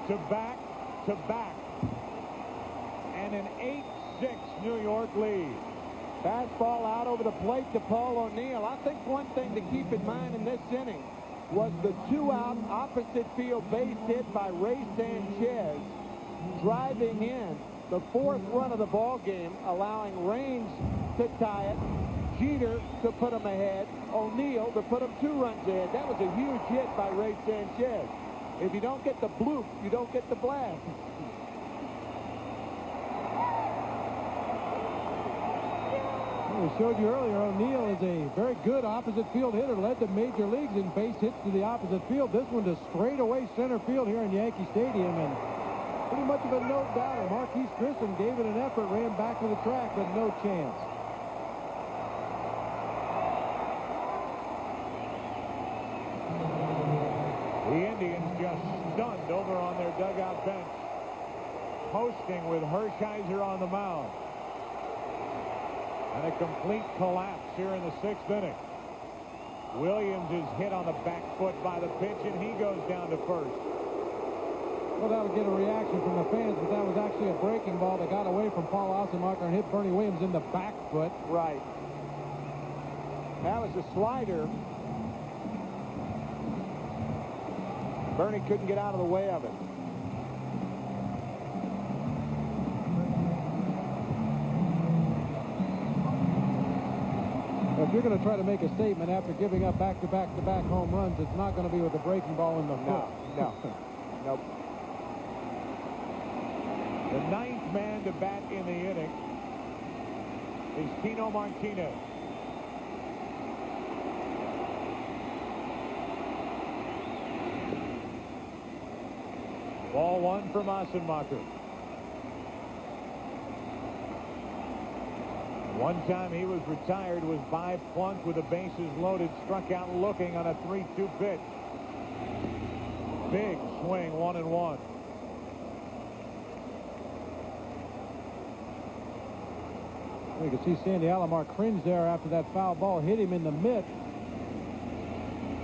to back. And an 8-6 New York lead. Fastball out over the plate to Paul O'Neill. I think one thing to keep in mind in this inning was the 2-out opposite field base hit by Ray Sanchez, driving in the 4th run of the ball game, allowing Raines to tie it, Jeter to put him ahead, O'Neill to put him 2 runs ahead. That was a huge hit by Ray Sanchez. If you don't get the bloop, you don't get the blast. We showed you earlier, O'Neill is a very good opposite field hitter, led the major leagues in base hits to the opposite field. This one to straightaway center field here in Yankee Stadium, and pretty much of a no-doubter. Marquise Grissom gave it an effort, ran back to the track, but no chance. The Indians just stunned over on their dugout bench, posting with Hershiser on the mound. And a complete collapse here in the 6th inning. Williams is hit on the back foot by the pitch, and he goes down to first. Well, that would get a reaction from the fans, but that was actually a breaking ball that got away from Paul Ossenmacher and hit Bernie Williams in the back foot. Right. That was a slider. Bernie couldn't get out of the way of it. If you're going to try to make a statement after giving up back-to-back-to-back home runs, it's not going to be with a breaking ball in the foot. No. Nope. The 9th man to bat in the inning is Tino Martinez. Ball 1 from Ossenmacher. One time he was retired was by Plunk with the bases loaded, struck out looking on a 3-2 pitch. Big swing, 1-1. You can see Sandy Alomar cringe there after that foul ball hit him in the mitt.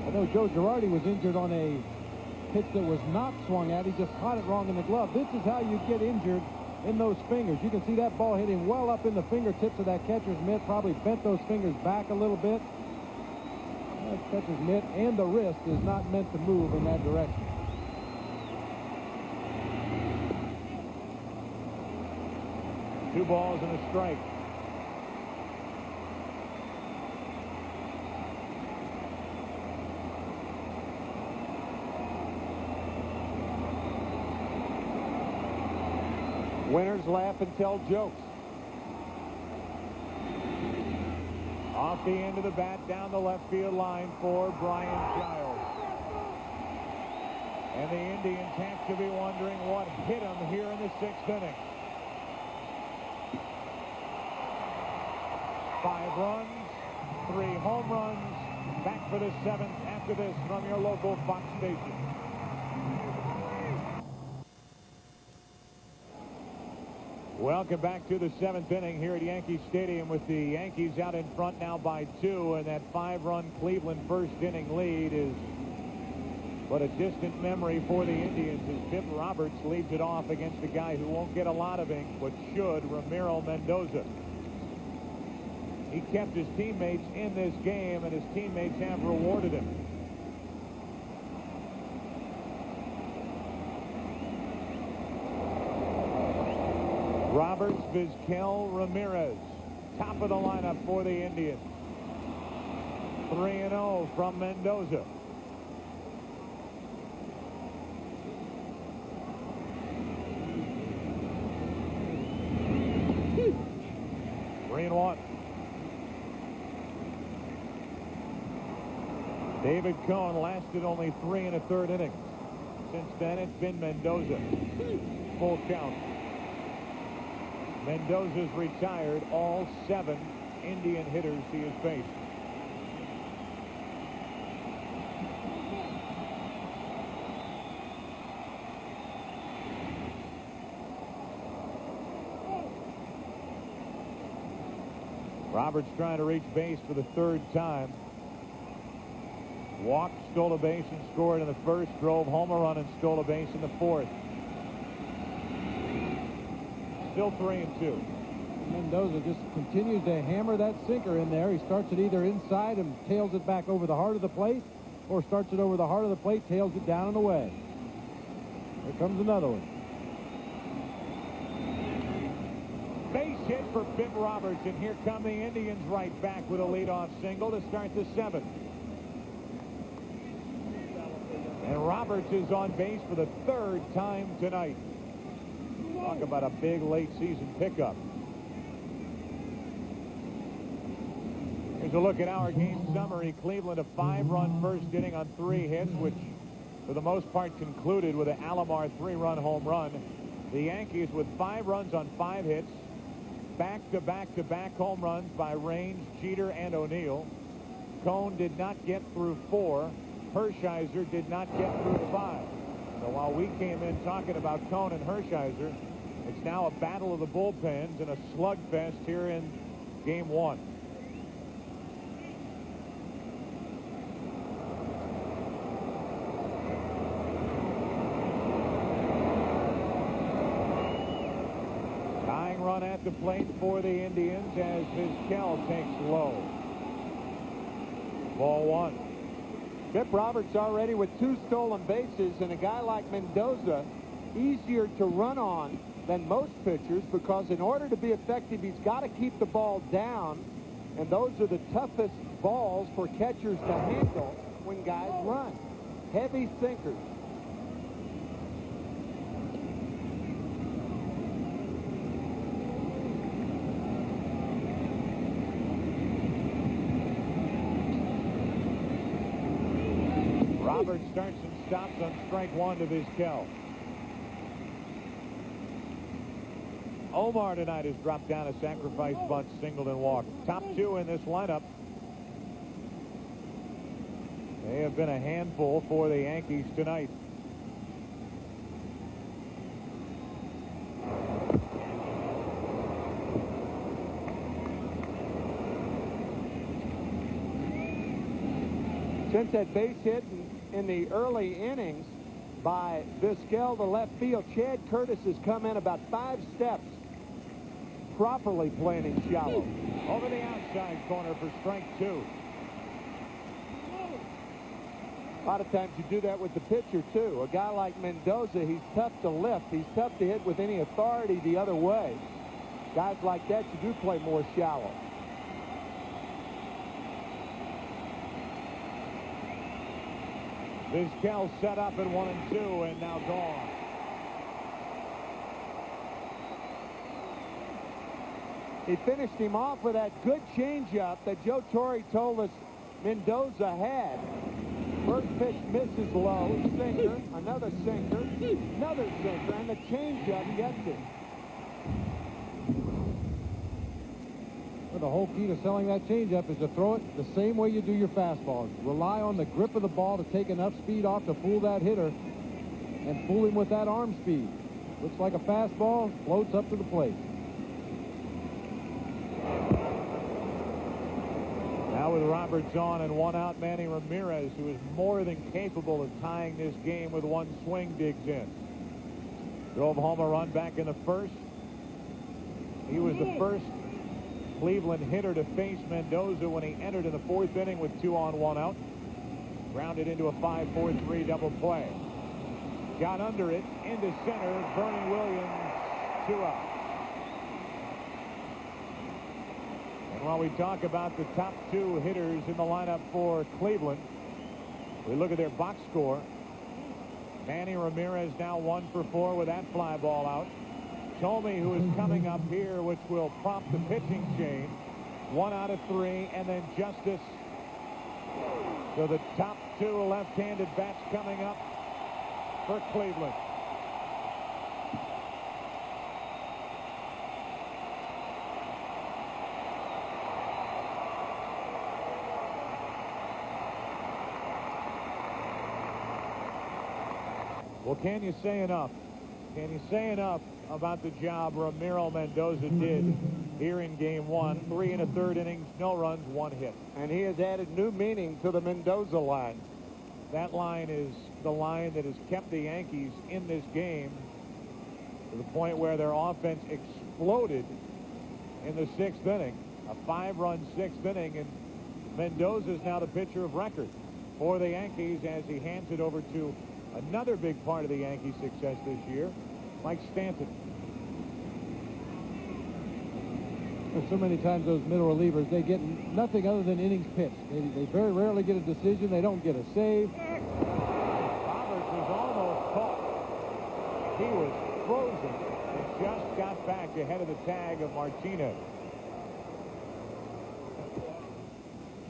I know Joe Girardi was injured on a pitch that was not swung at. He just caught it wrong in the glove. This is how you get injured in those fingers. You can see that ball hitting well up in the fingertips of that catcher's mitt, probably bent those fingers back a little bit. That catcher's mitt and the wrist is not meant to move in that direction. Two balls and a strike. Winners laugh and tell jokes. Off the end of the bat, down the left field line for Brian Giles. And the Indians have to be wondering what hit them here in the 6th inning. 5 runs, 3 home runs. Back for the 7th after this from your local Fox station. Welcome back to the 7th inning here at Yankee Stadium with the Yankees out in front now by 2, and that 5-run Cleveland first inning lead is but a distant memory for the Indians as Pip Roberts leads it off against a guy who won't get a lot of ink but should, Ramiro Mendoza. He kept his teammates in this game, and his teammates have rewarded him. Roberts, Vizquel, Ramirez, top of the lineup for the Indians. 3-0 from Mendoza. Three and 1. David Cohn lasted only 3 1/3 innings. Since then, it's been Mendoza. Full count. Mendoza's retired all 7 Indian hitters he has faced. Roberts trying to reach base for the 3rd time. Walked, stole a base, and scored in the 1st. Drove home a run and stole a base in the 4th. Still 3-2. Mendoza just continues to hammer that sinker in there. He starts it either inside and tails it back over the heart of the plate, or starts it over the heart of the plate, tails it down and away. Here comes another one. Base hit for Bip Roberts, and here come the Indians right back with a leadoff single to start the 7th. And Roberts is on base for the 3rd time tonight. Talk about a big late season pickup. Here's a look at our game summary. Cleveland, a 5-run first inning on 3 hits, which for the most part concluded with an Alomar 3-run home run. The Yankees with 5 runs on 5 hits. Back-to-back-to-back home runs by Raines, Jeter, and O'Neill. Cone did not get through 4. Hershiser did not get through 5. So while we came in talking about Cone and Hershiser, it's now a battle of the bullpens and a slugfest here in Game 1. Tying run at the plate for the Indians as Vizquel takes low. Ball 1. Bip Roberts already with 2 stolen bases, and a guy like Mendoza easier to run on than most pitchers, because in order to be effective, he's got to keep the ball down, and those are the toughest balls for catchers to handle when guys run. Heavy sinkers. Roberts starts and stops on strike 1 to Vizquel. Omar tonight has dropped down a sacrifice bunt, singled and walked. Top 2 in this lineup. They have been a handful for the Yankees tonight. Since that base hit in the early innings by Vizquel to left field, Chad Curtis has come in about 5 steps, properly planting shallow. Over the outside corner for strike 2. A lot of times you do that with the pitcher, too. A guy like Mendoza, he's tough to lift. He's tough to hit with any authority the other way. Guys like that, you do play more shallow. Vizquel set up at 1-2 and now gone. He finished him off with that good changeup that Joe Torre told us Mendoza had. First pitch misses low, sinker, another sinker, another sinker, and the changeup gets it. Well, the whole key to selling that changeup is to throw it the same way you do your fastballs. Rely on the grip of the ball to take enough speed off to fool that hitter and fool him with that arm speed. Looks like a fastball, floats up to the plate. Now with Roberts on and 1 out, Manny Ramirez, who is more than capable of tying this game with 1 swing, digs in. Drove home a run back in the 1st. He was the first Cleveland hitter to face Mendoza when he entered in the 4th inning with 2 on, 1 out. Grounded into a 5-4-3 double play. Got under it, into center, Bernie Williams, 2 out. And while we talk about the top 2 hitters in the lineup for Cleveland, we look at their box score. Manny Ramirez now 1 for 4 with that fly ball out. Tomey, who is coming up here, which will prompt the pitching change. 1 out of 3, and then Justice. So the top 2 left-handed bats coming up for Cleveland. Well, can you say enough? Can you say enough about the job Ramiro Mendoza did here in Game 1? 3 1/3 innings, no runs, 1 hit. And he has added new meaning to the Mendoza line. That line is the line that has kept the Yankees in this game to the point where their offense exploded in the 6th inning. A 5-run 6th inning, and Mendoza's now the pitcher of record for the Yankees as he hands it over to another big part of the Yankees' success this year, Mike Stanton. There's so many times those middle relievers, they get nothing other than innings pitched. They very rarely get a decision. They don't get a save. Roberts was almost caught. He was frozen and just got back ahead of the tag of Martinez.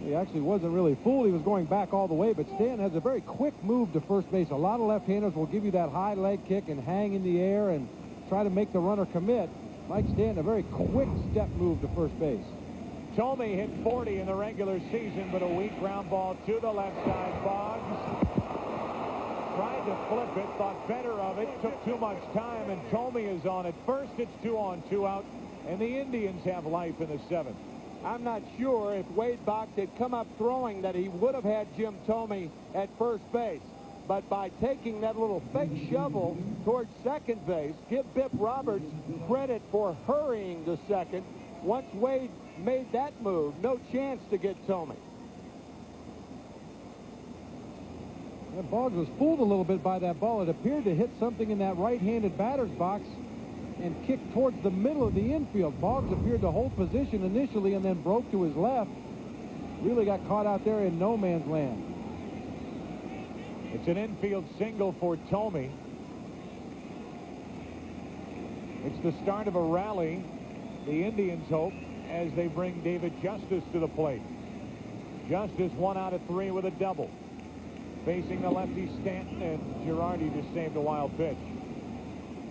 He actually wasn't really fooled. He was going back all the way, but Stanton has a very quick move to first base. A lot of left-handers will give you that high leg kick and hang in the air and try to make the runner commit. Mike Stanton, a very quick step move to first base. Thome hit 40 in the regular season, but a weak ground ball to the left side. Boggs tried to flip it, thought better of it, took too much time, and Thome is on at first. It's 2 on, 2 out, and the Indians have life in the 7th. I'm not sure if Wade Boggs had come up throwing that he would have had Jim Thome at first base. But by taking that little fake shovel towards second base, give Bip Roberts credit for hurrying to second. Once Wade made that move, no chance to get Thome. Yeah, Boggs was fooled a little bit by that ball. It appeared to hit something in that right-handed batter's box and kicked towards the middle of the infield. Boggs appeared to hold position initially and then broke to his left. Really got caught out there in no man's land. It's an infield single for Thome. It's the start of a rally, the Indians hope, as they bring David Justice to the plate. Justice 1 out of 3 with a double. Facing the lefty Stanton, and Girardi just saved a wild pitch.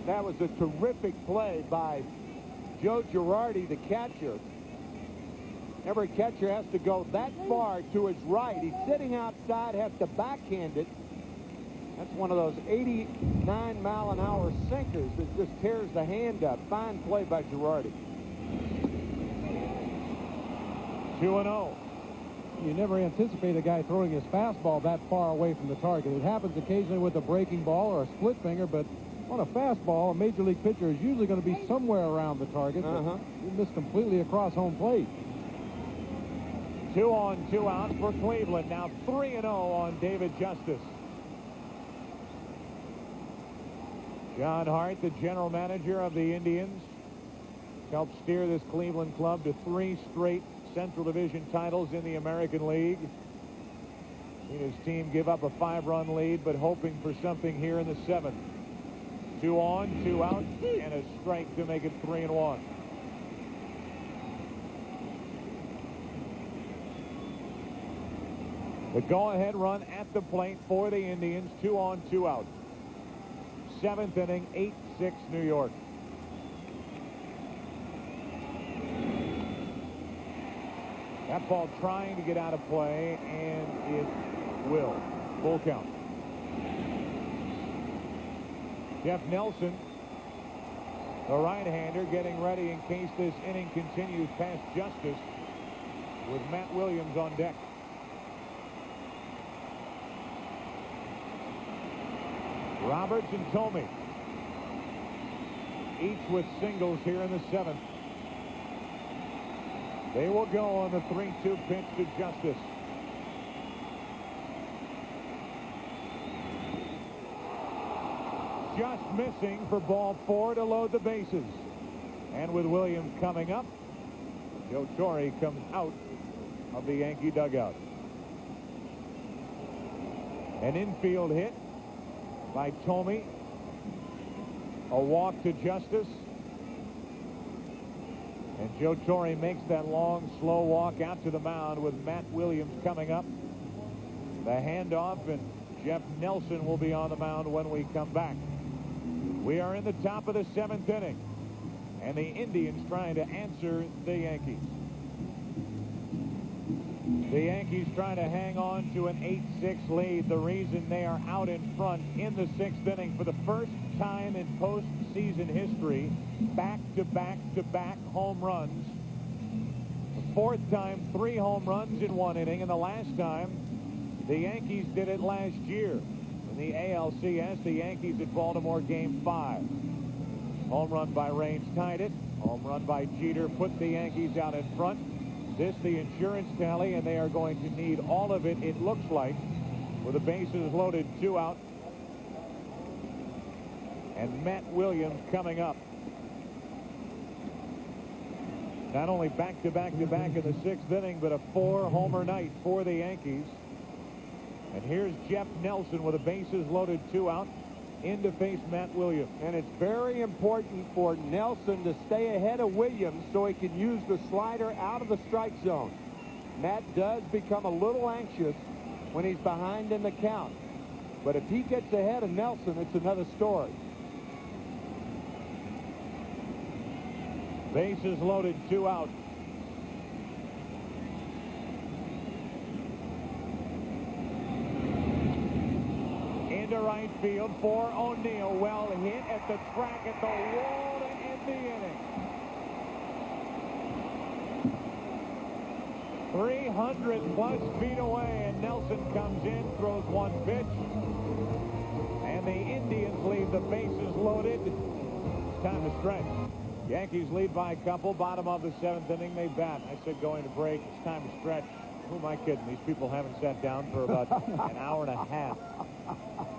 That was a terrific play by Joe Girardi, the catcher. Every catcher has to go that far to his right. He's sitting outside, has to backhand it. That's one of those 89-mile-an-hour sinkers that just tears the hand up. Fine play by Girardi. 2-0. You never anticipate a guy throwing his fastball that far away from the target. It happens occasionally with a breaking ball or a split finger, but on a fastball, a major league pitcher is usually going to be somewhere around the target. You miss completely across home plate. 2 on, 2 out for Cleveland. Now 3-0 on David Justice. John Hart, the general manager of the Indians, helped steer this Cleveland club to 3 straight Central Division titles in the American League. Seen his team give up a 5-run lead, but hoping for something here in the 7th. 2 on, 2 out, and a strike to make it 3-1. The go-ahead run at the plate for the Indians. 2 on, 2 out. 7th inning, 8-6 New York. That ball trying to get out of play, and it will. Full count. Jeff Nelson, the right-hander, getting ready in case this inning continues past Justice, with Matt Williams on deck. Roberts and Thome, each with singles here in the 7th. They will go on the 3-2 pitch to Justice. Just missing for ball 4 to load the bases. And with Williams coming up, Joe Torre comes out of the Yankee dugout. An infield hit by Thome. A walk to Justice. And Joe Torre makes that long, slow walk out to the mound with Matt Williams coming up. The handoff, and Jeff Nelson will be on the mound when we come back. We are in the top of the 7th inning, and the Indians trying to answer the Yankees. The Yankees trying to hang on to an 8-6 lead. The reason they are out in front in the 6th inning for the first time in postseason history, back-to-back-to-back home runs. The 4th time, 3 home runs in 1 inning, and the last time the Yankees did it last year. In the ALCS, the Yankees at Baltimore, Game 5. Home run by Raines tied it. Home run by Jeter put the Yankees out in front. This the insurance tally, and they are going to need all of it, it looks like, with the bases loaded, 2 out. And Matt Williams coming up. Not only back-to-back-to-back in the 6th inning, but a 4-homer night for the Yankees. And here's Jeff Nelson with the bases loaded, 2 out, in to face Matt Williams. And it's very important for Nelson to stay ahead of Williams so he can use the slider out of the strike zone. Matt does become a little anxious when he's behind in the count. But if he gets ahead of Nelson, it's another story. Bases loaded, 2 out. Into right field for O'Neill. Well hit at the track at the wall to end the inning. 300+ feet away, and Nelson comes in, throws 1 pitch. And the Indians leave the bases loaded. It's time to stretch. Yankees lead by a couple. Bottom of the 7th inning, they bat. I said going to break. It's time to stretch. Who am I kidding? These people haven't sat down for about an hour and a half.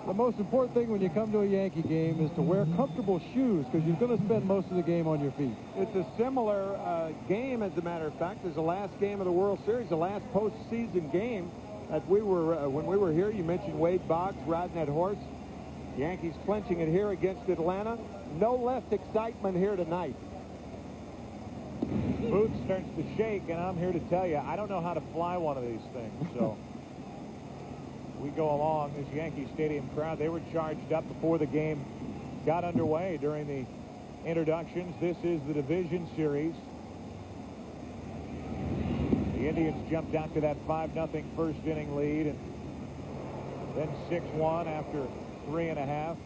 The most important thing when you come to a Yankee game is to wear comfortable shoes, because you're going to spend most of the game on your feet. It's a similar game, as a matter of fact, as the last game of the World Series, the last postseason game that we were, when we were here. You mentioned Wade Boggs riding that horse. Yankees clinching it here against Atlanta. No less excitement here tonight. Booth starts to shake, and I'm here to tell you, I don't know how to fly one of these things. So we go along. This Yankee Stadium crowd, they were charged up before the game got underway during the introductions. This is the division series. The Indians jumped out to that 5-0 first inning lead, and then 6-1 after 3½.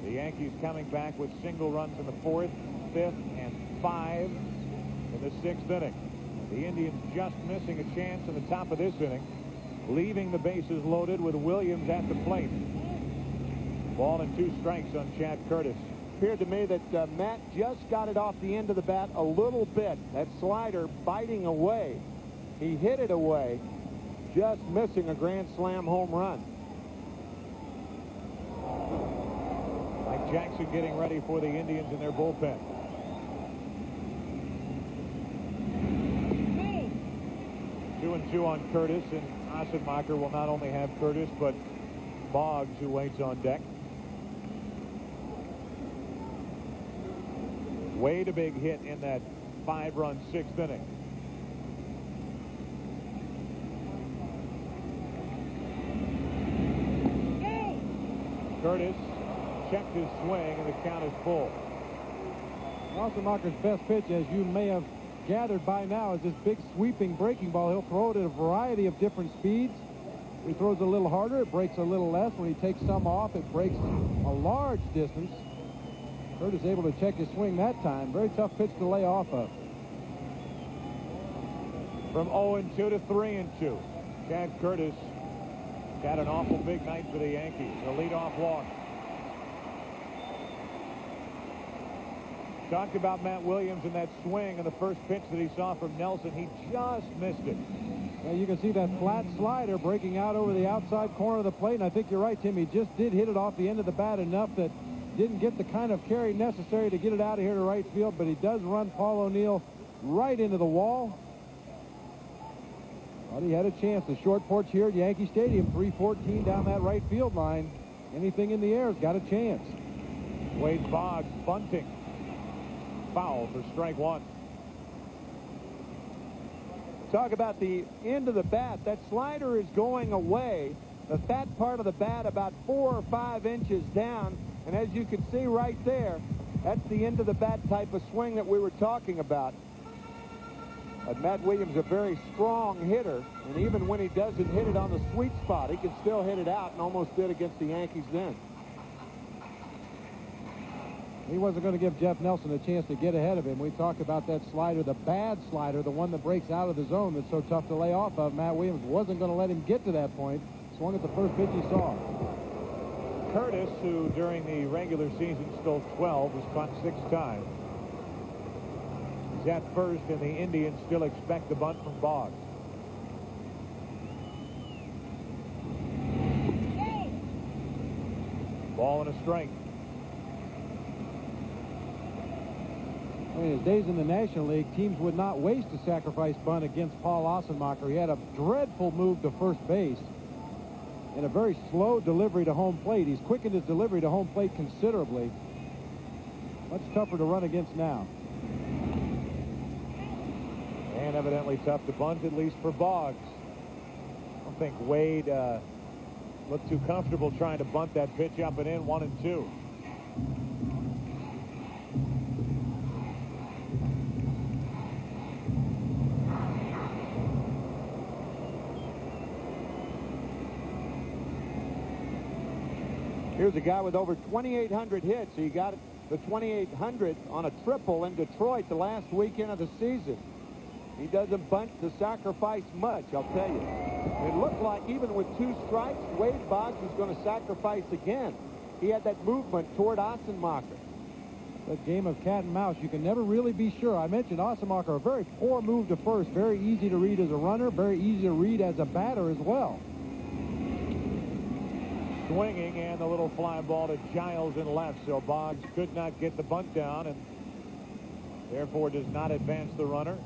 The Yankees coming back with single runs in the 4th, 5th, and 5 in the 6th inning. The Indians just missing a chance in the top of this inning, leaving the bases loaded with Williams at the plate. Ball and 2 strikes on Chad Curtis. Appeared to me that Matt just got it off the end of the bat a little bit. That slider biting away. He hit it away, just missing a grand slam home run. Mike Jackson getting ready for the Indians in their bullpen. Two and 2 on Curtis, and Assenmacher will not only have Curtis, but Boggs, who waits on deck. Wade a big hit in that 5-run 6th inning. Curtis checked his swing, and the count is full. Assenmacher's best pitch, as you may have gathered by now, is this big sweeping breaking ball. He'll throw it at a variety of different speeds. He throws a little harder, it breaks a little less. When he takes some off, it breaks a large distance. Curtis able to check his swing that time. Very tough pitch to lay off of. From 0-2 to 3-2. Chad Curtis got an awful big night for the Yankees. A leadoff walk. Talked about Matt Williams and that swing and the first pitch that he saw from Nelson. He just missed it. Now you can see that flat slider breaking out over the outside corner of the plate, and I think you're right, Tim. He just did hit it off the end of the bat enough that didn't get the kind of carry necessary to get it out of here to right field, but he does run Paul O'Neill right into the wall. But he had a chance. The short porch here at Yankee Stadium, 314 down that right field line. Anything in the air has got a chance. Wade Boggs bunting. Foul for strike 1. Talk about the end of the bat. That slider is going away. The fat part of the bat about 4 or 5 inches down. And as you can see right there, that's the end of the bat type of swing that we were talking about. Matt Williams, a very strong hitter, and even when he doesn't hit it on the sweet spot, he can still hit it out, and almost did against the Yankees then. He wasn't going to give Jeff Nelson a chance to get ahead of him. We talked about that slider, the bad slider, the one that breaks out of the zone that's so tough to lay off of. Matt Williams wasn't going to let him get to that point. Swung at the first pitch he saw. Curtis, who during the regular season stole 12, was caught 6 times. He's at first, and the Indians still expect the bunt from Boggs. Ball and a strike. In his days in the National League, teams would not waste a sacrifice bunt against Paul Ossenmacher. He had a dreadful move to first base and a very slow delivery to home plate. He's quickened his delivery to home plate considerably. Much tougher to run against now. And evidently tough to bunt, at least for Boggs. I don't think Wade looked too comfortable trying to bunt that pitch up and in, 1-2. Here's a guy with over 2,800 hits. He got the 2,800 on a triple in Detroit the last weekend of the season. He doesn't bunt to sacrifice much, I'll tell you. It looked like even with 2 strikes, Wade Boggs was going to sacrifice again. He had that movement toward Ossenmacher. That game of cat and mouse, you can never really be sure. I mentioned Ossenmacher, a very poor move to first, very easy to read as a runner, very easy to read as a batter as well. Swinging, and the little fly ball to Giles in left, so Boggs could not get the bunt down and therefore does not advance the runner.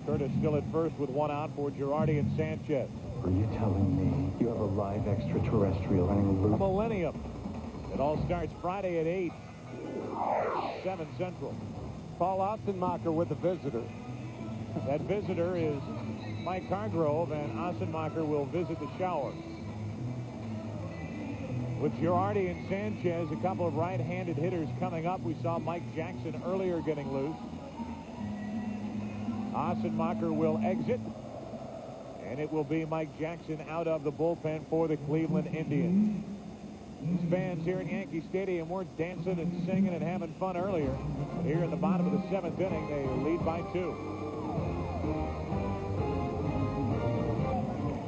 Curtis still at first with 1 out for Girardi and Sanchez. Are you telling me you have a live extraterrestrial running loose? A millennium. It all starts Friday at 8, 7 Central. Paul Ossenmacher with the visitor. That visitor is Mike Hargrove, and Ossenmacher will visit the shower. With Girardi and Sanchez, a couple of right-handed hitters coming up. We saw Mike Jackson earlier getting loose. Ossenmacher will exit, and it will be Mike Jackson out of the bullpen for the Cleveland Indians. These fans here at Yankee Stadium were dancing and singing and having fun earlier. But here in the bottom of the 7th inning, they lead by 2.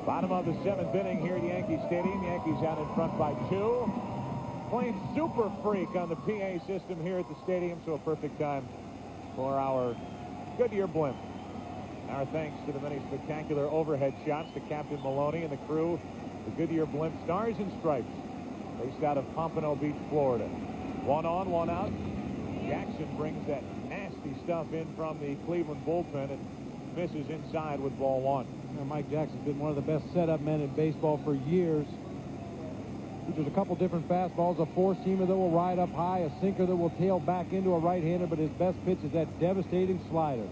Bottom of the 7th inning here at Yankee Stadium. Yankees out in front by 2. Playing Super Freak on the PA system here at the stadium, so a perfect time for our Goodyear blimp. Our thanks to the many spectacular overhead shots to Captain Maloney and the crew. The Goodyear blimp Stars and Stripes, based out of Pompano Beach, Florida. 1 on, 1 out. Jackson brings that nasty stuff in from the Cleveland bullpen and misses inside with ball 1. Mike Jackson's been one of the best setup men in baseball for years. There's a couple different fastballs, a four-seamer that will ride up high, a sinker that will tail back into a right-hander, but his best pitch is that devastating slider.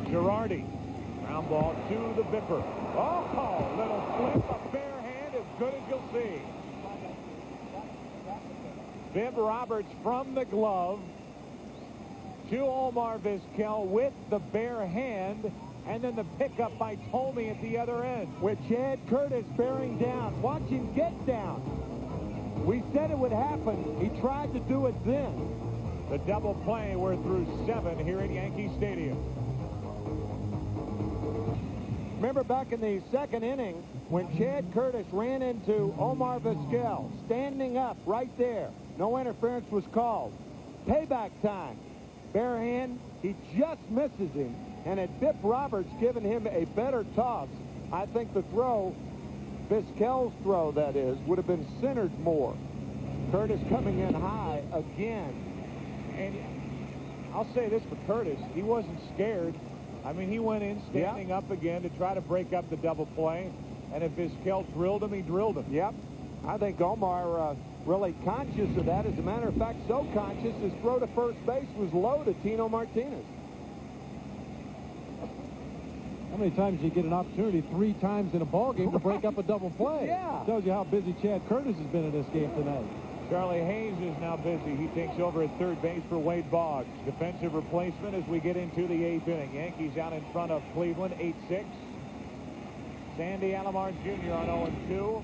Girardi, ground ball to the Bipper. Oh, little flip, a bare hand, as good as you'll see. Viv Roberts from the glove to Omar Vizquel with the bare hand, and then the pickup by Thome at the other end. With Chad Curtis bearing down. Watch him get down. We said it would happen. He tried to do it then. The double play, we're through 7 here at Yankee Stadium. Remember back in the 2nd inning when Chad Curtis ran into Omar Vizquel, standing up right there. No interference was called. Payback time. Bare hand, he just misses him. And had Bip Roberts given him a better toss, I think the throw, Vizquel's throw that is, would have been centered more. Curtis coming in high again. And I'll say this for Curtis, he wasn't scared. I mean, he went in standing up again to try to break up the double play. And if Vizquel drilled him, he drilled him. Yep. I think Omar really conscious of that. As a matter of fact, so conscious his throw to first base was low to Tino Martinez. How many times do you get an opportunity 3 times in a ball game to break up a double play? Yeah. Tells you how busy Chad Curtis has been in this game tonight. Charlie Hayes is now busy. He takes over at third base for Wade Boggs. Defensive replacement as we get into the 8th inning. Yankees out in front of Cleveland, 8-6. Sandy Alomar Jr. on 0-2.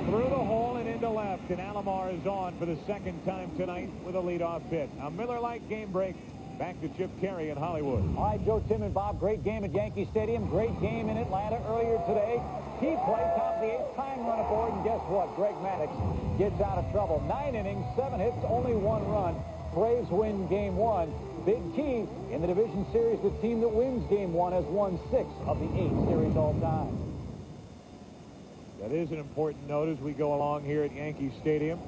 Through the hole and into left, and Alomar is on for the 2nd time tonight with a leadoff hit. A Miller Lite game break. Back to Chip Carey in Hollywood. All right, Joe, Tim, and Bob, great game at Yankee Stadium. Great game in Atlanta earlier today. key play, top of the 8th, tying run aboard, and guess what? Greg Maddux gets out of trouble. 9 innings, 7 hits, only 1 run. Braves win Game 1. Big key in the division series, the team that wins Game 1 has won 6 of the 8 series all time. That is an important note as we go along here at Yankee Stadium.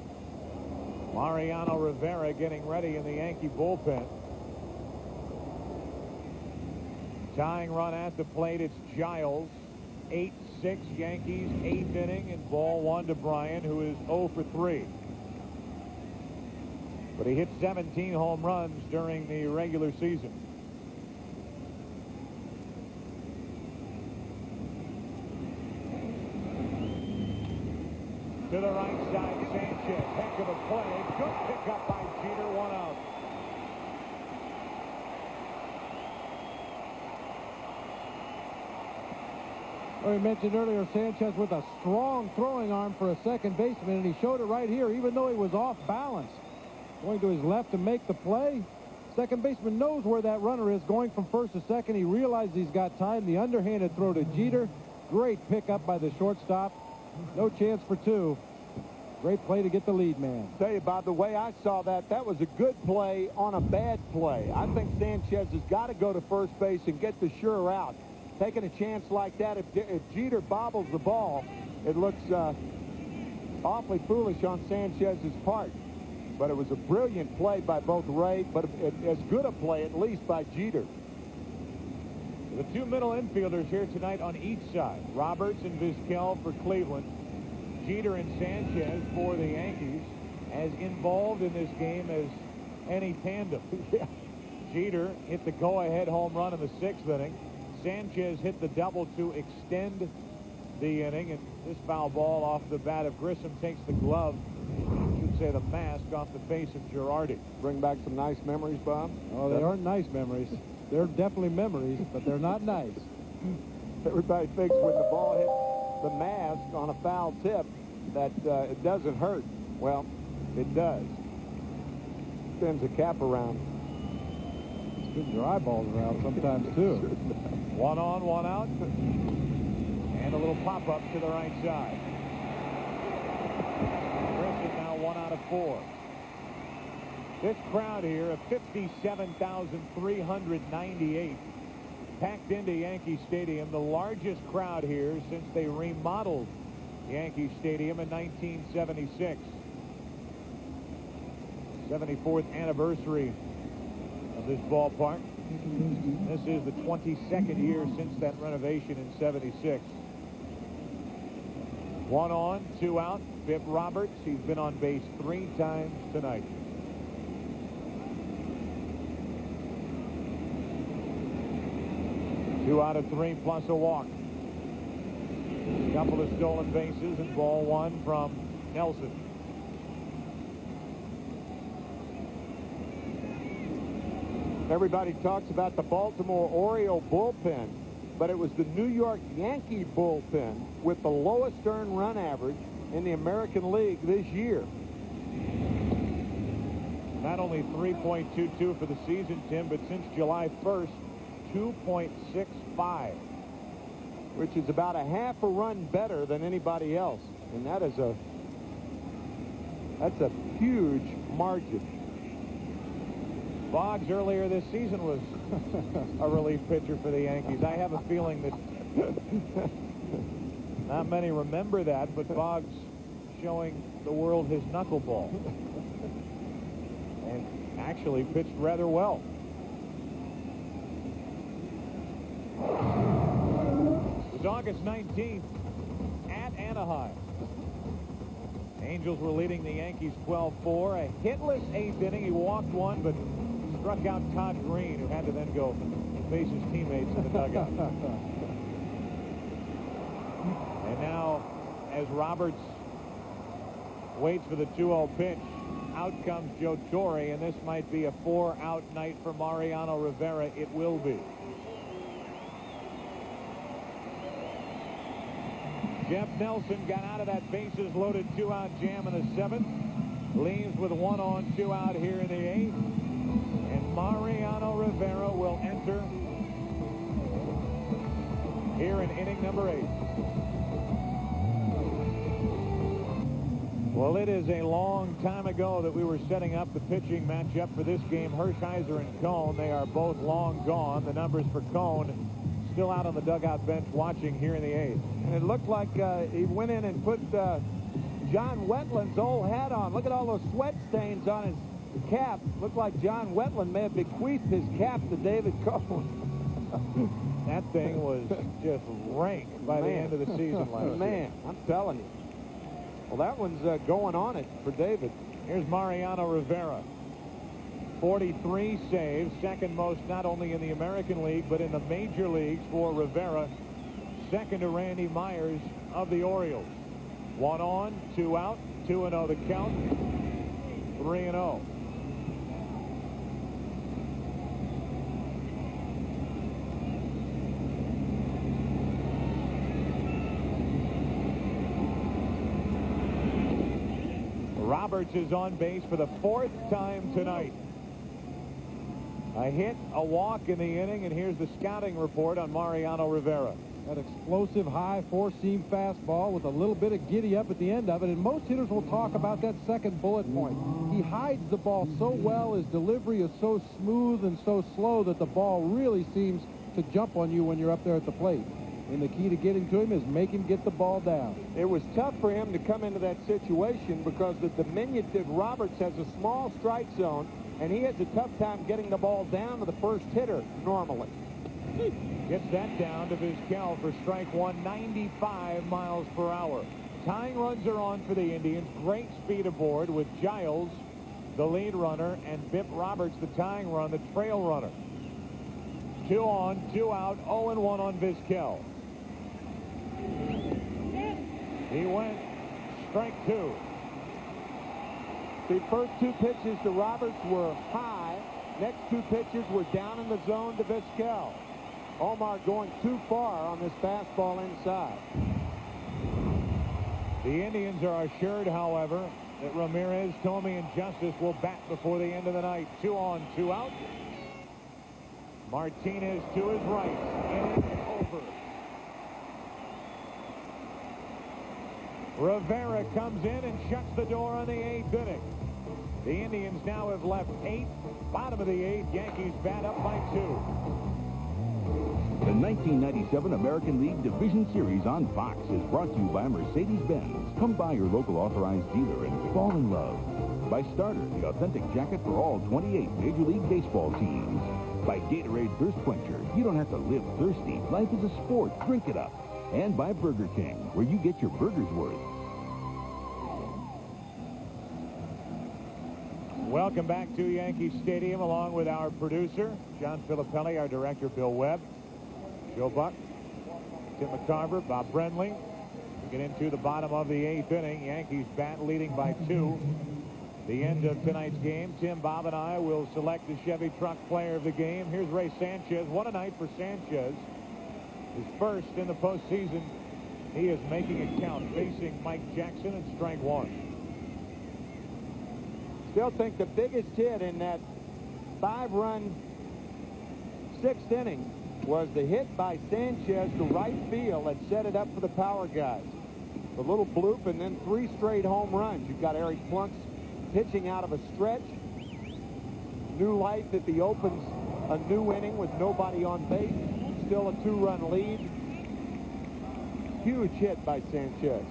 Mariano Rivera getting ready in the Yankee bullpen. Tying run at the plate, it's Giles. 8-6 Yankees, 8th inning, and ball 1 to Bryan, who is 0 for 3. But he hit 17 home runs during the regular season. To the right side, Sanchez. Heck of a play. Good pickup by Jeter. 1 out. Well, we mentioned earlier Sanchez with a strong throwing arm for a second baseman, and he showed it right here, even though he was off balance. Going to his left to make the play. Second baseman knows where that runner is going from first to second. He realizes he's got time. The underhanded throw to Jeter. Great pickup by the shortstop. No chance for 2. Great play to get the lead man. Tell you, Bob, the way I saw that, that was a good play on a bad play. I think Sanchez has got to go to first base and get the sure out. Taking a chance like that, if Jeter bobbles the ball, it looks awfully foolish on Sanchez's part. But it was a brilliant play by both Ray, but as good a play at least by Jeter. The 2 middle infielders here tonight on each side. Roberts and Vizquel for Cleveland. Jeter and Sanchez for the Yankees. As involved in this game as any tandem. Jeter hit the go-ahead home run in the 6th inning. Sanchez hit the double to extend the inning, and this foul ball off the bat of Grissom takes the glove, I should say the mask, off the face of Girardi. Bring back some nice memories, Bob. Oh, they aren't nice memories. They're definitely memories, but they're not nice. Everybody thinks when the ball hits the mask on a foul tip that it doesn't hurt. Well, it does. Spins a cap around. Spins your eyeballs around sometimes, too. 1 on, 1 out. And a little pop-up to the right side. Chris is now 1 out of 4. This crowd here of 57,398 packed into Yankee Stadium, the largest crowd here since they remodeled Yankee Stadium in 1976. 74th anniversary of this ballpark. This is the 22nd year since that renovation in 76. 1 on, 2 out. Bip Roberts, he's been on base 3 times tonight. Two out of 3 plus a walk. A couple of stolen bases and ball 1 from Nelson. Everybody talks about the Baltimore Oriole bullpen, but it was the New York Yankee bullpen with the lowest earned run average in the American League this year. Not only 3.22 for the season, Tim, but since July 1st, 2.65. Which is about a half a run better than anybody else. And that's a huge margin. Boggs earlier this season was a relief pitcher for the Yankees. I have a feeling that not many remember that, but Boggs showing the world his knuckleball. And actually pitched rather well. It was August 19th at Anaheim. Angels were leading the Yankees 12-4. A hitless 8th inning. He walked 1, but struck out Todd Green, who had to then go face his teammates in the dugout. And now, as Roberts waits for the 2-0 pitch, out comes Joe Torre, and this might be a 4-out night for Mariano Rivera. It will be. Jeff Nelson got out of that bases-loaded 2-out jam in the 7th. Leaves with 1 on, 2 out here in the 8th. And Mariano Rivera will enter here in inning number 8. Well, it is a long time ago that we were setting up the pitching matchup for this game. Hershiser and Cone, they are both long gone. The numbers for Cone still out on the dugout bench watching here in the 8th. And it looked like he went in and put John Wetland's old hat on. Look at all those sweat stains on his cap. Looked like John Wetland may have bequeathed his cap to David Cone. That thing was just rank by the end of the season last year. Man, I'm telling you. Well, that one's going on it for David. Here's Mariano Rivera. 43 saves, second most not only in the American League but in the major leagues for Rivera. Second to Randy Myers of the Orioles. 1 on, 2 out, 2-0 the count, 3-0. Roberts is on base for the 4th time tonight. A hit, a walk in the inning, and here's the scouting report on Mariano Rivera. That explosive high four-seam fastball with a little bit of giddy up at the end of it, and most hitters will talk about that second bullet point. He hides the ball so well, his delivery is so smooth and so slow that the ball really seems to jump on you when you're up there at the plate. And the key to getting to him is make him get the ball down. It was tough for him to come into that situation because the diminutive Roberts has a small strike zone, and he has a tough time getting the ball down to the first hitter normally. Gets that down to Vizquel for strike one, 95 miles per hour. Tying runs are on for the Indians. Great speed aboard with Giles, the lead runner, and Bip Roberts, the tying run, the trail runner. 2 on, 2 out, 0-1 on Vizquel. He went strike 2. The first 2 pitches to Roberts were high. Next 2 pitches were down in the zone to Vizquel. Omar going too far on this fastball inside. The Indians are assured, however, that Ramirez, Tomey, and Justice will bat before the end of the night. 2 on, 2 out. Martinez to his right, and over. Rivera comes in and shuts the door on the 8th inning. The Indians now have left 8. Bottom of the 8th, Yankees bat up by 2. The 1997 American League Division Series on Fox is brought to you by Mercedes-Benz. Come by your local authorized dealer and fall in love. By Starter, the authentic jacket for all 28 Major League Baseball teams. By Gatorade Thirst Quencher, you don't have to live thirsty. Life is a sport. Drink it up. And by Burger King, where you get your burger's worth. Welcome back to Yankee Stadium, along with our producer, John Filippelli, our director, Bill Webb, Joe Buck, Tim McCarver, Bob Brenly. We get into the bottom of the 8th inning. Yankees bat leading by 2. The end of tonight's game. Tim, Bob, and I will select the Chevy Truck player of the game. Here's Ray Sanchez. What a night for Sanchez. His first in the postseason. He is making it count, facing Mike Jackson in strike 1. Still think the biggest hit in that 5-run 6th inning was the hit by Sanchez to right field that set it up for the power guys. The little bloop and then 3 straight home runs. You've got Eric Plunks pitching out of a stretch. New life if he opens a new inning with nobody on base. Still a 2-run lead. Huge hit by Sanchez.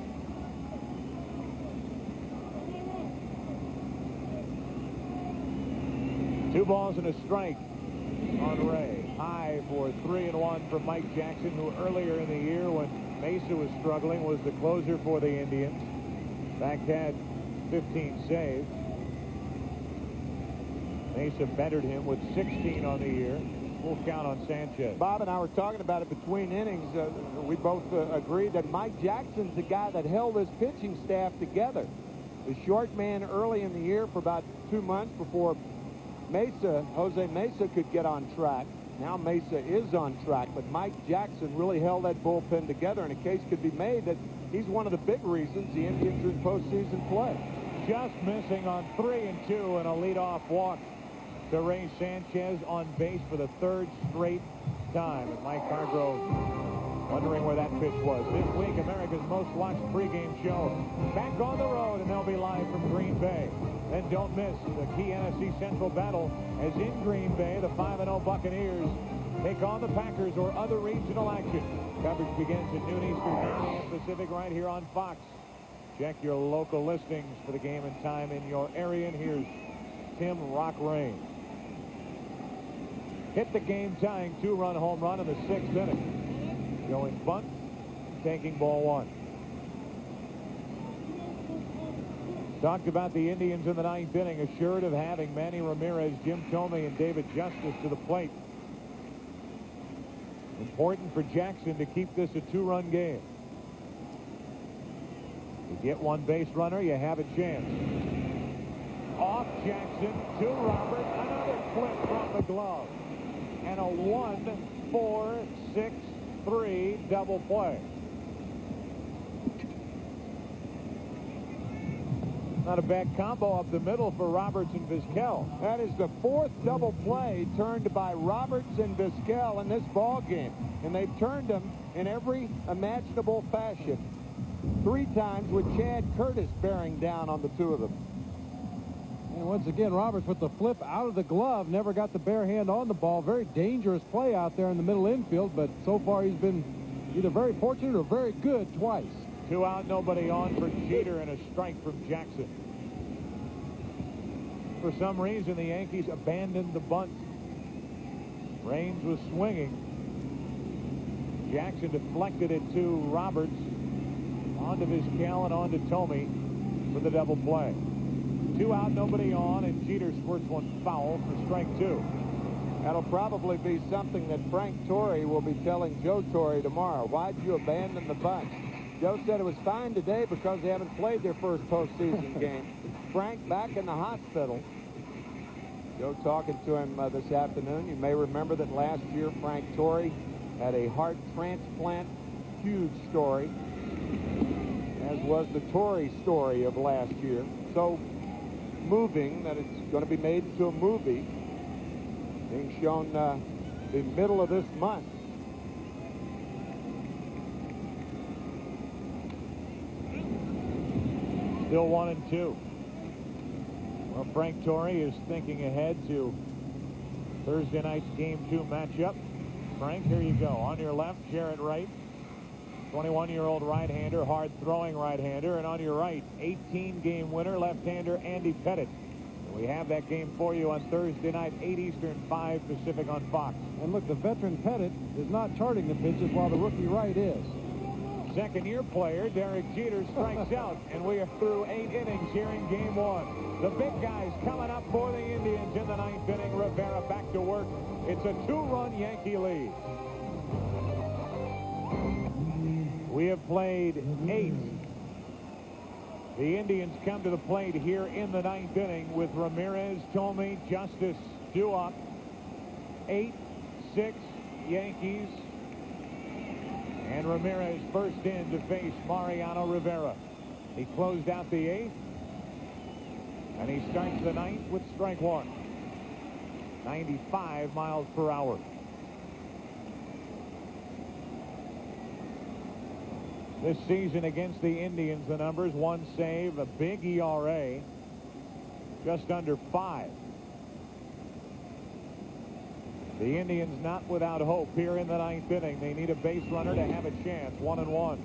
Two balls and a strike on Ray. High for 3-1 from Mike Jackson, who earlier in the year when Mesa was struggling was the closer for the Indians. In fact, had 15 saves. Mesa bettered him with 16 on the year. Full count on Sanchez. Bob and I were talking about it between innings. We both agreed that Mike Jackson's the guy that held his pitching staff together. The short man early in the year for about 2 months before Jose Mesa could get on track. Now Mesa is on track, but Mike Jackson really held that bullpen together, and a case could be made that he's one of the big reasons the Indians are in postseason play. Just missing on 3-2 and a leadoff walk to Ray Sanchez on base for the 3rd straight time. And Mike Hargrove Wondering where that pitch was. This week, America's most watched pregame show back on the road, and they'll be live from Green Bay. And don't miss the key NFC Central battle, as in Green Bay, the 5-0 Buccaneers take on the Packers or other regional action. Coverage begins at noon Eastern, 9 a.m. Pacific, right here on Fox. Check your local listings for the game and time in your area. And here's Tim Rock Rain. Hit the game-tying 2-run home run in the 6th inning. Going bunt, taking ball 1. Talked about the Indians in the 9th inning, assured of having Manny Ramirez, Jim Thome, and David Justice to the plate. Important for Jackson to keep this a 2-run game. You get one base runner, you have a chance. Off Jackson to Robert, another flip from the glove. And a 1-4-6-3 double play. Not a bad combo up the middle for Roberts and Vizquel. That is the 4th double play turned by Roberts and Vizquel in this ball game, and they've turned them in every imaginable fashion. 3 times with Chad Curtis bearing down on the 2 of them. And once again, Roberts with the flip out of the glove, never got the bare hand on the ball. Very dangerous play out there in the middle infield, but so far he's been either very fortunate or very good twice. 2 out, nobody on for Jeter, and a strike from Jackson. For some reason, the Yankees abandoned the bunt. Raines was swinging. Jackson deflected it to Roberts, onto Vizquel and onto Thome for the double play. 2 out, nobody on, and Jeter squirts one foul for strike 2. That'll probably be something that Frank Torre will be telling Joe Torre tomorrow. Why'd you abandon the bunt? Joe said it was fine today because they haven't played their first postseason game. Frank back in the hospital. Joe talking to him this afternoon. You may remember that last year Frank Torre had a heart transplant. Huge story, as was the Torre story of last year. So moving that it's going to be made into a movie, being shown the middle of this month. Still 1-2. Well, Frank Torre is thinking ahead to Thursday night's Game 2 matchup. Frank, here you go. On your left, Jarrett Wright, 21-year-old right-hander, hard-throwing right-hander. And on your right, 18-game winner, left-hander Andy Pettitte. And we have that game for you on Thursday night, 8 Eastern, 5 Pacific on Fox. And look, the veteran Pettitte is not charting the pitches while the rookie Wright is. Second-year player Derek Jeter strikes out, and we are through 8 innings here in Game 1. The big guys coming up for the Indians in the 9th inning. Rivera back to work. It's a 2-run Yankee lead. We have played 8. The Indians come to the plate here in the 9th inning with Ramirez, Thome, Justice, due up. 8-6 Yankees. And Ramirez first in to face Mariano Rivera. He closed out the 8th. And he starts the 9th with strike 1. 95 miles per hour. This season against the Indians, the numbers: 1 save, a big ERA, just under 5. The Indians not without hope here in the 9th inning. They need a base runner to have a chance. 1-1.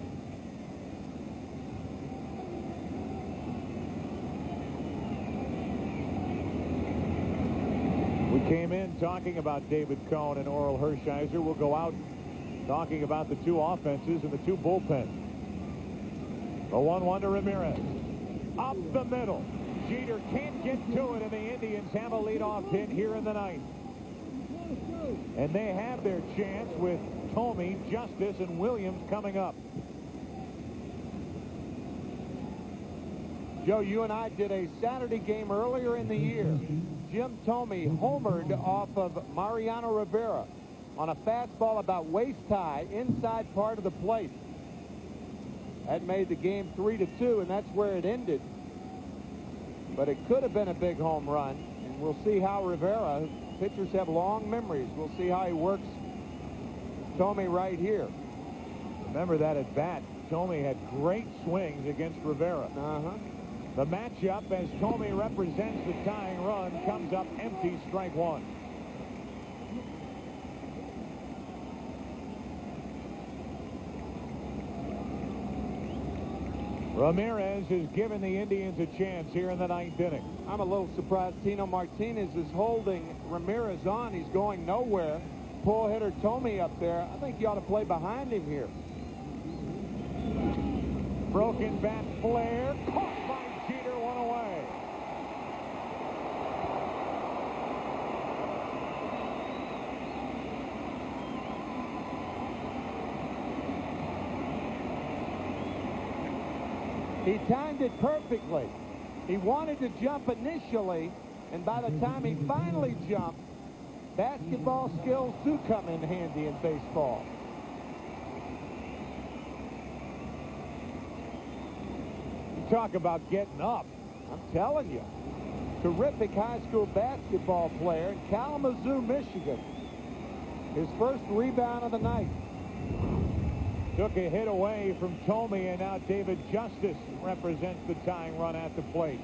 We came in talking about David Cohn and Oral Hershiser. We'll go out talking about the 2 offenses and the 2 bullpens. The 1-1 to Ramirez. Up the middle. Jeter can't get to it, and the Indians have a leadoff hit here in the 9th. And they have their chance with Thome, Justice, and Williams coming up. Joe, you and I did a Saturday game earlier in the year. Jim Thome homered off of Mariano Rivera on a fastball about waist-high inside part of the plate. That made the game 3-2, and that's where it ended. But it could have been a big home run, and we'll see how Rivera, pitchers have long memories. We'll see how he works Thome right here. Remember that at bat. Tomey had great swings against Rivera. The matchup, as Tomey represents the tying run, comes up empty, strike one. Ramirez has given the Indians a chance here in the ninth inning. I'm a little surprised Tino Martinez is holding Ramirez on. He's going nowhere. Pull hitter Tomey up there. I think you ought to play behind him here. Broken bat flare. Caught by Jeter, one away. He timed it perfectly. He wanted to jump initially, and by the time he finally jumped, basketball skills do come in handy in baseball. You talk about getting up. I'm telling you. Terrific high school basketball player in Kalamazoo, Michigan. His first rebound of the night. Took a hit away from Tomey, and now David Justice represents the tying run at the plate.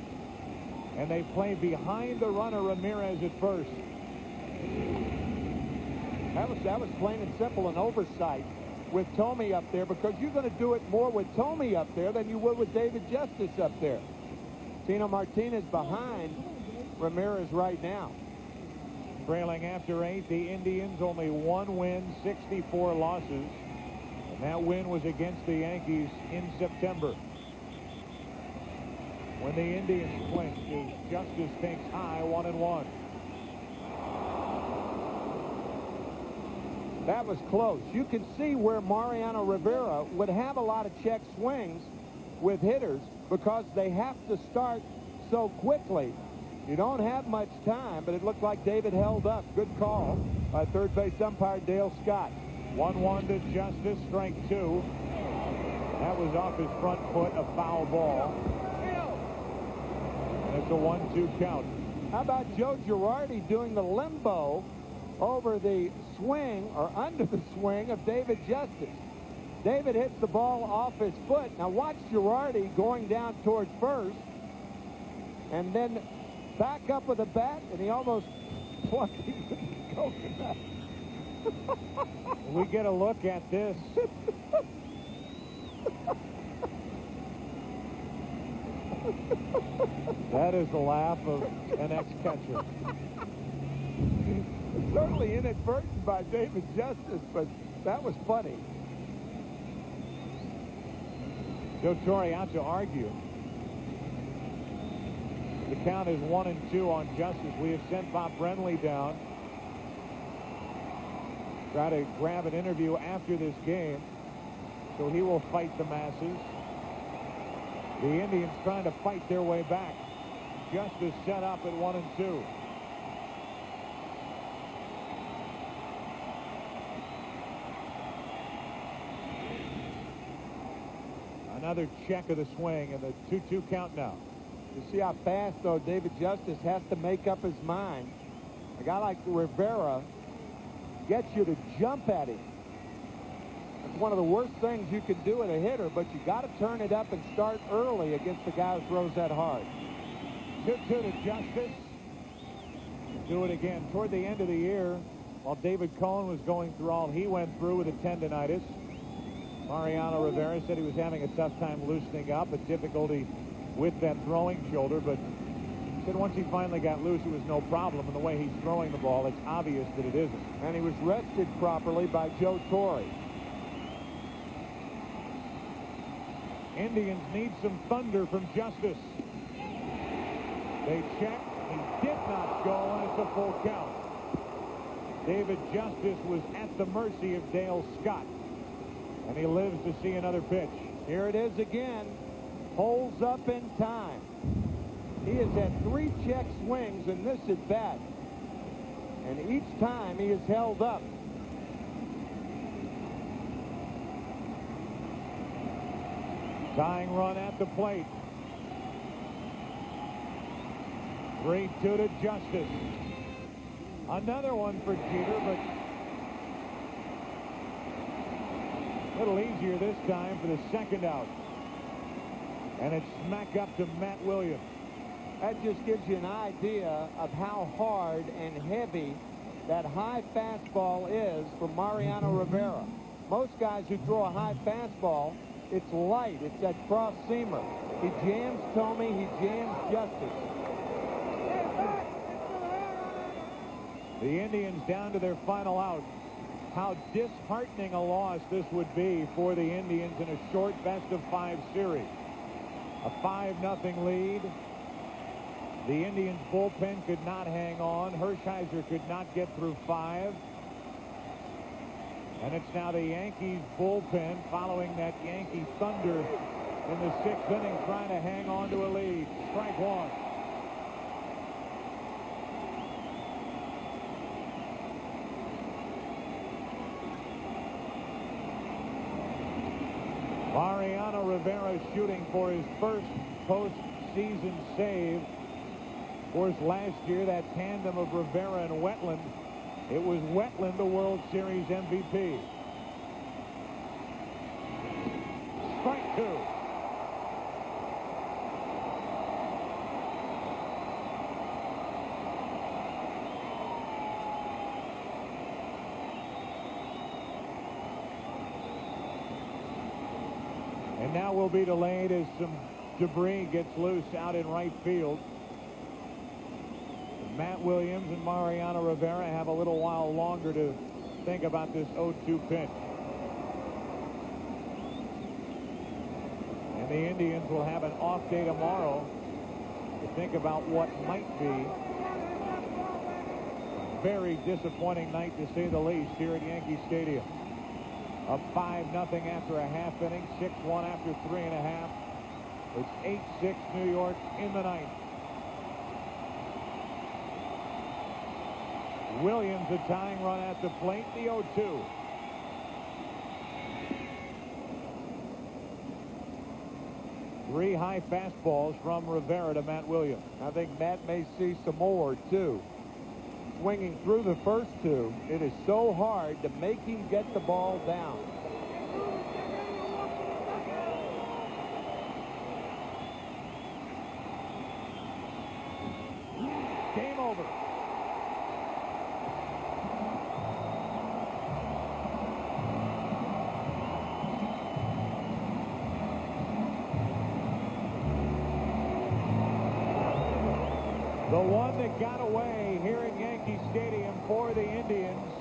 And they play behind the runner Ramirez at first. That was plain and simple an oversight with Tomey up there, because you're going to do it more with Tomey up there than you would with David Justice up there. Tino Martinez behind Ramirez right now. Trailing after 8, the Indians only 1 win, 64 losses. That win was against the Yankees in September. When the Indians clinched, as Justice takes high, 1-1. That was close. You can see where Mariano Rivera would have a lot of check swings with hitters because they have to start so quickly. You don't have much time, but it looked like David held up. Good call by third base umpire Dale Scott. 1-1 to Justice, strike 2. That was off his front foot, a foul ball. And it's a 1-2 count. How about Joe Girardi doing the limbo over the swing, or under the swing, of David Justice? David hits the ball off his foot. Now watch Girardi going down towards first, and then back up with a bat, and he almost plucked him with the coconut. We get a look at this. That is the laugh of an ex-catcher. Certainly inadvertent by David Justice, but that was funny. Joe Torre out to argue. The count is 1-2 on Justice. We have sent Bob Brenly down. Try to grab an interview after this game, so he will fight the masses. The Indians trying to fight their way back. Justice set up at 1-2. Another check of the swing, and the 2-2 count now. You see how fast, though, David Justice has to make up his mind. A guy like Rivera gets you to jump at him. It's one of the worst things you can do at a hitter, but you got to turn it up and start early against the guy who throws that hard. 2-2 to Justice. Do it again toward the end of the year, while David Cohn was going through all he went through with a tendonitis. Mariano Rivera said he was having a tough time loosening up, a difficulty with that throwing shoulder, but said once he finally got loose, it was no problem. And the way he's throwing the ball, it's obvious that it isn't. And he was rested properly by Joe Torre. Indians need some thunder from Justice. They check. He did not go, and it's a full count. David Justice was at the mercy of Dale Scott, and he lives to see another pitch. Here it is again. Holds up in time. He has had 3 check swings in this at bat, and each time he is held up. Tying run at the plate. 3-2 to Justice. Another one for Jeter, but little easier this time for the second out. And it's smack up to Matt Williams. That just gives you an idea of how hard and heavy that high fastball is for Mariano Rivera. Most guys who throw a high fastball, it's light. It's that cross seamer. He jams Tomey. He jams Justice. The Indians down to their final out. How disheartening a loss this would be for the Indians in a short best-of-5 series. A 5-0 lead. The Indians bullpen could not hang on. Hershiser could not get through 5. And it's now the Yankees bullpen following that Yankee thunder in the 6th inning trying to hang on to a lead. Strike one. Mariano Rivera shooting for his first postseason save. Of course, last year, that tandem of Rivera and Wetland, it was Wetland the World Series MVP. Strike two. And now we'll be delayed as some debris gets loose out in right field. Matt Williams and Mariano Rivera have a little while longer to think about this 0-2 pitch. And the Indians will have an off day tomorrow to think about what might be a very disappointing night, to say the least, here at Yankee Stadium. Up 5-0 after a half inning, 6-1 after 3.5. It's 8-6 New York in the ninth. Williams a tying run at the plate, the 0-2. Three high fastballs from Rivera to Matt Williams. I think Matt may see some more, too. Swinging through the first two, it is so hard to make him get the ball down. Game over. The one that got away here at Yankee Stadium for the Indians.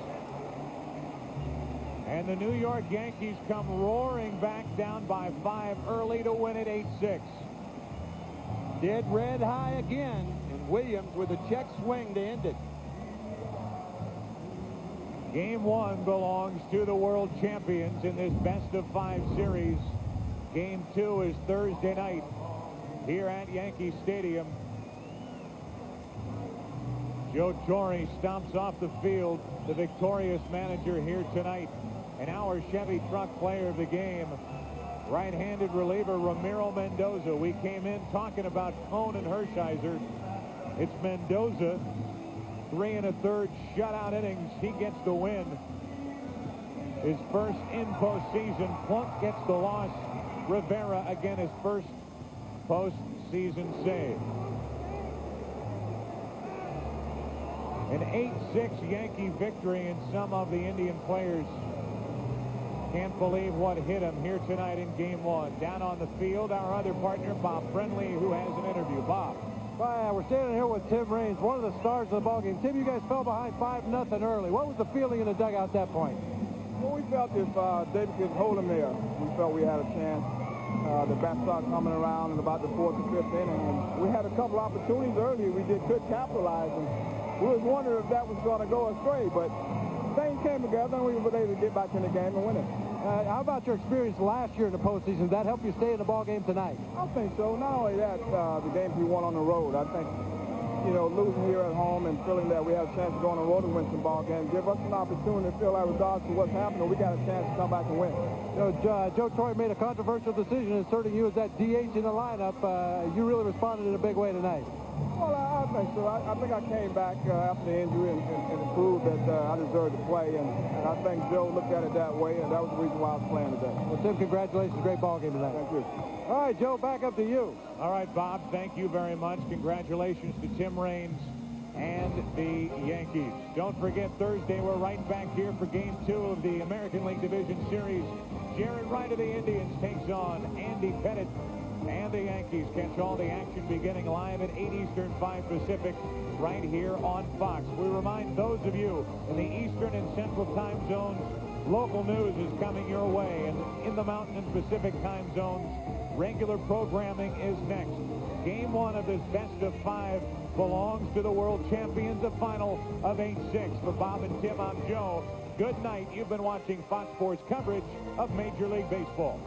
And the New York Yankees come roaring back down by 5 early to win it 8-6. Dead red high again, and Williams with a check swing to end it. Game 1 belongs to the world champions in this best-of-5 series. Game 2 is Thursday night here at Yankee Stadium. Joe Torre stomps off the field, the victorious manager here tonight. And our Chevy Truck player of the game, right-handed reliever Ramiro Mendoza. We came in talking about Cone and Hershiser. It's Mendoza, 3 1/3 shutout innings. He gets the win. His first in postseason. Plunk gets the loss. Rivera, again, his first postseason save. An 8-6 Yankee victory, and some of the Indian players can't believe what hit him here tonight in Game 1. Down on the field, our other partner, Bob Friendly, who has an interview. Bob. Well, we're standing here with Tim Raines, one of the stars of the ballgame. Tim, you guys fell behind 5-0 early. What was the feeling in the dugout at that point? Well, we felt if David could hold him there, we felt we had a chance. The bats started coming around in about the 4th or 5th inning, and we had a couple opportunities early we could capitalize, and we was wondering if that was going to go astray, but things came together, and we were able to get back in the game and win it. How about your experience last year in the postseason? Did that help you stay in the ball game tonight? I think so. Not only that, the games we won on the road, I think, you know, losing here at home and feeling that we had a chance to go on the road and win some ball games, give us an opportunity to feel that regardless of what's happening, we got a chance to come back and win. You know, Joe Torre made a controversial decision inserting you as that DH in the lineup. You really responded in a big way tonight. Well, I think so. I think I came back after the injury and proved that I deserved to play, and I think Joe looked at it that way, and that was the reason why I was playing today. Well, Tim, congratulations. Great ball game tonight. Thank you. All right, Joe, back up to you. All right, Bob, thank you very much. Congratulations to Tim Raines and the Yankees. Don't forget, Thursday, we're right back here for Game 2 of the American League Division Series. Jared Wright of the Indians takes on Andy Pettit and the Yankees. Catch all the action beginning live at 8 Eastern, 5 Pacific, right here on Fox. We remind those of you in the Eastern and Central time zones, local news is coming your way. And in the Mountain and Pacific time zones, regular programming is next. Game 1 of this best-of-5 belongs to the world champions, a final of 8-6. For Bob and Tim, I'm Joe. Good night. You've been watching Fox Sports coverage of Major League Baseball.